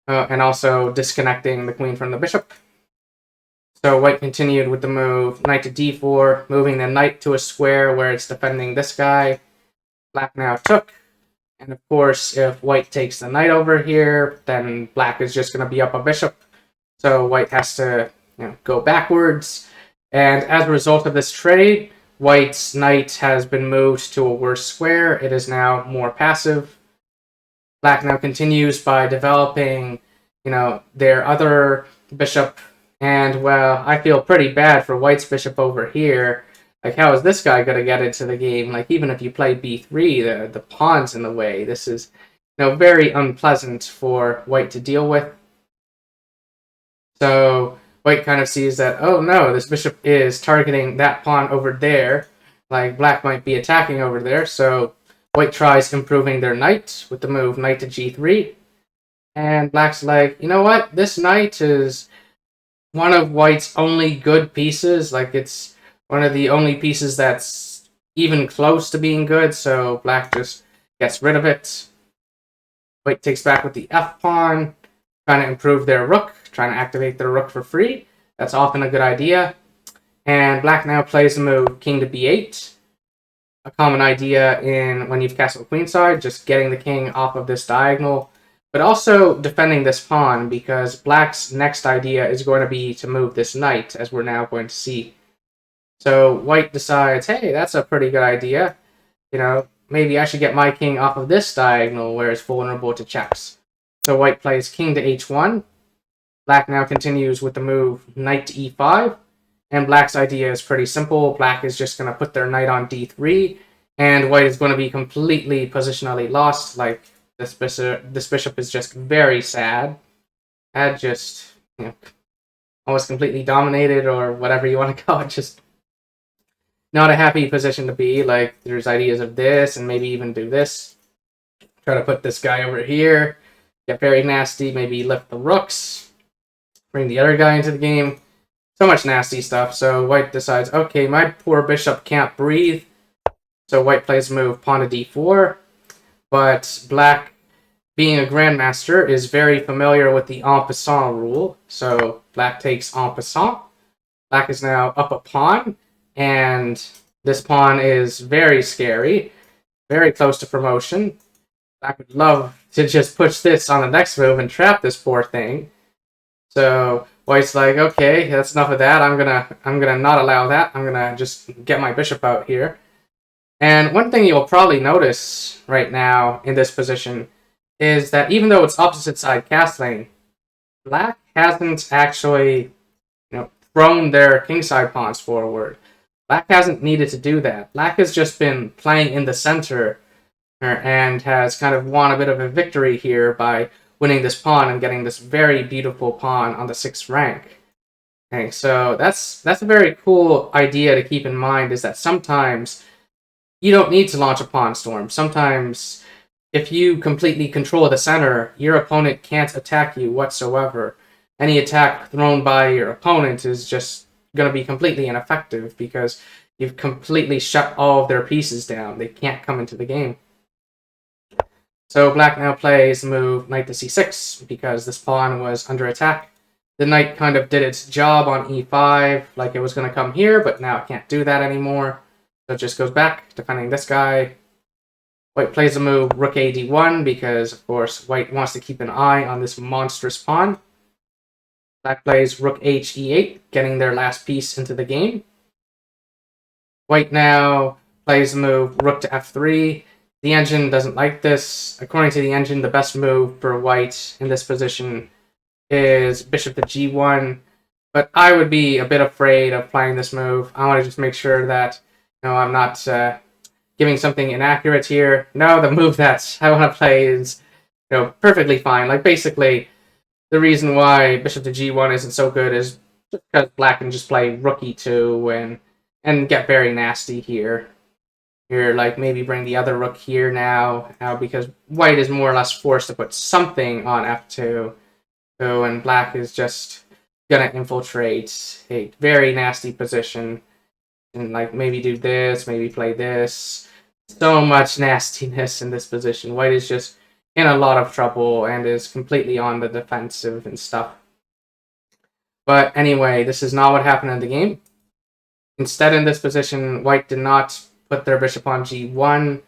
and also disconnecting the queen from the bishop. So white continued with the move knight to d4, moving the knight to a square where it's defending this guy. Black now took. And of course, if white takes the knight over here, then black is just going to be up a bishop. So white has to, go backwards. And as a result of this trade, white's knight has been moved to a worse square. It is now more passive. Black now continues by developing, their other bishop. And, well, I feel pretty bad for white's bishop over here. Like, how is this guy going to get into the game? Like, even if you play b3, the pawn's in the way. This is, very unpleasant for white to deal with. So white kind of sees that, oh no, this bishop is targeting that pawn over there. Like, black might be attacking over there. So white tries improving their knight with the move knight to g3. And black's like, you know what? This knight is one of white's only good pieces. Like, it's one of the only pieces that's even close to being good, so black just gets rid of it. White takes back with the f-pawn, trying to improve their rook, trying to activate their rook for free. That's often a good idea. And black now plays the move king to b8. A common idea in when you've castled queenside, just getting the king off of this diagonal, but also defending this pawn, because black's next idea is going to be to move this knight, as we're now going to see. So white decides, hey, that's a pretty good idea. Maybe I should get my king off of this diagonal where it's vulnerable to checks. So white plays king to h1. Black now continues with the move knight to e5. And black's idea is pretty simple. Black is just going to put their knight on d3. And white is going to be completely positionally lost. Like, this bishop is just very sad. Had just, almost completely dominated, or whatever you want to call it. Just not a happy position to be. Like, there's ideas of this, and maybe even do this. Try to put this guy over here. Get very nasty. Maybe lift the rooks. Bring the other guy into the game. So much nasty stuff. So white decides, okay, my poor bishop can't breathe. So white plays a move pawn to d4. But black being a grandmaster, is very familiar with the en passant rule. So black takes en passant. Black is now up a pawn, and this pawn is very scary, very close to promotion. Black would love to just push this on the next move and trap this poor thing. So white's like, okay, that's enough of that. I'm gonna not allow that. I'm gonna just get my bishop out here. And one thing you'll probably notice right now in this position is that even though it's opposite side castling, black hasn't actually, thrown their kingside pawns forward. Black hasn't needed to do that. Black has just been playing in the center and has kind of won a bit of a victory here by winning this pawn and getting this very beautiful pawn on the 6th rank. Okay, so that's a very cool idea to keep in mind, is that sometimes you don't need to launch a pawn storm. Sometimes if you completely control the center, your opponent can't attack you whatsoever. Any attack thrown by your opponent is just going to be completely ineffective because you've completely shut all of their pieces down. They can't come into the game. So black now plays the move knight to c6 because this pawn was under attack. The knight kind of did its job on e5, like it was going to come here, but now it can't do that anymore. So it just goes back, defending this guy. White plays the move rook a d1 because, of course, white wants to keep an eye on this monstrous pawn. Black plays rook h e8, getting their last piece into the game. White now plays the move rook to f3. The engine doesn't like this. According to the engine, the best move for white in this position is bishop to g1. But I would be a bit afraid of playing this move. I want to just make sure that I'm not giving something inaccurate here. No, the move that I want to play is perfectly fine. Like, basically, the reason why bishop to g1 isn't so good is just because black can just play rook e2 and get very nasty here. Here, like, maybe bring the other rook here now because white is more or less forced to put something on f2. And black is just gonna infiltrate a very nasty position. And, like, maybe do this, maybe play this. So much nastiness in this position. White is just in a lot of trouble and is completely on the defensive and stuff. But anyway, this is not what happened in the game. Instead, in this position, white did not put their bishop on g1.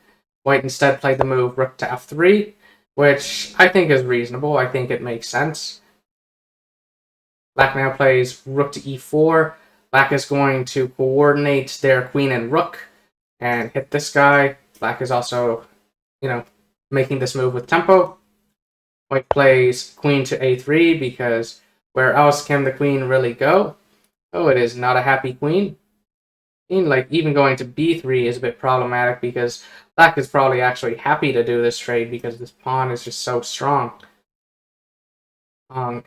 White instead played the move rook to f3, which I think is reasonable. I think it makes sense. Black now plays rook to e4. Black is going to coordinate their queen and rook and hit this guy. Black is also, making this move with tempo. White plays queen to a3 because where else can the queen really go? Oh, it is not a happy queen. Like, even going to b3 is a bit problematic because black is probably actually happy to do this trade because this pawn is just so strong.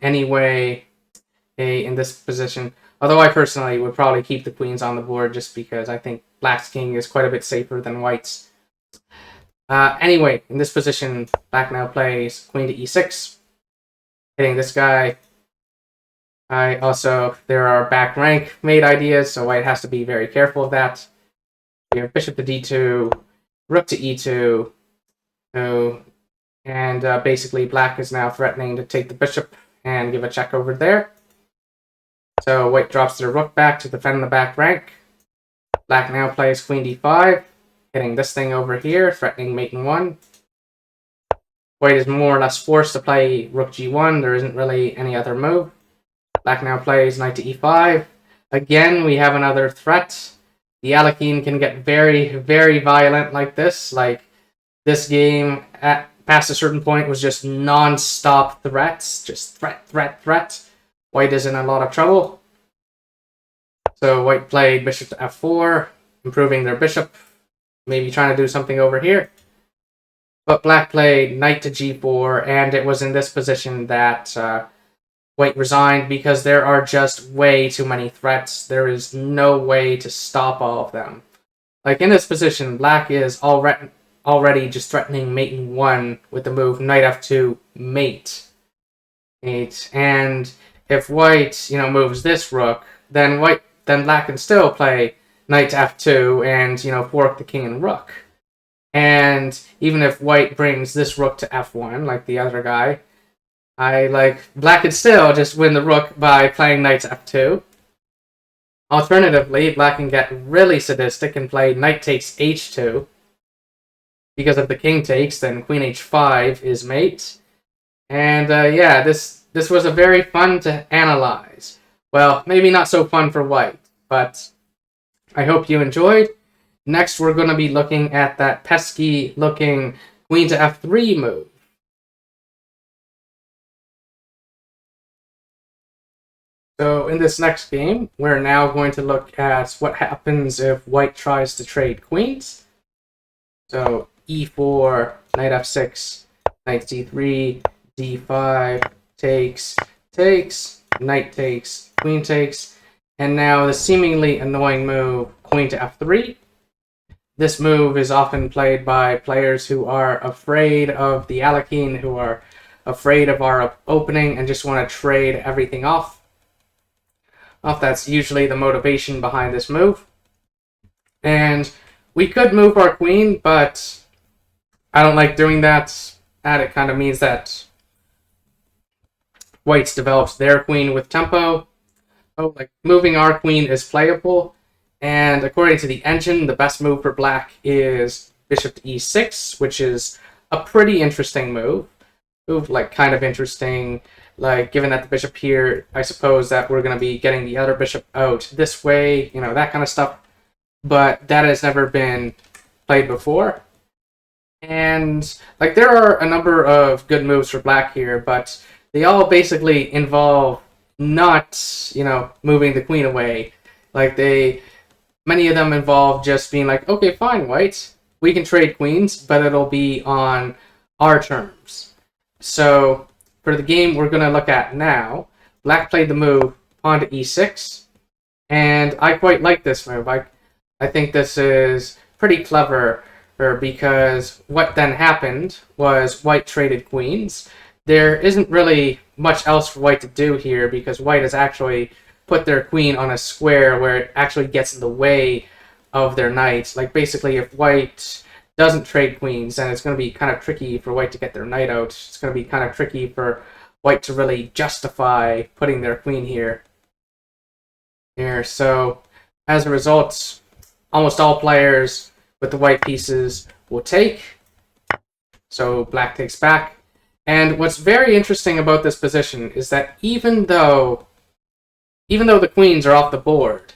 Anyway, in this position, although I personally would probably keep the queens on the board just because I think black's king is quite a bit safer than white's. Anyway, in this position, black now plays queen to e6, hitting this guy. There are back rank mate ideas, so white has to be very careful of that. We have bishop to d2, rook to e2, and basically black is now threatening to take the bishop and give a check over there. So white drops their rook back to defend the back rank. Black now plays queen d5, hitting this thing over here, threatening mate in 1. White is more or less forced to play rook g1. There isn't really any other move. Black now plays knight to e5. Again, we have another threat. The Alekhine can get very, very violent like this. Like, this game, past a certain point, was just non-stop threats. Just threat, threat, threat. White is in a lot of trouble. So white played bishop to f4, improving their bishop. Maybe trying to do something over here. But black played knight to g4, and it was in this position that white resigned because there are just way too many threats. There is no way to stop all of them. Like, in this position, black is already just threatening mate in 1 with the move knight f2 mate. And if white, moves this rook, then black can still play knight to f2 and, fork the king and rook. And even if white brings this rook to f1, like the other guy, black could still just win the rook by playing knight to f2. Alternatively, black can get really sadistic and play knight takes h2. Because if the king takes, then queen h5 is mate. And yeah, this was a very fun to analyze. Well, maybe not so fun for white, but I hope you enjoyed. Next, we're going to be looking at that pesky-looking queen to f3 move. So in this next game, we're now going to look at what happens if white tries to trade queens. So e4, knight f6, knight c3, d5, takes, knight takes, queen takes, and now the seemingly annoying move, queen to f3. This move is often played by players who are afraid of the Alekhine, who are afraid of our opening and just want to trade everything off. That's usually the motivation behind this move. And we could move our queen, but I don't like doing that. It kind of means that white's develops their queen with tempo. Moving our queen is playable. And according to the engine, the best move for black is bishop to e6, which is a pretty interesting move. Kind of interesting. Given that the bishop here, I suppose that we're going to be getting the other bishop out this way, that kind of stuff. But that has never been played before. And, there are a number of good moves for black here, but they all basically involve not, moving the queen away. Many of them involve just being okay, fine, white, we can trade queens, but it'll be on our terms. So, for the game we're going to look at now, black played the move pawn to e6, and I quite like this move. I think this is pretty clever, because what then happened was white traded queens. There isn't really much else for white to do here, because white has actually put their queen on a square where it actually gets in the way of their knights. Basically, if white doesn't trade queens, then it's going to be kind of tricky for white to get their knight out. It's going to be kind of tricky for white to really justify putting their queen here. So, as a result, almost all players with the white pieces will take. So black takes back. And what's very interesting about this position is that even though the queens are off the board,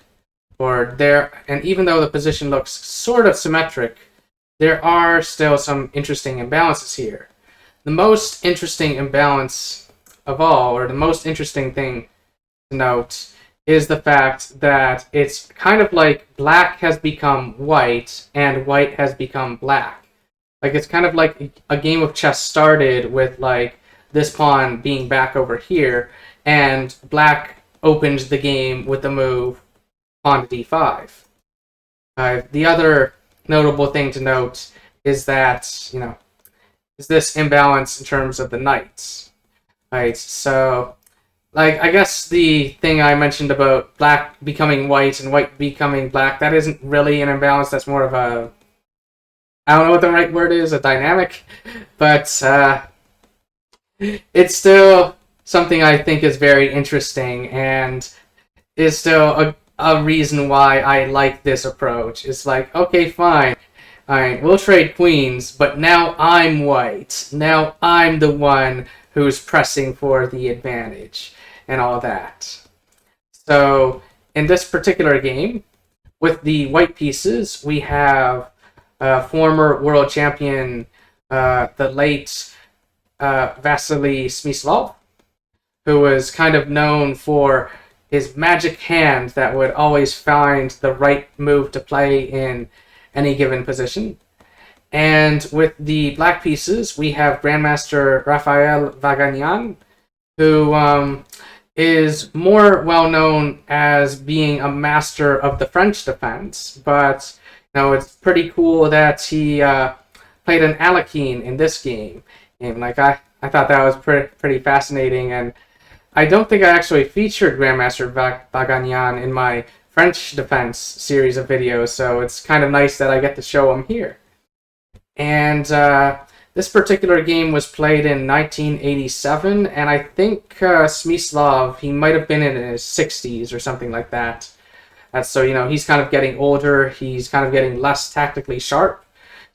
and even though the position looks sort of symmetric, there are still some interesting imbalances here. The most interesting imbalance of all, or the most interesting thing to note, is the fact that it's kind of like black has become white and white has become black. It's kind of like a game of chess started with this pawn being back over here, and black opened the game with the move pawn to d5. The other notable thing to note is that, is this imbalance in terms of the knights. So, I guess the thing I mentioned about black becoming white and white becoming black, that isn't really an imbalance, that's more of a, I don't know what the right word is, a dynamic, but it's still something I think is very interesting, and is still a reason why I like this approach. It's okay, fine, alright, we'll trade queens, but now I'm white. Now I'm the one who's pressing for the advantage, and all that. So, in this particular game, with the white pieces, we have former world champion, the late Vasily Smyslov, who was kind of known for his magic hand that would always find the right move to play in any given position. And with the black pieces, we have Grandmaster Rafael Vaganian, who is more well known as being a master of the French defense, but it's pretty cool that he played an Alekhine in this game. And I thought that was pretty fascinating, and I don't think I actually featured Grandmaster Vaganian in my French defense series of videos, so it's kind of nice that I get to show him here. And this particular game was played in 1987, and I think Smyslov, he might have been in his 60s or something like that. So, he's kind of getting older, he's kind of getting less tactically sharp.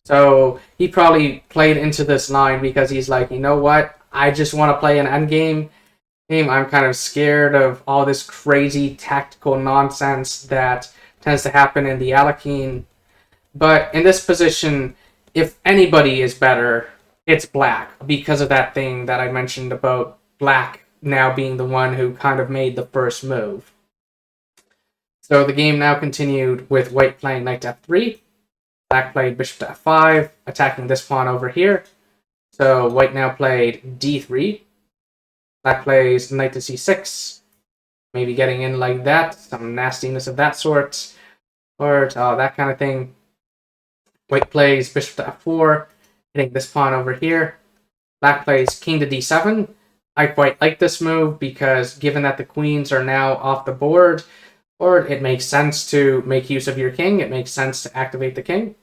So he probably played into this line because he's like, you know what, I just want to play an endgame game. I'm kind of scared of all this crazy tactical nonsense that tends to happen in the Alekhine. But in this position, if anybody is better, it's Black, because of that thing that I mentioned about Black now being the one who kind of made the first move. So the game now continued with White playing knight to f3. Black played bishop to f5, attacking this pawn over here. So White now played d3. Black plays knight to c6, maybe getting in like that, some nastiness of that sort, or that kind of thing. White plays bishop to f4, hitting this pawn over here. Black plays king to d7. I quite like this move because given that the queens are now off the board, or it makes sense to make use of your king, it makes sense to activate the king.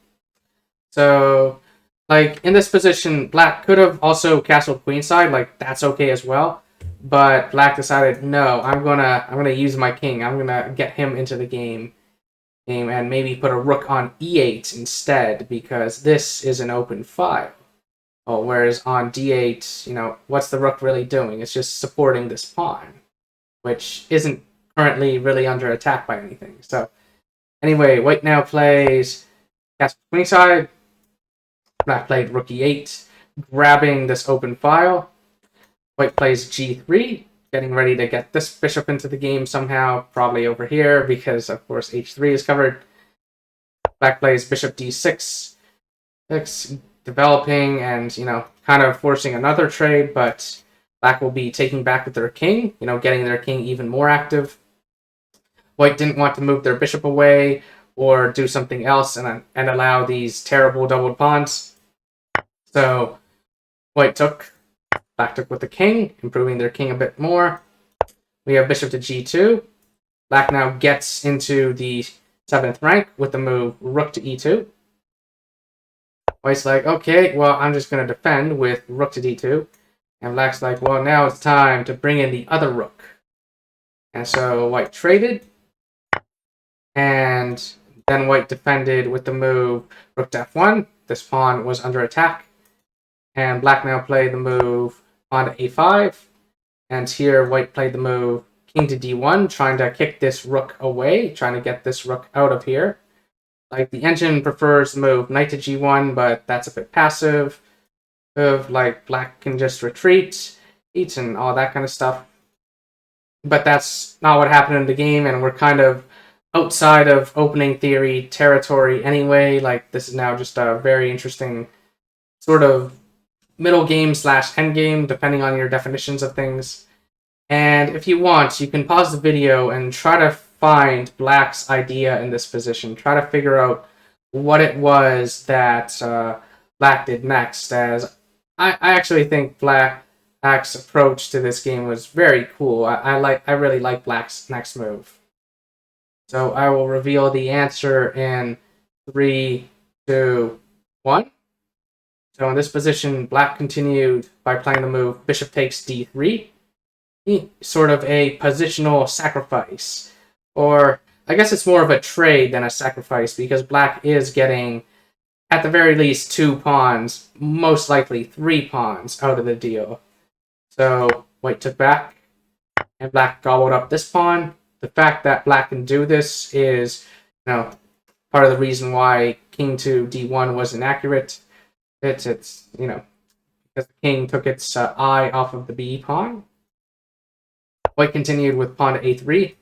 So, like, in this position, Black could have also castled queenside, like, that's okay as well. But Black decided, no, I'm gonna use my king. I'm gonna get him into the game and maybe put a rook on e8 instead, because this is an open file. Oh, whereas on d8, what's the rook really doing? It's just supporting this pawn, which isn't currently really under attack by anything. So anyway, White now plays castle queenside. Black played rook e8, grabbing this open file. White plays g3, getting ready to get this bishop into the game somehow, probably over here, because of course h3 is covered. Black plays bishop d6, developing and, kind of forcing another trade, but Black will be taking back with their king, getting their king even more active. White didn't want to move their bishop away or do something else and allow these terrible doubled pawns. So White took, Black took with the king, improving their king a bit more. We have bishop to g2. Black now gets into the 7th rank with the move rook to e2. White's like, okay, well, I'm just going to defend with rook to d2. And Black's like, well, now it's time to bring in the other rook. And so White traded. And then White defended with the move rook to f1. This pawn was under attack. And Black now played the move pawn to a5. And here White played the move king to d1, trying to kick this rook away, trying to get this rook out of here. Like, the engine prefers the move knight to g1, but that's a bit passive. Like, Black can just retreat, eat, and all that kind of stuff. But that's not what happened in the game, and we're kind of outside of opening theory territory anyway. Like, this is now just a very interesting sort of middle game / end game, depending on your definitions of things. And if you want, you can pause the video and try to find Black's idea in this position. Try to figure out what it was that Black did next, as I actually think Black's approach to this game was very cool. I really like Black's next move. So I will reveal the answer in 3, 2, 1. So in this position, Black continued by playing the move bishop takes d3. Sort of a positional sacrifice. Or I guess it's more of a trade than a sacrifice, because Black is getting, at the very least, 2 pawns, most likely 3 pawns out of the deal. So White took back, and Black gobbled up this pawn. The fact that Black can do this is, part of the reason why king to d1 was inaccurate. It's because the king took its eye off of the b pawn. White continued with pawn to a3.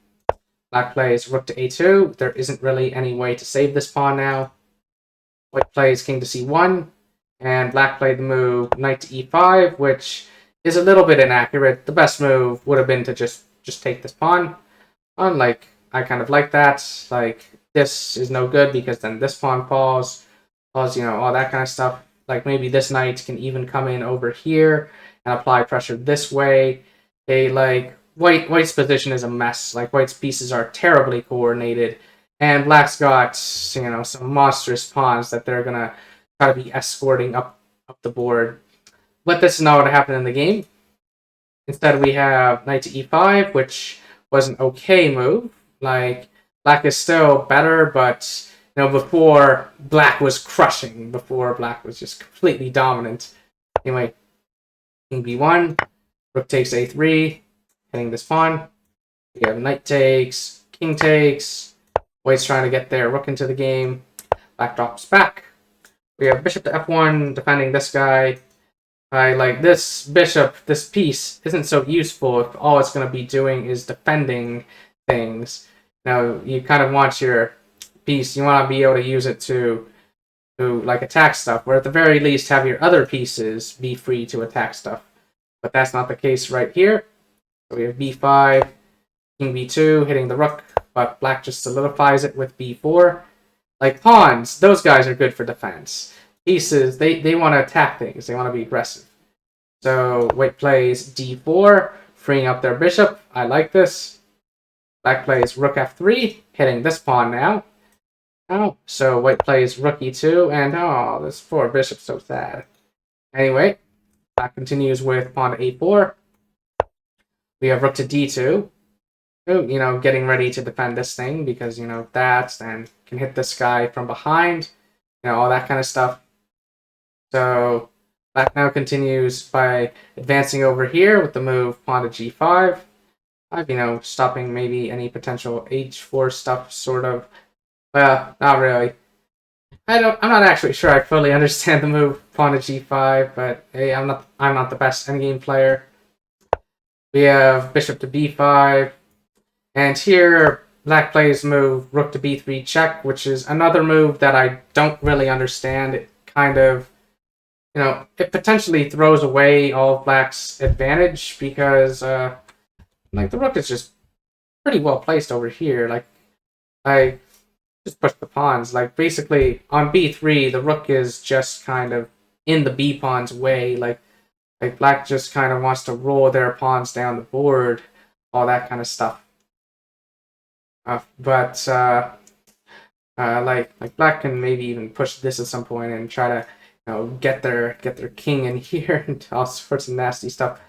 Black plays rook to a2. There isn't really any way to save this pawn now. White plays king to c1. And Black played the move knight to e5, which is a little bit inaccurate. The best move would have been to just take this pawn. I kind of like that. Like, this is no good because then this pawn falls, all that kind of stuff. Like, maybe this knight can even come in over here and apply pressure this way. White's position is a mess. Like, White's pieces are terribly coordinated, and Black's got, some monstrous pawns that they're gonna try to be escorting up the board. But this is not what happened in the game. Instead, we have knight to e5, which was an okay move. Like, black is still better, but before black was crushing, before black was just completely dominant. Anyway, king b1, rook takes a3, hitting this pawn. We have knight takes, king takes. White's trying to get their rook into the game. Black drops back. We have bishop to f1, defending this guy. Like this bishop, this piece isn't so useful if all it's going to be doing is defending things. Now, you kind of want your piece, you want to be able to use it to like attack stuff, or at the very least have your other pieces be free to attack stuff. But that's not the case right here. So we have b5, king b2, hitting the rook, but black just solidifies it with b4. Like pawns, those guys are good for defense. Pieces, they want to attack things, they want to be aggressive. So white plays d4, freeing up their bishop. I like this. Black plays rook f3, hitting this pawn now. Oh, so white plays rook e2, and oh, this poor bishop's so sad. Anyway, black continues with pawn to a4. We have rook to d2. Oh, getting ready to defend this thing because, that, and can hit this guy from behind, all that kind of stuff. So black now continues by advancing over here with the move pawn to g5. Stopping maybe any potential h4 stuff, sort of. Well, not really. I'm not actually sure I fully understand the move pawn to g5, but hey, I'm not the best endgame player. We have bishop to b5, and here black plays move rook to b3 check, which is another move that I don't really understand. It kind of, it potentially throws away all of black's advantage because, like, the rook is just pretty well placed over here. Like, I just push the pawns. Like, basically, on b3, the rook is just kind of in the b pawn's way. Like black just kind of wants to roll their pawns down the board, all that kind of stuff. But black can maybe even push this at some point and try to get their king in here and all sorts of nasty stuff.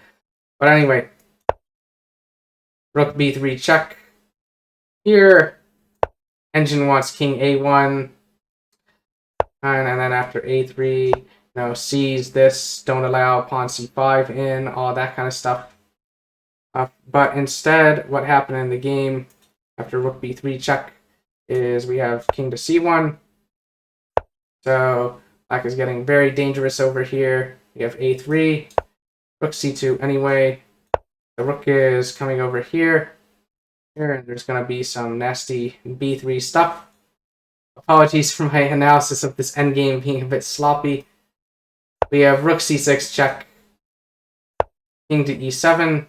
But anyway, rook b3 check. Here, engine wants king a1, and then after a3, sees this, don't allow pawn c5 in, all that kind of stuff. But instead, what happened in the game after rook b3 check is we have king to c1. So black is getting very dangerous over here. We have a3, rook c2 anyway. The rook is coming over here. And there's going to be some nasty b3 stuff. Apologies for my analysis of this endgame being a bit sloppy. We have rook c6 check. King to e7.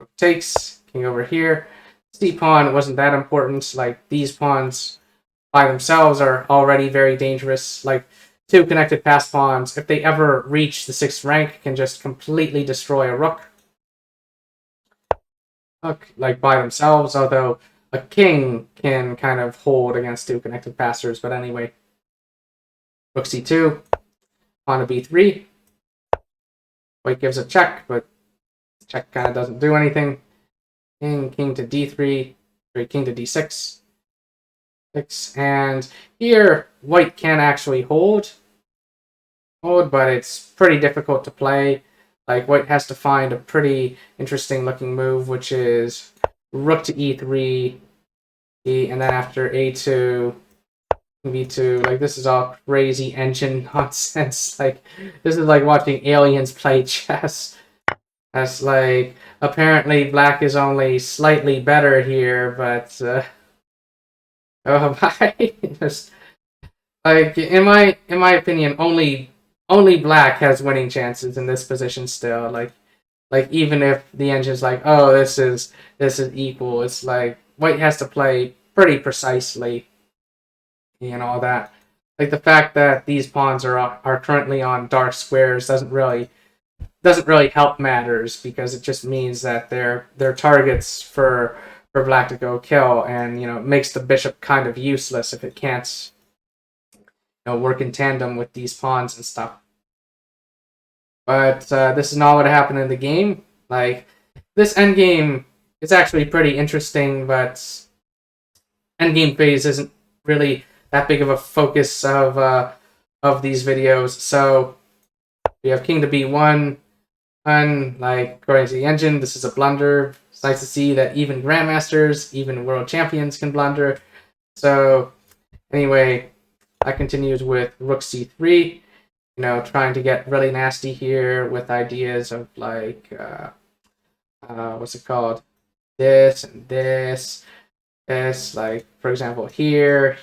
Rook takes. King over here. C-pawn wasn't that important. Like, these pawns by themselves are already very dangerous. Like, two connected pass pawns, if they ever reach the 6th rank, can just completely destroy a rook. Like, by themselves, although a king can kind of hold against two connected passers. But anyway, rook c2, pawn to b3. White gives a check, but check kind of doesn't do anything. King to d3, king to d6. And here, white can actually hold, but it's pretty difficult to play. Like, white has to find a pretty interesting looking move, which is rook to e3, and then after a2, b2. Like, this is all crazy engine nonsense. Like, this is like watching aliens play chess. That's like, apparently black is only slightly better here, but oh my, just like in my opinion, only black has winning chances in this position still. Like even if the engine's like, oh, this is equal, it's like white has to play pretty precisely and all that. Like, the fact that these pawns are currently on dark squares doesn't really help matters, because it just means that they're targets for black to go kill, and makes the bishop kind of useless if it can't work in tandem with these pawns and stuff. But this is not what happened in the game. Like, this endgame is actually pretty interesting, but endgame phase isn't really that big of a focus of these videos. So we have king to b1, and like according to the engine, this is a blunder. It's nice to see that even grandmasters, even world champions can blunder. So anyway, that continues with rook c3. Trying to get really nasty here with ideas of like what's it called? This and this. Like for example, here,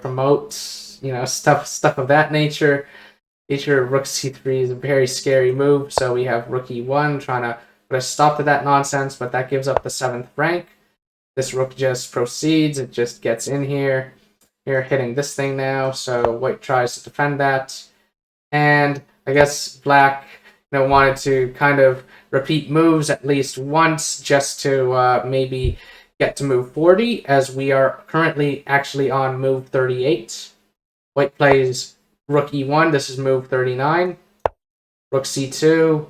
promotes, stuff of that nature. Rook c3 is a very scary move, so we have rook e1 trying to put a stop to that nonsense, but that gives up the 7th rank. This rook just proceeds, it just gets in here. You're hitting this thing now, so white tries to defend that. And I guess black wanted to kind of repeat moves at least once just to maybe get to move 40, as we are currently actually on move 38. White plays rook e1, this is move 39. Rook c2,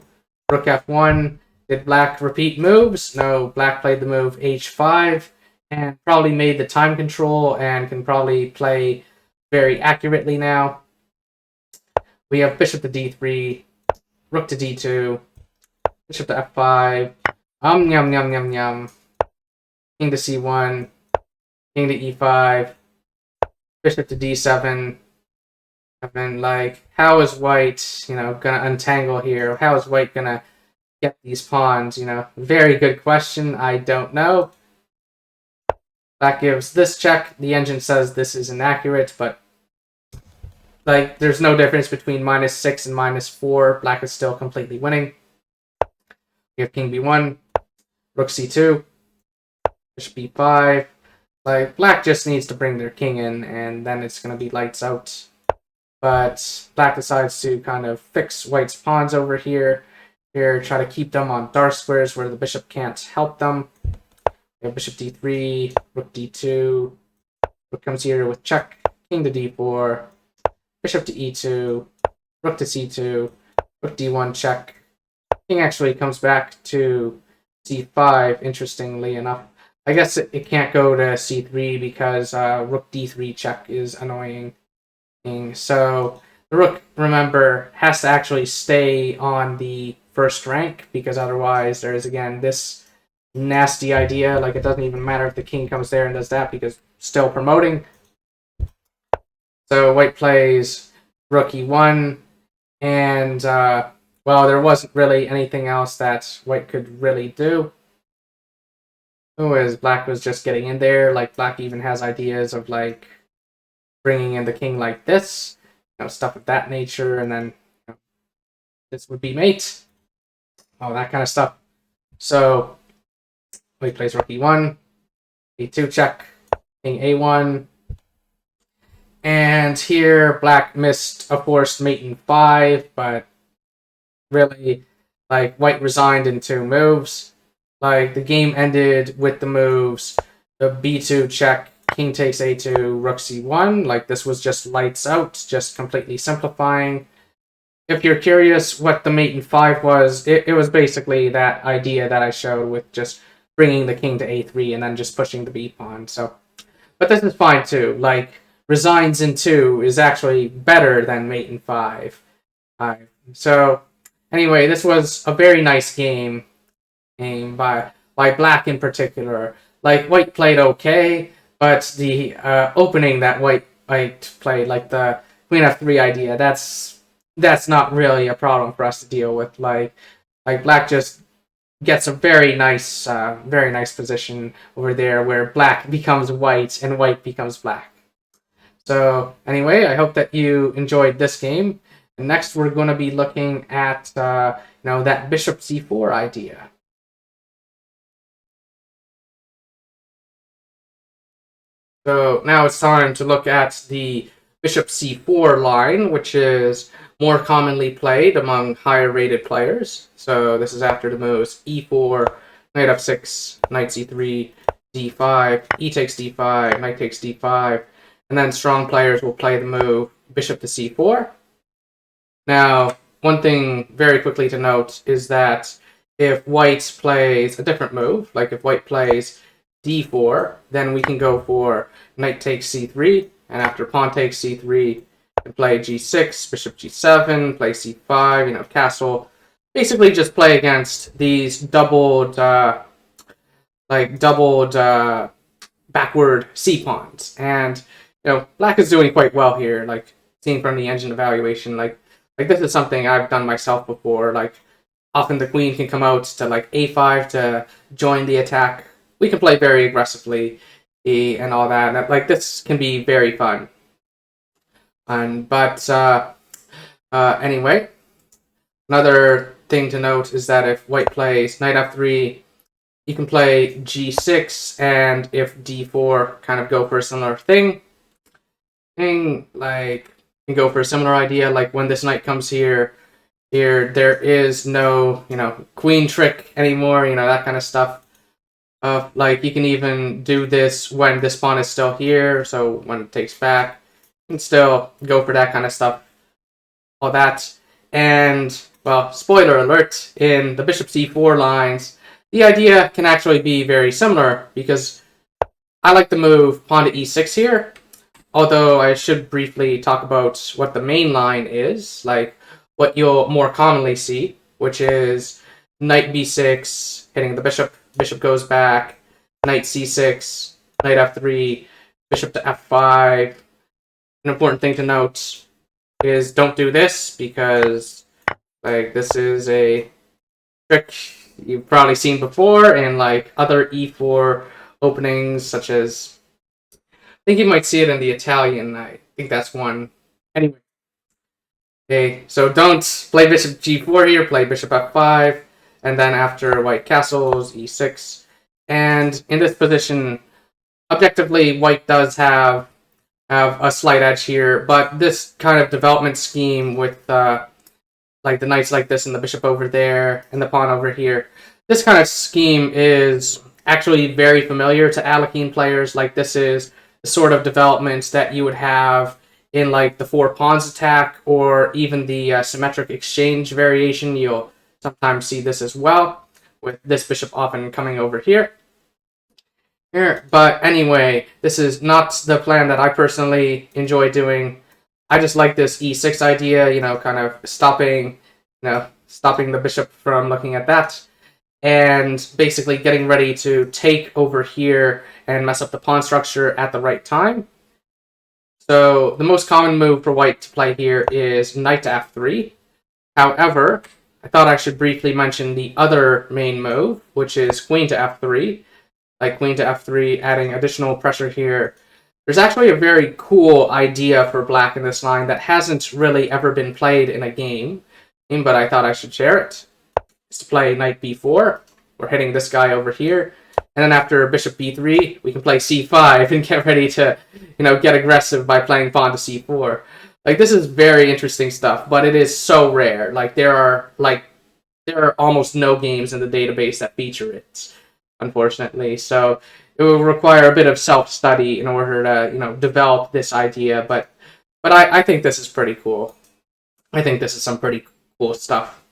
rook f1. Did black repeat moves? No, black played the move h5 and probably made the time control and can probably play very accurately now. We have bishop to d3, rook to d2, bishop to f5, yum yum yum yum, king to c1, king to e5, bishop to d7. I mean, like, how is white, gonna untangle here? How is white gonna get these pawns? Very good question. I don't know. Black gives this check. The engine says this is inaccurate, but like, there's no difference between -6 and -4. Black is still completely winning. We have king b1, rook c2, bishop b5. Like, black just needs to bring their king in, and then it's going to be lights out. But black decides to kind of fix white's pawns over here. Try to keep them on dark squares where the bishop can't help them. We have bishop d3, rook d2. Rook comes here with check, king to d4, bishop to e2, rook to c2, rook d1 check. King actually comes back to c5, interestingly enough. I guess it can't go to c3 because rook d3 check is annoying. So the rook, remember, has to actually stay on the first rank, because otherwise there is, again, this nasty idea. Like, it doesn't even matter if the king comes there and does that, because still promoting. So white plays rook e1, and well, there wasn't really anything else that white could really do. As black was just getting in there. Like, black even has ideas of like bringing in the king like this, stuff of that nature, and then this would be mate, all that kind of stuff. So white plays rook e1, e2 check, king a1, and here black missed a forced mate in 5, but really, like, white resigned in 2 moves. Like, the game ended with the moves the b2 check, king takes a2, rook c1. Like, this was just lights out, just completely simplifying. If you're curious what the mate in 5 was, it was basically that idea that I showed with just bringing the king to a3 and then just pushing the b pawn. So, but this is fine too. Like, resigns in 2 is actually better than mate in 5. So anyway, this was a very nice game by black in particular. Like, white played okay, but the opening that white played, like the queen f3 idea, that's not really a problem for us to deal with. Like black just gets a very nice position over there where black becomes white and white becomes black. So anyway, I hope that you enjoyed this game. And next, we're going to be looking at that bishop c4 idea. So now it's time to look at the bishop c4 line, which is more commonly played among higher rated players. So this is after the moves e4, knight f6, knight c3, d5, e takes d5, knight takes d5, and and then strong players will play the move bishop to c4. Now, one thing very quickly to note is that if white plays a different move, like if white plays d4, then we can go for knight takes c3, and after pawn takes c3, and play g6, bishop g7, play c5, castle. Basically just play against these doubled backward c-pawns. And, black is doing quite well here, like, seen from the engine evaluation. Like this is something I've done myself before. Like, often the queen can come out to, like, a5 to join the attack. We can play very aggressively and all that. And, like, this can be very fun. Anyway, another thing to note is that if white plays knight f3, you can play g6, and if d4, kind of go for a similar thing. Like, you can go for a similar idea, like when this knight comes here, there is no, queen trick anymore, that kind of stuff. Like, you can even do this when this pawn is still here, so when it takes back, you can still go for that kind of stuff, all that. And, well, spoiler alert, in the bishop c4 lines, the idea can actually be very similar, because I like the move pawn to e6 here, although I should briefly talk about what the main line is, like what you'll more commonly see, which is knight b6, hitting the bishop, bishop goes back, knight c6, knight f3, bishop to f5. An important thing to note is don't do this, because like this is a trick you've probably seen before in like other e4 openings, such as, I think you might see it in the Italian. I think that's one. Anyway, okay, so don't play bishop g4 here, play bishop f5, and then after white castles, e6. And in this position, objectively, white does have a slight edge here, but this kind of development scheme with like the knights like this and the bishop over there and the pawn over here, this kind of scheme is actually very familiar to Alekhine players. Like, this is the sort of developments that you would have in like the four pawns attack, or even the symmetric exchange variation. You'll sometimes see this as well, with this bishop often coming over here. But anyway, this is not the plan that I personally enjoy doing. I just like this e6 idea, kind of stopping the bishop from looking at that, and basically getting ready to take over here and mess up the pawn structure at the right time. So the most common move for white to play here is knight to f3. However, I thought I should briefly mention the other main move, which is queen to f3. Like queen to f3, adding additional pressure here. There's actually a very cool idea for black in this line that hasn't really ever been played in a game, but I thought I should share it. It's to play knight b4. We're hitting this guy over here. And then after bishop b3, we can play c5 and get ready to, get aggressive by playing pawn to c4. Like, this is very interesting stuff, but it is so rare. Like, there are almost no games in the database that feature it, unfortunately. So it will require a bit of self-study in order to, develop this idea. But I think this is pretty cool. I think this is some pretty cool stuff.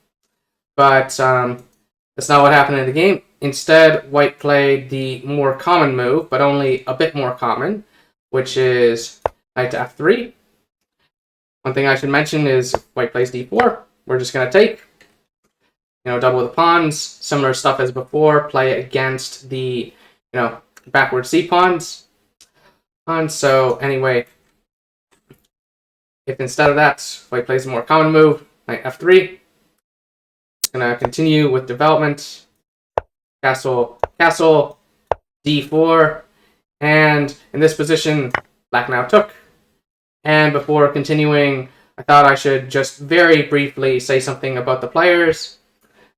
But that's not what happened in the game. Instead, white played the more common move, but only a bit more common, which is knight to f3. One thing I should mention is if white plays d4, we're just going to take, double the pawns, similar stuff as before, play against the, backward c-pawns. And so, anyway, if instead of that, white plays a more common move, knight f3, it's going to continue with development, castle, castle, d4, and in this position, black now took. And before continuing, I thought I should just very briefly say something about the players.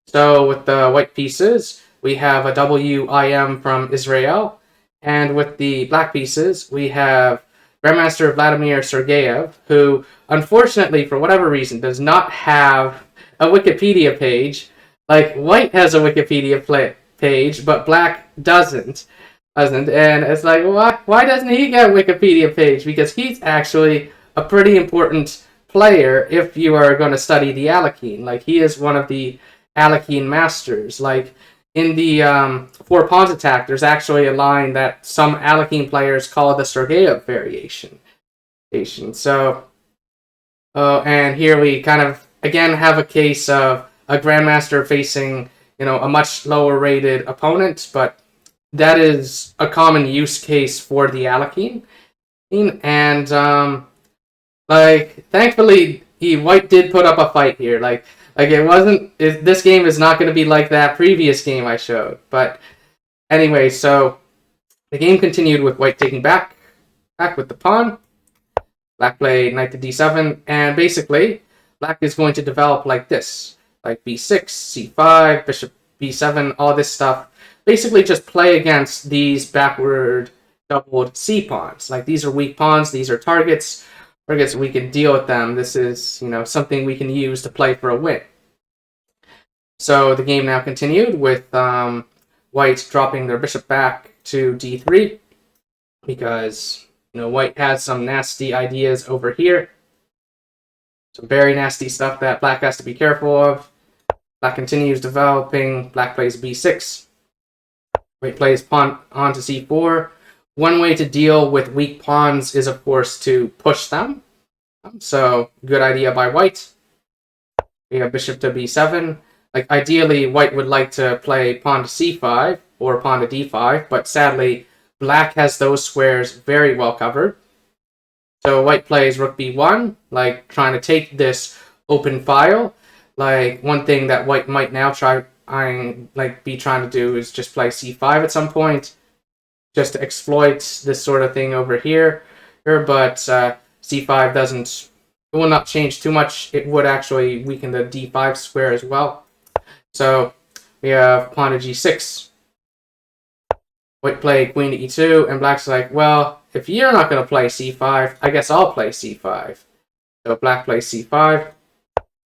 So with the white pieces, we have a WIM from Israel, and with the black pieces, we have Grandmaster Vladimir Sergeev, who, unfortunately, for whatever reason, does not have a Wikipedia page. Like, white has a Wikipedia page, but black doesn't. Doesn't, and it's like, why doesn't he get a Wikipedia page? Because he's actually a pretty important player if you are going to study the Alekhine. Like, he is one of the Alekhine masters. Like, in the 4 pawns attack, there's actually a line that some Alekhine players call the Sergeev variation. So, and here we kind of, again, have a case of a Grandmaster facing, a much lower rated opponent, but that is a common use case for the Alekhine. And, thankfully, White did put up a fight here. Like it wasn't, this game is not going to be like that previous game I showed. But anyway, so the game continued with White taking back with the pawn. Black played knight to d7, and basically, Black is going to develop like this. Like b6, c5, bishop b7, all this stuff. Basically just play against these backward doubled c-pawns. Like, these are weak pawns, these are targets. Targets, we can deal with them. This is, something we can use to play for a win. So the game now continued with White dropping their bishop back to d3 because, White has some nasty ideas over here. Some very nasty stuff that Black has to be careful of. Black continues developing. Black plays b6. White plays pawn on to c4. One way to deal with weak pawns is, of course, to push them. So, good idea by White. We have bishop to b7. Like, ideally, White would like to play pawn to c5 or pawn to d5, but sadly, Black has those squares very well covered. So White plays rook b1, like trying to take this open file. Like, one thing that White might now be trying to do is just play c5 at some point, just to exploit this sort of thing over here. But c5 will not change too much. It would actually weaken the d5 square as well. So we have pawn to g6. White play queen to e2, and Black's like, well, if you're not going to play c5, I guess I'll play c5. So Black plays c5.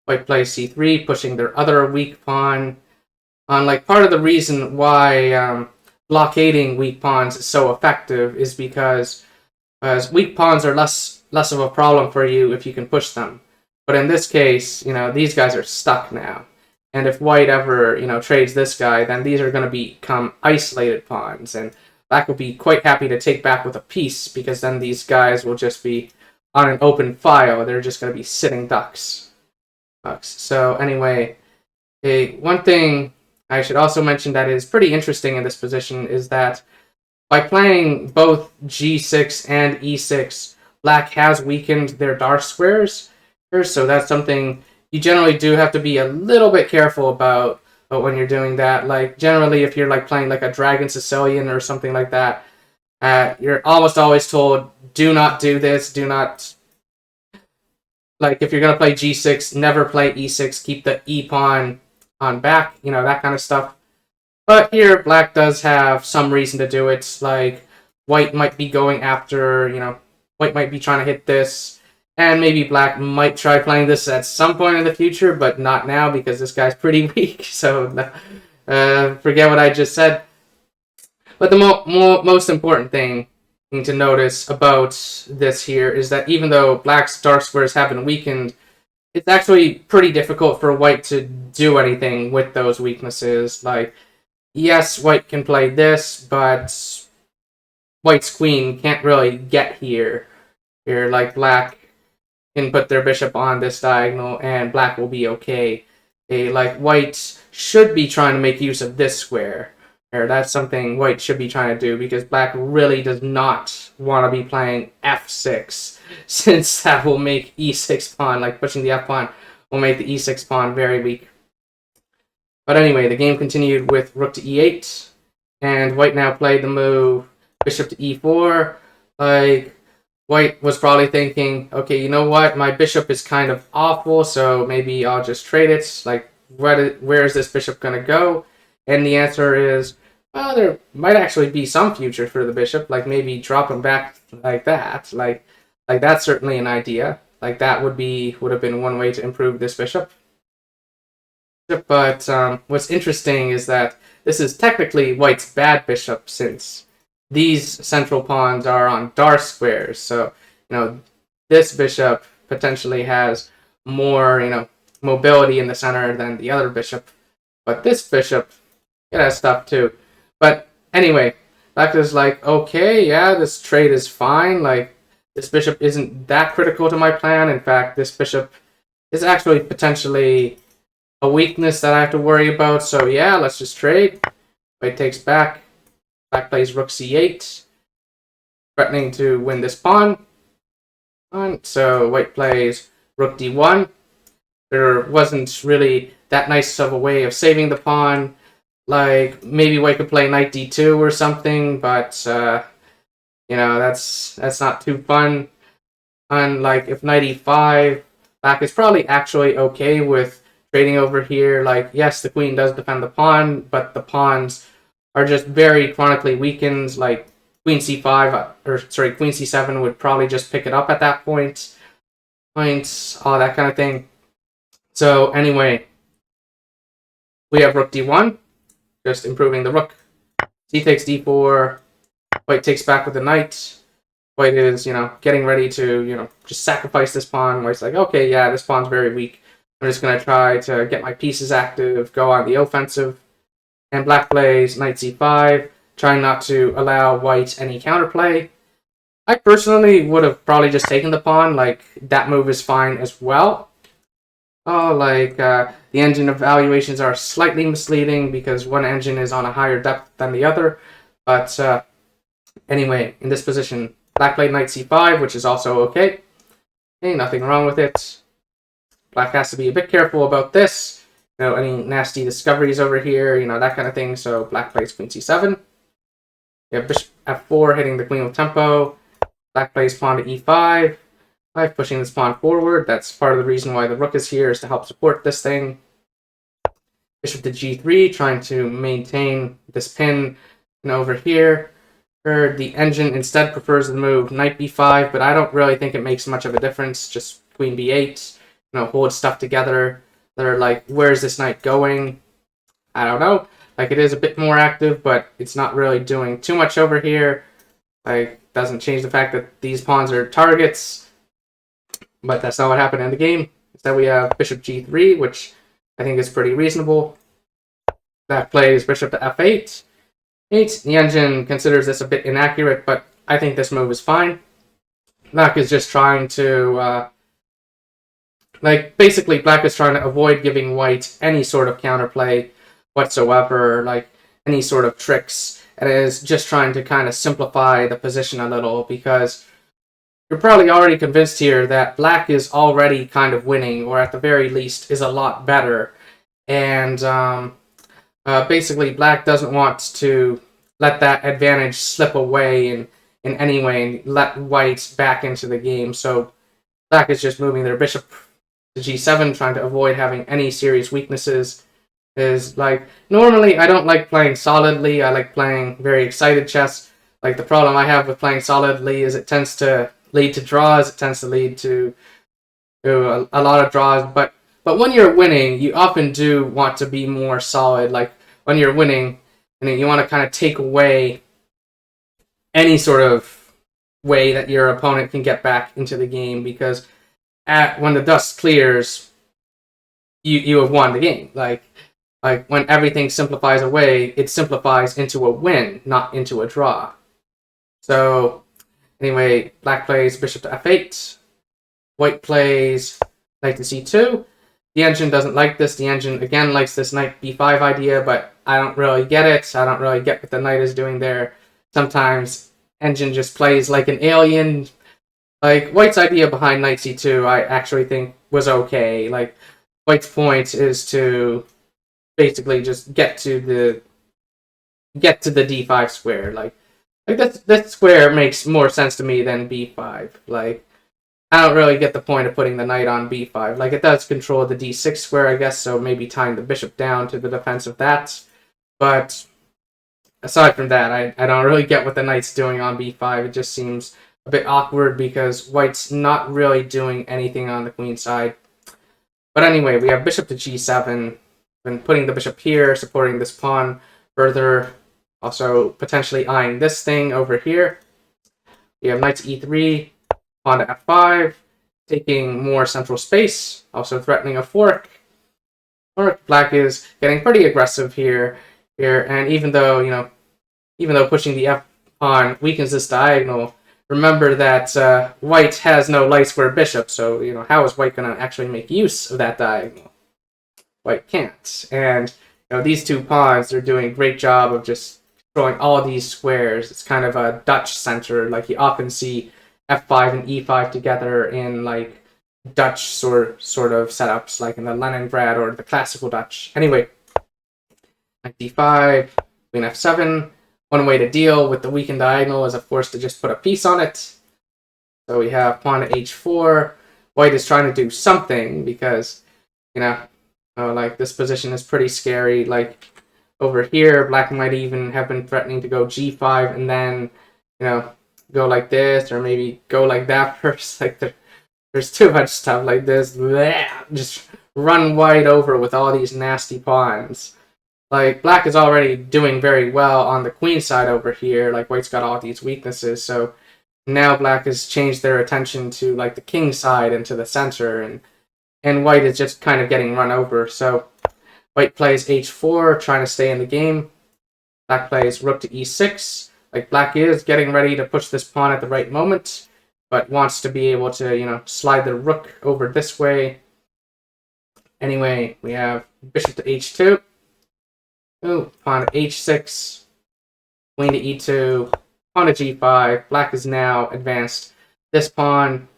White plays c3, pushing their other weak pawn. Part of the reason why blockading weak pawns is so effective is because weak pawns are less of a problem for you if you can push them. But in this case, these guys are stuck now. And if White ever, trades this guy, then these are going to become isolated pawns. And Black will be quite happy to take back with a piece, because then these guys will just be on an open file. They're just going to be sitting ducks. So anyway, one thing I should also mention that is pretty interesting in this position is that by playing both g6 and e6, Black has weakened their dark squares. So that's something you generally do have to be a little bit careful about when you're doing that. Like, generally, if you're playing like a Dragon Sicilian or something like that, you're almost always told, do not do this, do not... Like, if you're going to play g6, never play e6, keep the e pawn on back, that kind of stuff. But here, Black does have some reason to do it. Like, White might be going after, White might be trying to hit this. And maybe Black might try playing this at some point in the future, but not now because this guy's pretty weak. So forget what I just said. But the most important thing to notice about this here is that even though Black's dark squares have been weakened, it's actually pretty difficult for White to do anything with those weaknesses. Like, yes, White can play this, but White's queen can't really get here. Like, Black can put their bishop on this diagonal, and Black will be okay. Like, White should be trying to make use of this square. That's something White should be trying to do, because Black really does not want to be playing f6, since that will make e6 pawn, like pushing the f pawn, will make the e6 pawn very weak. But anyway, the game continued with rook to e8, and White now played the move bishop to e4. Like, White was probably thinking, okay, you know what? My bishop is kind of awful, so maybe I'll just trade it. Like, where is this bishop going to go? And the answer is, well, there might actually be some future for the bishop. Like, maybe drop him back like that. Like that's certainly an idea. Like, that would have been one way to improve this bishop. But what's interesting is that this is technically White's bad bishop, since these central pawns are on dark squares, so this bishop potentially has more mobility in the center than the other bishop, but this bishop, it has stuff too. But anyway, Black is like, okay, yeah, this trade is fine. Like, this bishop isn't that critical to my plan. In fact, this bishop is actually potentially a weakness that I have to worry about. So yeah, let's just trade. White takes back. Black plays rook c8, threatening to win this pawn. So white plays rook d1. There wasn't really that nice of a way of saving the pawn. Like, maybe white could play knight d2 or something, but that's not too fun. And like, if knight e5, Black is probably actually okay with trading over here. Like, yes, the queen does defend the pawn, but the pawns are just very chronically weakened. Like, queen c5, queen c7 would probably just pick it up at that point. All that kind of thing. So anyway, we have rook d1, just improving the rook. C takes d4, white takes back with the knight. White is, getting ready to, just sacrifice this pawn. White's like, okay, yeah, this pawn's very weak. I'm just going to try to get my pieces active, go on the offensive. And Black plays knight c5, trying not to allow white any counterplay. I personally would have probably just taken the pawn. Like, that move is fine as well. The engine evaluations are slightly misleading because one engine is on a higher depth than the other. But anyway, in this position, Black played knight c5, which is also okay. Okay, nothing wrong with it. Black has to be a bit careful about this. Any nasty discoveries over here, that kind of thing. So Black plays queen c7. We have bishop f4 hitting the queen with tempo. Black plays pawn to e5. Pushing this pawn forward. That's part of the reason why the rook is here, is to help support this thing. Bishop to g3, trying to maintain this pin over here. The engine instead prefers the move knight b5, but I don't really think it makes much of a difference. Just queen b8, hold stuff together. They're like, where's this knight going? I don't know. Like, it is a bit more active, but it's not really doing too much over here. Like, doesn't change the fact that these pawns are targets. But that's not what happened in the game. Instead, we have bishop g3, which I think is pretty reasonable. That plays bishop to f8. The engine considers this a bit inaccurate, but I think this move is fine. Black is just trying to, basically Black is trying to avoid giving white any sort of counterplay whatsoever, like any sort of tricks, and is just trying to kind of simplify the position a little, because you're probably already convinced here that Black is already kind of winning, or at the very least is a lot better. And basically, Black doesn't want to let that advantage slip away in any way and let white back into the game. So Black is just moving their bishop to g7, trying to avoid having any serious weaknesses. Normally I don't like playing solidly. I like playing very excited chess. Like, the problem I have with playing solidly is it tends to lead to draws. It tends to lead to a lot of draws. But when you're winning, you often do want to be more solid. Like, when you're winning, you want to kind of take away any sort of way that your opponent can get back into the game, because when the dust clears, you have won the game. Like when everything simplifies away, it simplifies into a win, not into a draw. So anyway, Black plays bishop to f8. White plays knight to c2. The engine doesn't like this. The engine, again, likes this knight b5 idea, but I don't really get it. I don't really get what the knight is doing there. Sometimes engine just plays like an alien. Like, White's idea behind knight c2, I actually think was okay. Like, White's point is to basically just get to the d5 square. Like that square makes more sense to me than b5. Like, I don't really get the point of putting the knight on b5. Like, it does control the d6 square, I guess, so maybe tying the bishop down to the defense of that. But aside from that, I don't really get what the knight's doing on b5. It just seems a bit awkward because White's not really doing anything on the queen side. But anyway, we have bishop to g7. Been putting the bishop here, supporting this pawn further. Also potentially eyeing this thing over here. We have knight to e3, pawn to f5, taking more central space, also threatening a fork. Black is getting pretty aggressive here, and even though pushing the f pawn weakens this diagonal, remember that white has no light square bishop, so how is white going to actually make use of that diagonal? White can't, and these two pawns are doing a great job of just controlling all these squares. It's kind of a Dutch center, like you often see f5 and e5 together in like Dutch sort of setups, like in the Leningrad or the classical Dutch. Anyway, knight d5, queen f7. One way to deal with the weakened diagonal is, of course, to just put a piece on it. So we have pawn to h4. White is trying to do something because, like this position is pretty scary. Like over here, black might even have been threatening to go g5 and then, go like this, or maybe go like that first. Like there's too much stuff like this. Just run white over with all these nasty pawns. Like, black is already doing very well on the queen side over here. Like, white's got all these weaknesses. So now black has changed their attention to, like, the king side and to the center. And white is just kind of getting run over. So white plays h4, trying to stay in the game. Black plays rook to e6. Like, black is getting ready to push this pawn at the right moment, but wants to be able to, slide the rook over this way. Anyway, we have bishop to h2. Ooh, pawn to h6. Queen to e2. Pawn to g5. Black is now advanced this pawn.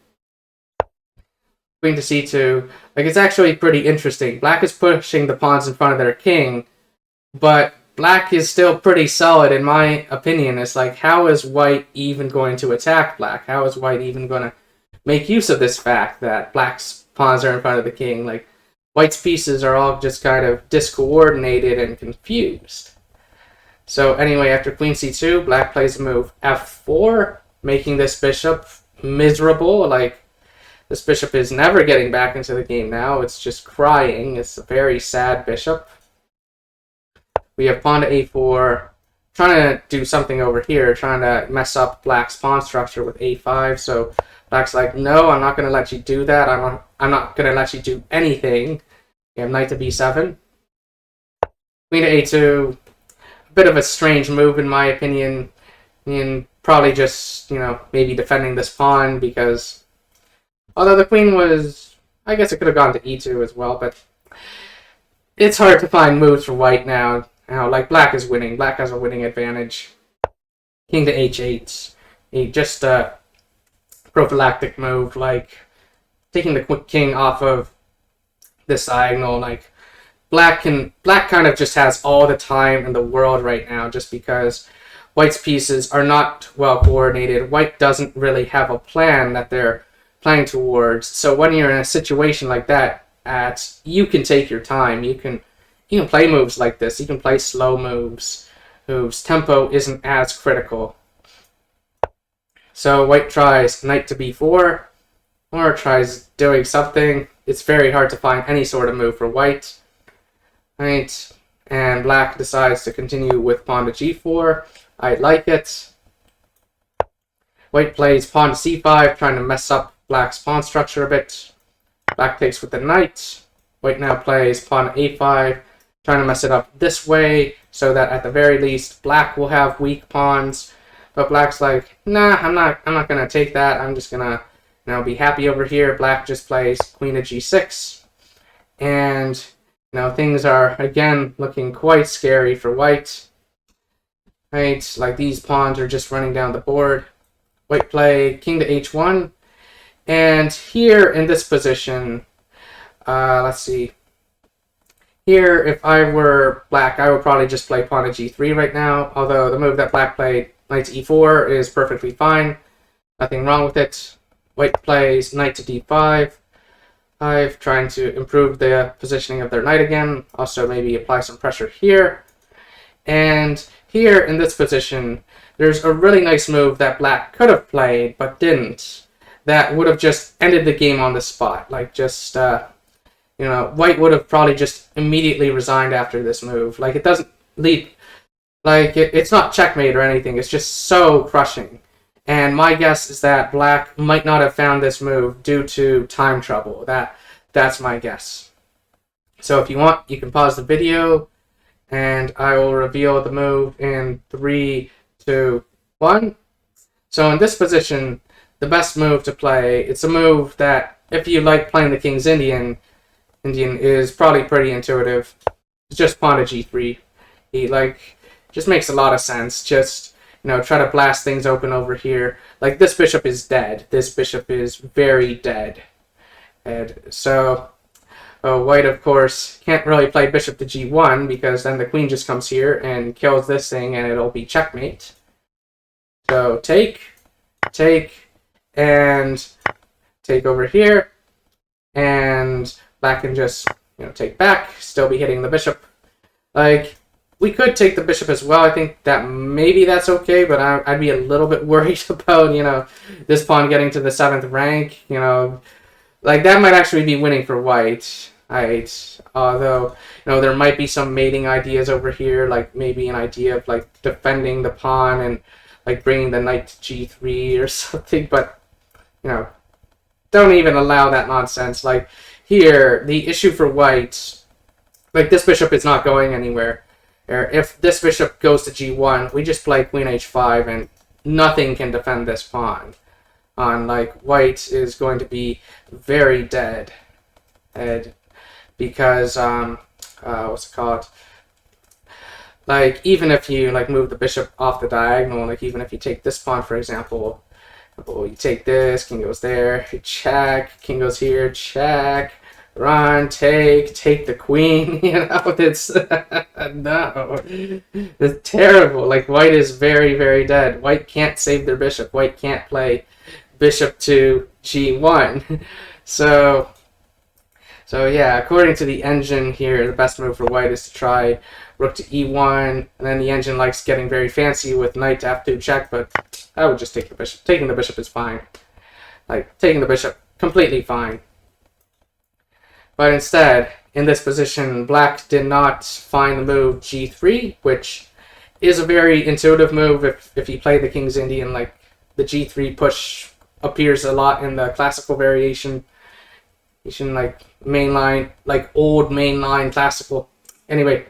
Queen to c2. Like, it's actually pretty interesting. Black is pushing the pawns in front of their king, but black is still pretty solid, in my opinion. It's like, how is white even going to attack black? How is white even going to make use of this fact that black's pawns are in front of the king? Like, white's pieces are all just kind of discoordinated and confused. So anyway, after queen c2, black plays the move f4, making this bishop miserable. Like, this bishop is never getting back into the game now. It's just crying. It's a very sad bishop. We have pawn to a4, trying to do something over here, trying to mess up black's pawn structure with a5. So black's like, no, I'm not going to let you do that. I'm not going to let you do anything. We have knight to b7. Queen to a2. A bit of a strange move, in my opinion. And probably just, maybe defending this pawn because, although the queen was, I guess it could have gone to e2 as well, but it's hard to find moves for white now. Like, black is winning. Black has a winning advantage. King to h8. Just a prophylactic move, like taking the king off of this diagonal. Like, black kind of just has all the time in the world right now, just because white's pieces are not well coordinated. White doesn't really have a plan that they're playing towards. So when you're in a situation like that, you can take your time. You can play moves like this. You can play slow moves whose tempo isn't as critical. So white tries knight to b4, or tries doing something. It's very hard to find any sort of move for white. Right? And black decides to continue with pawn to g4. I like it. White plays pawn to c5, trying to mess up black's pawn structure a bit. Black takes with the knight. White now plays pawn to a5, trying to mess it up this way, so that at the very least, black will have weak pawns. But black's like, nah, I'm not gonna take that. I'm just gonna, be happy over here. Black just plays queen to g6, and things are again looking quite scary for white. Right, like these pawns are just running down the board. White play king to h1, and here in this position, let's see. Here, if I were black, I would probably just play pawn to g3 right now, although the move that black played, knight to e4, is perfectly fine. Nothing wrong with it. White plays knight to d5, trying to improve the positioning of their knight again. Also maybe apply some pressure here. And here in this position, there's a really nice move that black could have played, but didn't. That would have just ended the game on the spot. Like, just, white would have probably just immediately resigned after this move. Like, it doesn't lead Like, it's not checkmate or anything. It's just so crushing. And my guess is that black might not have found this move due to time trouble. That's my guess. So if you want, you can pause the video, and I will reveal the move in 3, 2, 1. So in this position, the best move to play, it's a move that, if you like playing the King's Indian is probably pretty intuitive. It's just pawn to g3. He, like, just makes a lot of sense. Just, you know, try to blast things open over here. Like, this bishop is dead. This bishop is very dead. And so, white, of course, can't really play bishop to g1 because then the queen just comes here and kills this thing and it'll be checkmate. So, take, and take over here. And black can just, you know, take back, still be hitting the bishop. Like, we could take the bishop as well. I think that maybe that's okay, but I'd be a little bit worried about, you know, this pawn getting to the 7th rank. You know, like, that might actually be winning for white. Although, you know, there might be some mating ideas over here, like maybe an idea of, like, defending the pawn and, like, bringing the knight to g3 or something, but, you know, don't even allow that nonsense. Like, here, the issue for white, like, this bishop is not going anywhere. If this bishop goes to g1, we just play queen h5, and nothing can defend this pawn. Like, white is going to be very dead. Because, what's it called? Like, even if you, like, move the bishop off the diagonal, like, even if you take this pawn, for example, you take this, king goes there, check, king goes here, check, run, take the queen, you know, it's, no, it's terrible. Like, white is very, very dead. White can't save their bishop. White can't play bishop to g1. So yeah, according to the engine here, the best move for white is to try rook to e1, and then the engine likes getting very fancy with knight to f2 check, but I would just take the bishop. Taking the bishop is fine. Like, taking the bishop, completely fine. But instead, in this position, black did not find the move g3, which is a very intuitive move if you play the King's Indian. Like, the g3 push appears a lot in the classical variation. Like, mainline, like, old mainline classical. Anyway,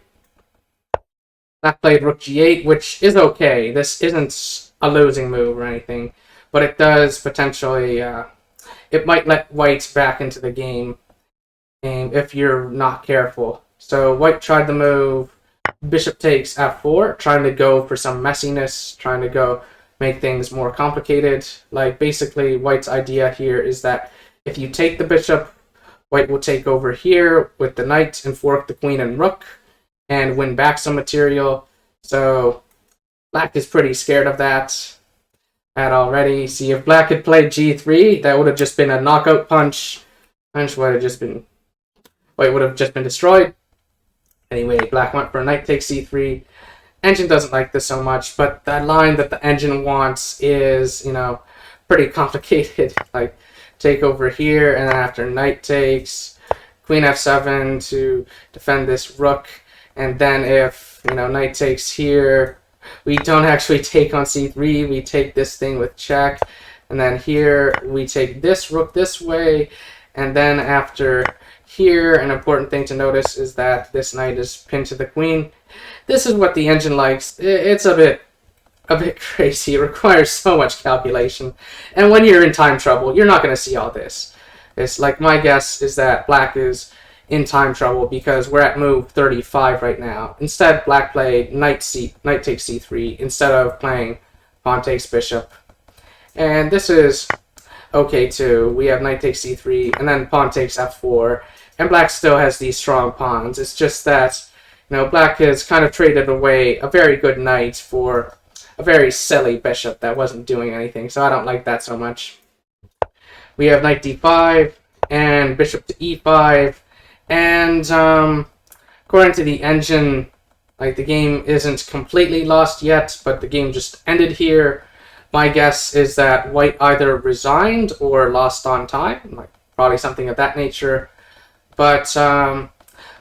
black played rook g8, which is okay. This isn't a losing move or anything, but it does potentially, it might let white back into the game if you're not careful. So white tried the move bishop takes f4, trying to go for some messiness, trying to go make things more complicated. Like, basically, white's idea here is that if you take the bishop, white will take over here with the knight and fork the queen and rook and win back some material. So black is pretty scared of that already. See, if black had played g3, that would have just been a knockout punch. White would have just been destroyed. Anyway, black went for a knight takes c3. Engine doesn't like this so much, but that line that the engine wants is, you know, pretty complicated. Like, take over here, and then after knight takes, queen f7 to defend this rook, and then if, you know, knight takes here, we don't actually take on c3, we take this thing with check, and then here we take this rook this way, and then after here, an important thing to notice is that this knight is pinned to the queen. This is what the engine likes. It's a bit crazy. It requires so much calculation. And when you're in time trouble, you're not going to see all this. It's like, my guess is that black is in time trouble because we're at move 35 right now. Instead, black played knight takes c3 instead of playing pawn takes bishop. And this is okay too. We have knight takes c3 and then pawn takes f4. And black still has these strong pawns. It's just that, you know, black has kind of traded away a very good knight for a very silly bishop that wasn't doing anything. So I don't like that so much. We have knight d5 and bishop to e5. And according to the engine, like, the game isn't completely lost yet, but the game just ended here. My guess is that white either resigned or lost on time, like probably something of that nature. But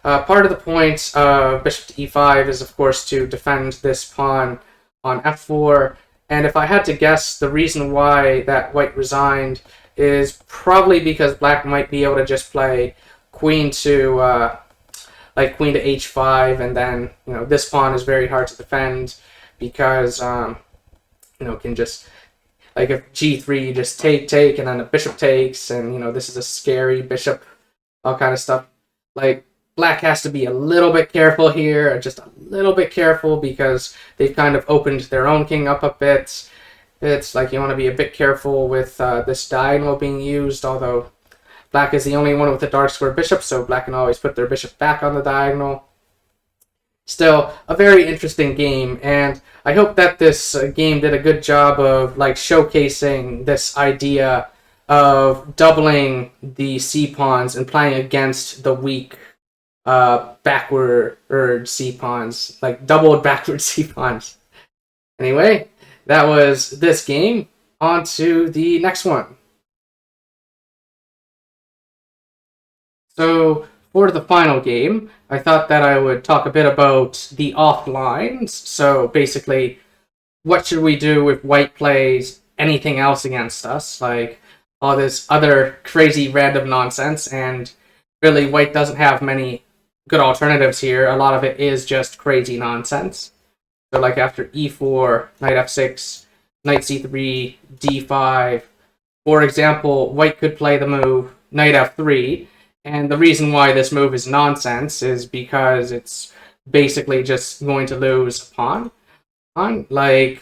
Part of the point of bishop to e5 is, of course, to defend this pawn on f4. And if I had to guess, the reason why that white resigned is probably because black might be able to just play queen to queen to h5, and then this pawn is very hard to defend because can just, like, if g3, you just take, and then the bishop takes, and this is a scary bishop, all kind of stuff. Like, black has to be a little bit careful here, just a little bit careful, because they've kind of opened their own king up a bit. It's like you want to be a bit careful with this diagonal being used, although black is the only one with a dark square bishop, so black can always put their bishop back on the diagonal. Still, a very interesting game, and I hope that this game did a good job of showcasing this idea of doubling the c-pawns and playing against the weak backward c-pawns, like doubled backward c-pawns. Anyway, that was this game. On to the next one. So, for the final game, I thought that I would talk a bit about the offlines. So, basically, what should we do if white plays anything else against us? Like, all this other crazy random nonsense, and really, white doesn't have many good alternatives here. A lot of it is just crazy nonsense. So, like, after e4, knight f6, knight c3, d5. For example, white could play the move knight f3, and the reason why this move is nonsense is because it's basically just going to lose a pawn. Like,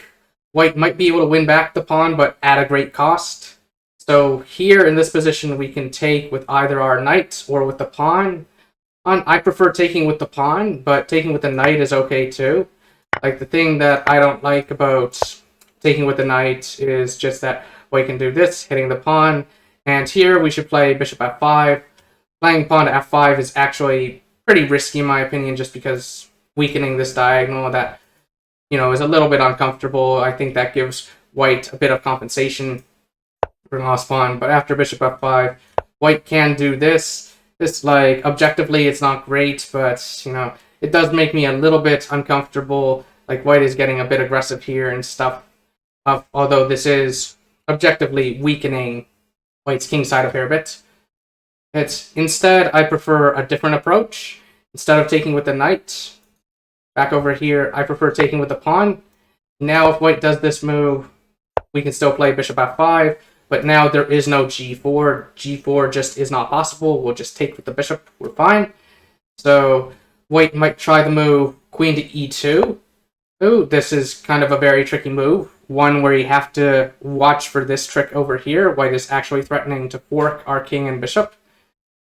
white might be able to win back the pawn, but at a great cost. So here in this position, we can take with either our knight or with the pawn. I prefer taking with the pawn, but taking with the knight is okay too. Like, the thing that I don't like about taking with the knight is just that white can do this, hitting the pawn. And here we should play bishop f5. Playing pawn to f5 is actually pretty risky in my opinion, just because weakening this diagonal that, is a little bit uncomfortable. I think that gives white a bit of compensation for lost pawn. But after bishop f5, white can do this. This, like, objectively, it's not great, but, it does make me a little bit uncomfortable. Like, white is getting a bit aggressive here and stuff. Although this is objectively weakening white's king side a fair bit. Instead, I prefer a different approach. Instead of taking with the knight, back over here, I prefer taking with the pawn. Now, if white does this move, we can still play bishop f5, but now there is no g4. g4 just is not possible. We'll just take with the bishop. We're fine. So, white might try the move queen to e2. Ooh, this is kind of a very tricky move. One where you have to watch for this trick over here. White is actually threatening to fork our king and bishop.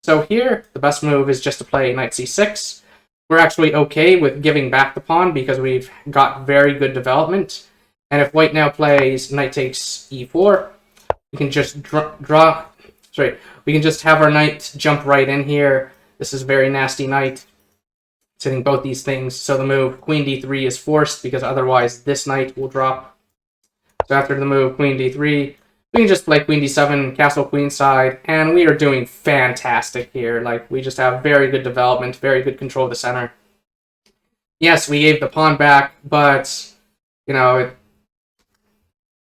So here, the best move is just to play knight c6. We're actually okay with giving back the pawn because we've got very good development. And if white now plays knight takes e4, we can just we can just have our knight jump right in here. This is a very nasty knight. It's hitting both these things. So the move queen d3 is forced because otherwise this knight will drop. So after the move queen d3, we can just play queen d7, castle queenside, and we are doing fantastic here. Like, we just have very good development, very good control of the center. Yes, we gave the pawn back, but,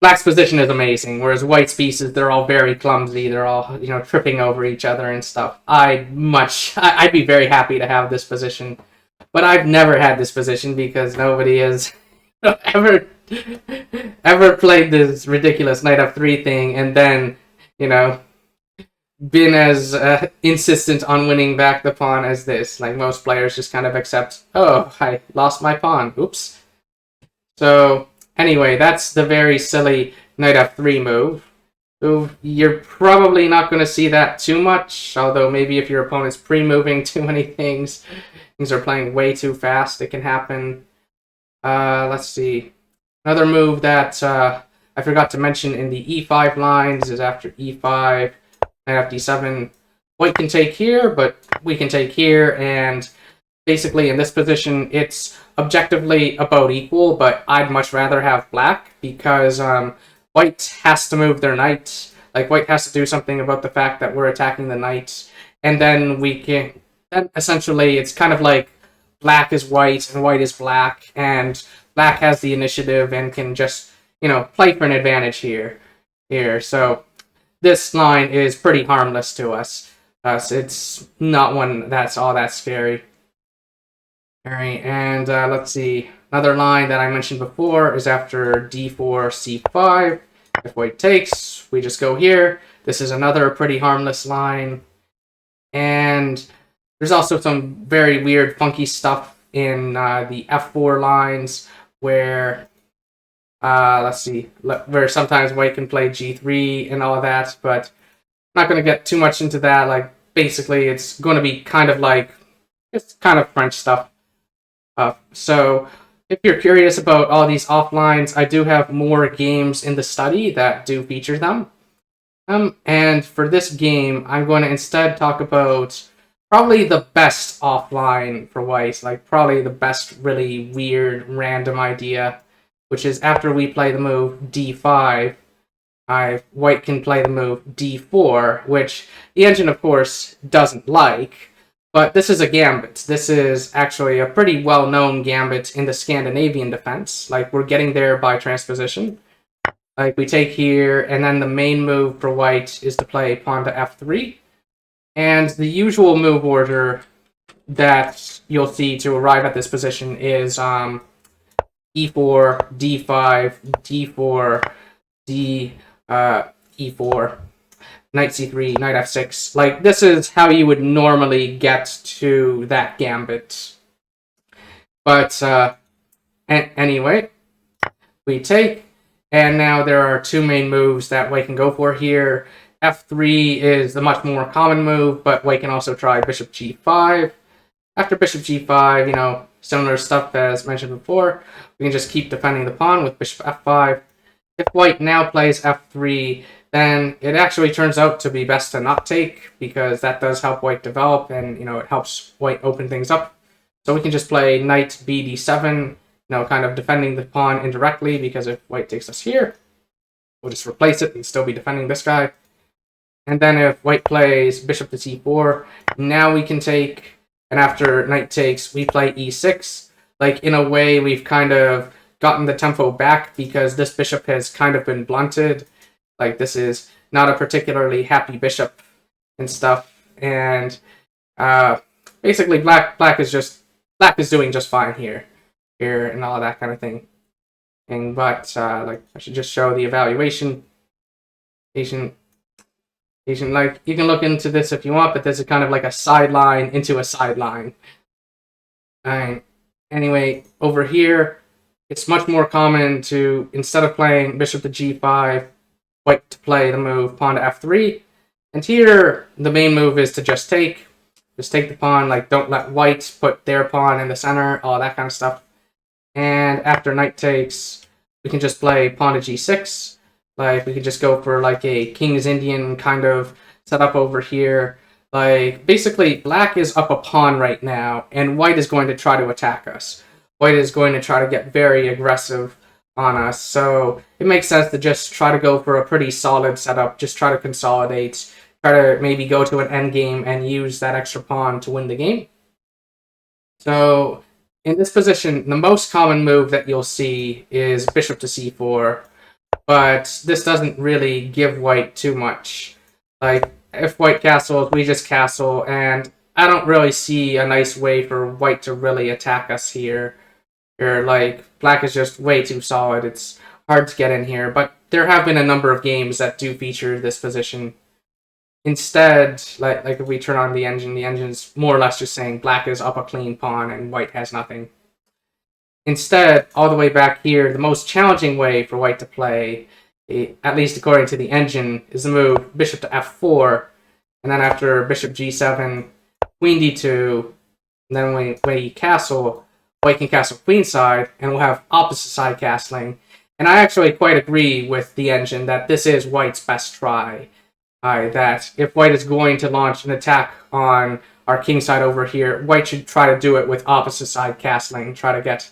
black's position is amazing, whereas white's pieces, they're all very clumsy. They're all, tripping over each other and stuff. I'd be very happy to have this position, but I've never had this position because nobody has ever played this ridiculous knight f3 thing and then, been as insistent on winning back the pawn as this. Like, most players just kind of accept, oh, I lost my pawn, oops. So, anyway, that's the very silly knight f3 move. You're probably not going to see that too much, although maybe if your opponent's pre-moving too many things are playing way too fast, it can happen. Let's see. Another move that I forgot to mention in the e5 lines is after e5, knight f7. White can take here, but we can take here, and basically in this position, it's objectively about equal, but I'd much rather have black because white has to move their knight. Like, white has to do something about the fact that we're attacking the knight, and then then essentially it's kind of like black is white and white is black, and black has the initiative and can just, play for an advantage here. So this line is pretty harmless to us. It's not one that's all that scary. Alright, and let's see. Another line that I mentioned before is after d4, c5. If white takes, we just go here. This is another pretty harmless line. And there's also some very weird, funky stuff in the f4 lines where, let's see, where sometimes white can play g3 and all of that, but I'm not going to get too much into that. Like, basically, it's going to be kind of like, it's kind of French stuff. So if you're curious about all these offlines, I do have more games in the study that do feature them. And for this game, I'm going to instead talk about probably the best offline for white, like probably the best really weird random idea, which is after we play the move d5, white can play the move d4, which the engine, of course, doesn't like. But this is a gambit. This is actually a pretty well-known gambit in the Scandinavian defense. Like, we're getting there by transposition. Like, we take here, and then the main move for white is to play pawn to f3. And the usual move order that you'll see to arrive at this position is e4, d5, d4, e4, knight c3, knight f6. Like, this is how you would normally get to that gambit. But anyway, we take, and now there are two main moves that white can go for here. f3 is the much more common move, but white can also try bishop g5. After bishop g5, similar stuff as mentioned before, we can just keep defending the pawn with bishop f5. If white now plays f3, then it actually turns out to be best to not take, because that does help white develop, and it helps white open things up. So we can just play knight bd7, kind of defending the pawn indirectly, because if white takes us here, we'll just replace it and still be defending this guy. And then if white plays bishop to c4, now we can take, and after knight takes, we play e6. Like, in a way, we've kind of gotten the tempo back, because this bishop has kind of been blunted. Like, this is not a particularly happy bishop and stuff. And basically, black is doing just fine here, and all that kind of thing. But like, I should just show the evaluation. Like, you can look into this if you want, but this is kind of like a sideline into a sideline. Anyway, over here, it's much more common to, instead of playing bishop to g5, white to play the move pawn to f3. And here, the main move is to just take. Just take the pawn, like, don't let white put their pawn in the center, all that kind of stuff. And after knight takes, we can just play pawn to g6. Like, we could just go for, like, a King's Indian kind of setup over here. Like, basically, black is up a pawn right now, and white is going to try to attack us. White is going to try to get very aggressive on us, so it makes sense to just try to go for a pretty solid setup, just try to consolidate, try to maybe go to an endgame and use that extra pawn to win the game. So in this position, the most common move that you'll see is bishop to c4, but this doesn't really give white too much. Like, if white castles, we just castle, and I don't really see a nice way for white to really attack us here. Like, black is just way too solid. It's hard to get in here, but there have been a number of games that do feature this position. Instead, like if we turn on the engine's more or less just saying black is up a clean pawn and white has nothing. Instead, all the way back here, the most challenging way for white to play, at least according to the engine, is the move bishop to f4, and then after bishop g7, queen d2, and then when we castle, white can castle queenside, and we'll have opposite side castling. And I actually quite agree with the engine that this is white's best try. That if white is going to launch an attack on our king side over here, white should try to do it with opposite side castling, try to get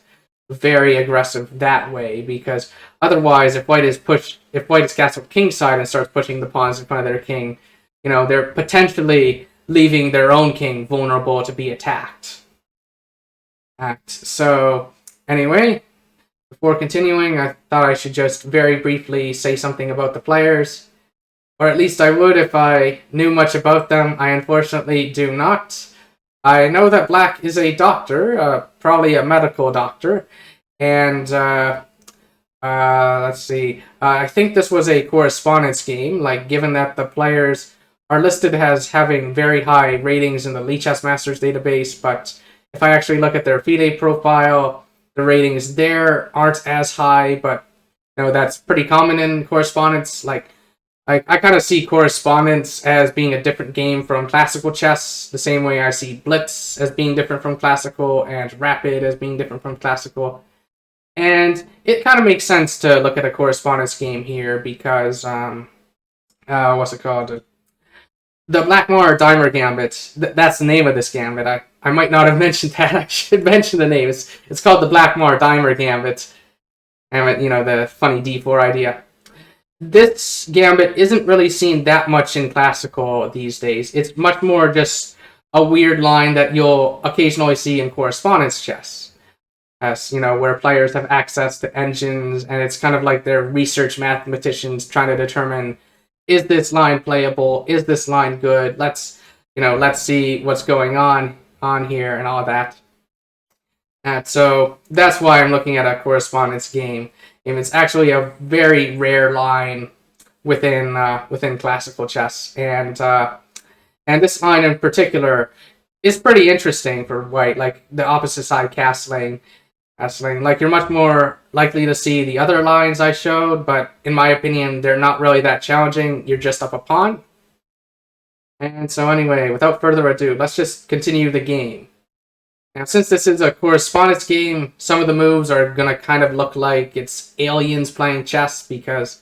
very aggressive that way, because otherwise, if white is castled king side and starts pushing the pawns in front of their king, they're potentially leaving their own king vulnerable to be attacked. So, anyway, before continuing, I thought I should just very briefly say something about the players. Or at least I would if I knew much about them. I unfortunately do not. I know that Black is a doctor, probably a medical doctor, and let's see. I think this was a correspondence game, like given that the players are listed as having very high ratings in the Lichess Masters database, but if I actually look at their FIDE profile, the ratings there aren't as high, but you know, that's pretty common in correspondence. Like I kind of see correspondence as being a different game from classical chess, the same way I see blitz as being different from classical and rapid as being different from classical. And it kind of makes sense to look at a correspondence game here because, what's it called? The Blackmar-Diemer Gambit, that's the name of this gambit. I might not have mentioned that. I should mention the name. It's called the Blackmar-Diemer Gambit. And, you know, the funny d4 idea. This gambit isn't really seen that much in classical these days. It's much more just a weird line that you'll occasionally see in correspondence chess. As, you know, where players have access to engines, and it's kind of like they're research mathematicians trying to determine, is this line playable? Is this line good? Let's see what's going on here and all of that. And so that's why I'm looking at a correspondence game. And it's actually a very rare line within classical chess, and this line in particular is pretty interesting for white. Like the opposite side castling. Like you're much more likely to see the other lines I showed, but in my opinion, they're not really that challenging. You're just up a pawn. And so anyway, without further ado, let's just continue the game. Now, since this is a correspondence game, some of the moves are going to kind of look like it's aliens playing chess, because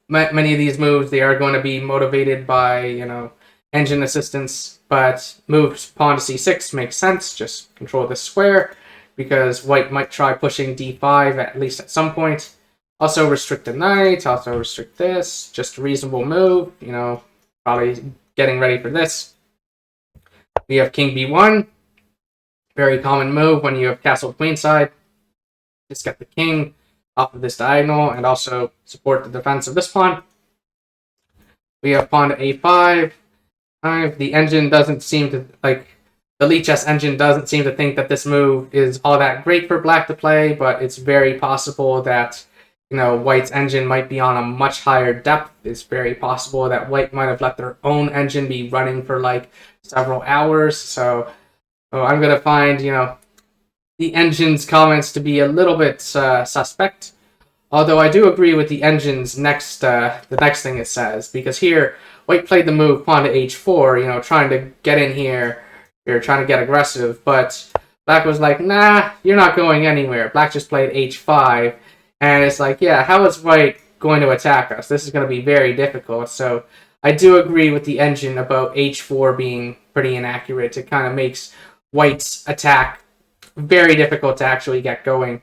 many of these moves, they are going to be motivated by, you know, engine assistance, but moves pawn to c6 makes sense. Just control this square, because white might try pushing d5 at least at some point. Also restrict the knight, also restrict this. Just a reasonable move, you know, probably getting ready for this. We have king b1. Very common move when you have castle queenside. Just get the king off of this diagonal and also support the defense of this pawn. We have pawn to a5. The engine doesn't seem to, like, the Lichess engine doesn't seem to think that this move is all that great for black to play, but it's very possible that, you know, white's engine might be on a much higher depth. It's very possible that white might have let their own engine be running for like several hours. So I'm going to find, you know, the engine's comments to be a little bit suspect. Although I do agree with the engine's the next thing it says, because here white played the move pawn to h4, you know, trying to get in here. You're trying to get aggressive, but black was like, nah, you're not going anywhere. Black just played h5, and it's like, yeah, how is white going to attack us? This is going to be very difficult. So I do agree with the engine about h4 being pretty inaccurate. It kind of makes white's attack very difficult to actually get going.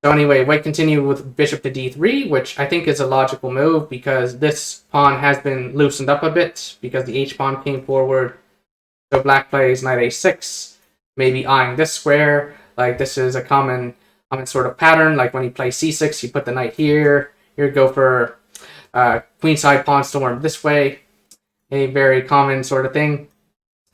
So anyway, white continued with bishop to d3, which I think is a logical move, because this pawn has been loosened up a bit, because the h-pawn came forward. So black plays knight a6, maybe eyeing this square. Like, this is a common sort of pattern. Like when you play c6, you put the knight here. You go for queenside pawn storm this way. A very common sort of thing.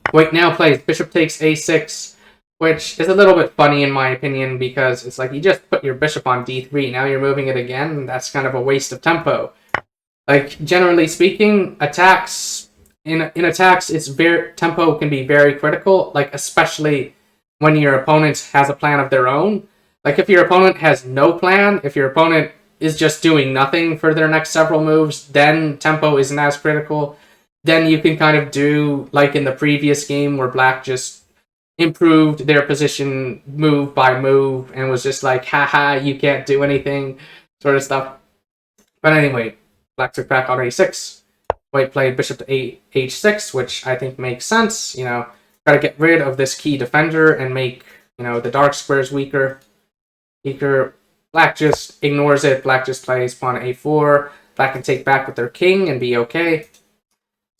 White now plays bishop takes a6, which is a little bit funny in my opinion, because it's like you just put your bishop on d3. Now you're moving it again, and that's kind of a waste of tempo. Like, generally speaking, attacks... In attacks, tempo can be very critical, like especially when your opponent has a plan of their own. Like if your opponent has no plan, if your opponent is just doing nothing for their next several moves, then tempo isn't as critical. Then you can kind of do like in the previous game where black just improved their position move by move and was just like, haha, you can't do anything, sort of stuff. But anyway, black took back on a6. White played bishop to h6, which I think makes sense. You know, try to get rid of this key defender and make, you know, the dark squares weaker. Black just ignores it. Black just plays pawn to a4. Black can take back with their king and be okay.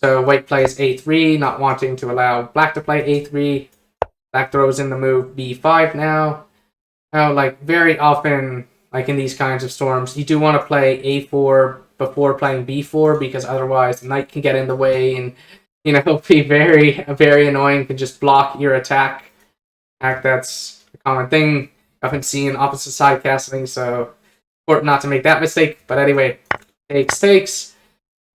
So white plays a3, not wanting to allow black to play a3. Black throws in the move b5 now. Now, like, very often, like in these kinds of storms, you do want to play a4 before playing b4, because otherwise the knight can get in the way and, you know, be very, very annoying, can just block your attack. That's a common thing I've been seeing opposite side castling, so important not to make that mistake. But anyway, takes.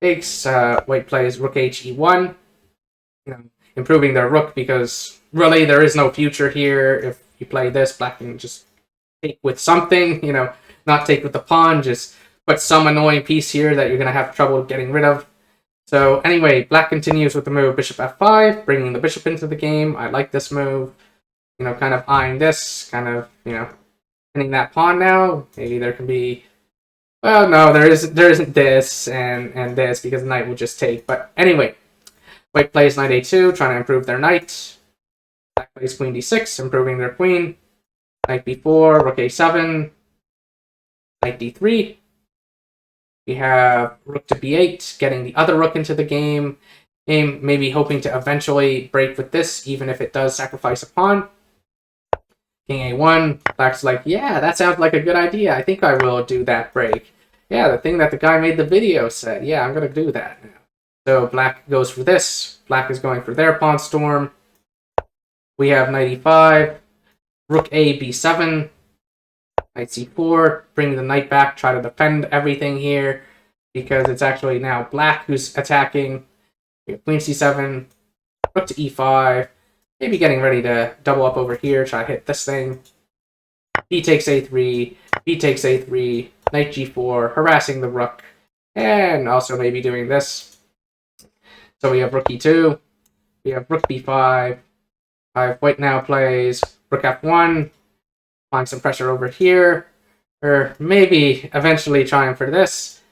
White plays rook he1, you know, improving their rook, because really there is no future here. If you play this, black can just take with something, you know, not take with the pawn, just put some annoying piece here that you're going to have trouble getting rid of. So anyway, black continues with the move bishop f5, bringing the bishop into the game. I like this move, you know, kind of eyeing this, kind of, you know, pinning that pawn now. Maybe there can be, well, no, there isn't this and this, because the knight will just take. But anyway, white plays knight a2, trying to improve their knight. Black plays queen d6, improving their queen. Knight b4, rook a7, knight d3. We have rook to b8, getting the other rook into the game. Maybe hoping to eventually break with this, even if it does sacrifice a pawn. King a1, black's like, yeah, that sounds like a good idea. I think I will do that break. Yeah, the thing that the guy made the video said, yeah, I'm going to do that now. So black goes for this. Black is going for their pawn storm. We have knight e5, rook a b7, knight c4, bring the knight back, try to defend everything here, because it's actually now black who's attacking. We have queen c7, rook to e5, maybe getting ready to double up over here, try to hit this thing. B takes a3, b takes a3, knight g4, harassing the rook, and also maybe doing this. So we have rook e2, we have rook b5, white now plays rook f1, applying some pressure over here, or maybe eventually trying for this,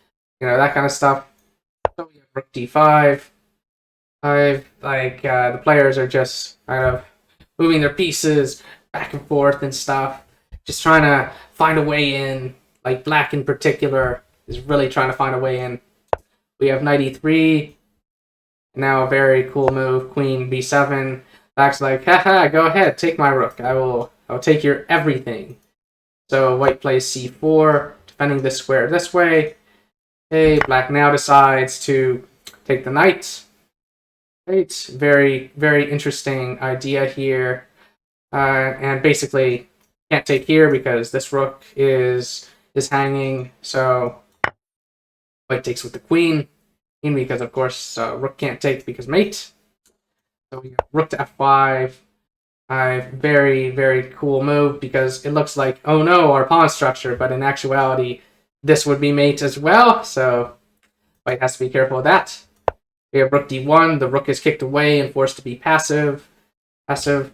you know, that kind of stuff. So we have rook d5. The players are just kind of moving their pieces back and forth and stuff, just trying to find a way in. Like black in particular is really trying to find a way in. We have knight e3. Now a very cool move, queen b7. Black's like, haha, go ahead, take my rook. I'll take your everything. So white plays c4, defending this square this way. Okay, black now decides to take the knight. Right, very, very interesting idea here. And basically can't take here because this rook is hanging. So white takes with the queen, because of course rook can't take because mate. So we have rook to f5. Very, very cool move, because it looks like, oh no, our pawn structure, but in actuality, this would be mate as well. So white has to be careful of that. We have rook d1. The rook is kicked away and forced to be passive.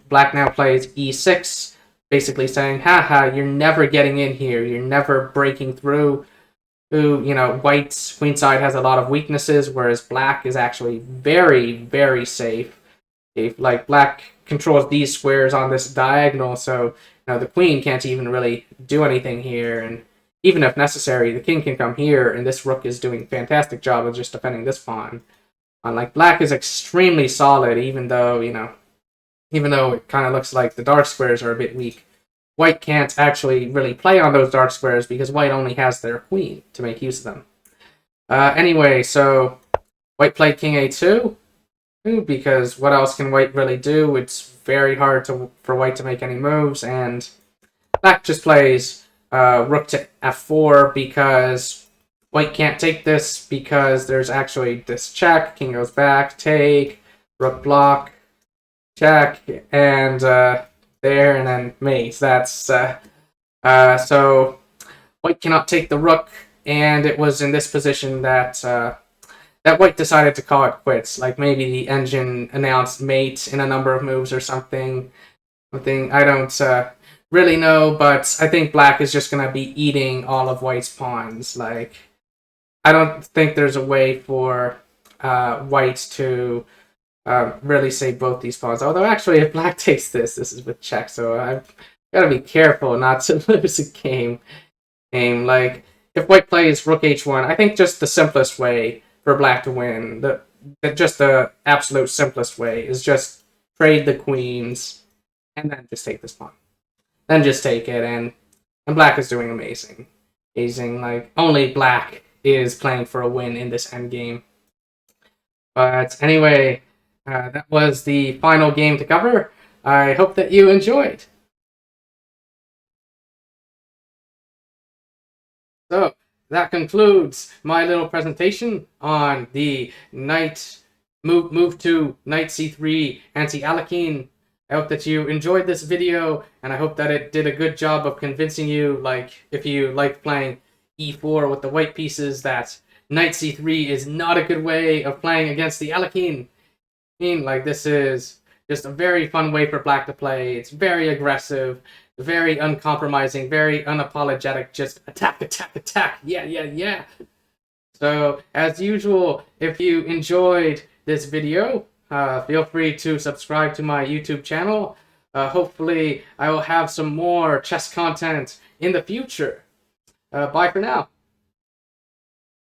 Black now plays e6, basically saying, haha, you're never getting in here. You're never breaking through. Ooh, you know, white's queenside has a lot of weaknesses, whereas black is actually very, very safe. If, like, black controls these squares on this diagonal, so, you know, the queen can't even really do anything here. And even if necessary, the king can come here, and this rook is doing a fantastic job of just defending this pawn. Like, black is extremely solid, even though it kind of looks like the dark squares are a bit weak. White can't actually really play on those dark squares because white only has their queen to make use of them. Anyway, so white played king a2, because what else can white really do? It's very hard for white to make any moves, and black just plays rook to f4, because white can't take this, because there's actually this check. King goes back, take, rook block, check, and there, and then mate. That's so white cannot take the rook, and it was in this position that that white decided to call it quits. Like, maybe the engine announced mate in a number of moves or something. I don't really know, but I think black is just gonna be eating all of white's pawns. Like, I don't think there's a way for white to really save both these pawns. Although, actually, if black takes this is with check, so I've got to be careful not to lose a game. Like, if white plays rook h1, I think just the simplest way for black to win, just the absolute simplest way is just trade the queens and then just take this pawn. Then just take it, and black is doing amazing. Amazing, like, only black is playing for a win in this endgame. But anyway, that was the final game to cover. I hope that you enjoyed. So, that concludes my little presentation on the move to Knight C3 Anti-Alekhine. I hope that you enjoyed this video, and I hope that it did a good job of convincing you, like, if you like playing e4 with the white pieces, that Knight C3 is not a good way of playing against the Alekhine. Like, this is just a very fun way for black to play. It's very aggressive, very uncompromising, very unapologetic, just attack, attack, attack, yeah, yeah, yeah. So, as usual, if you enjoyed this video, feel free to subscribe to my YouTube channel. Hopefully, I will have some more chess content in the future. Bye for now.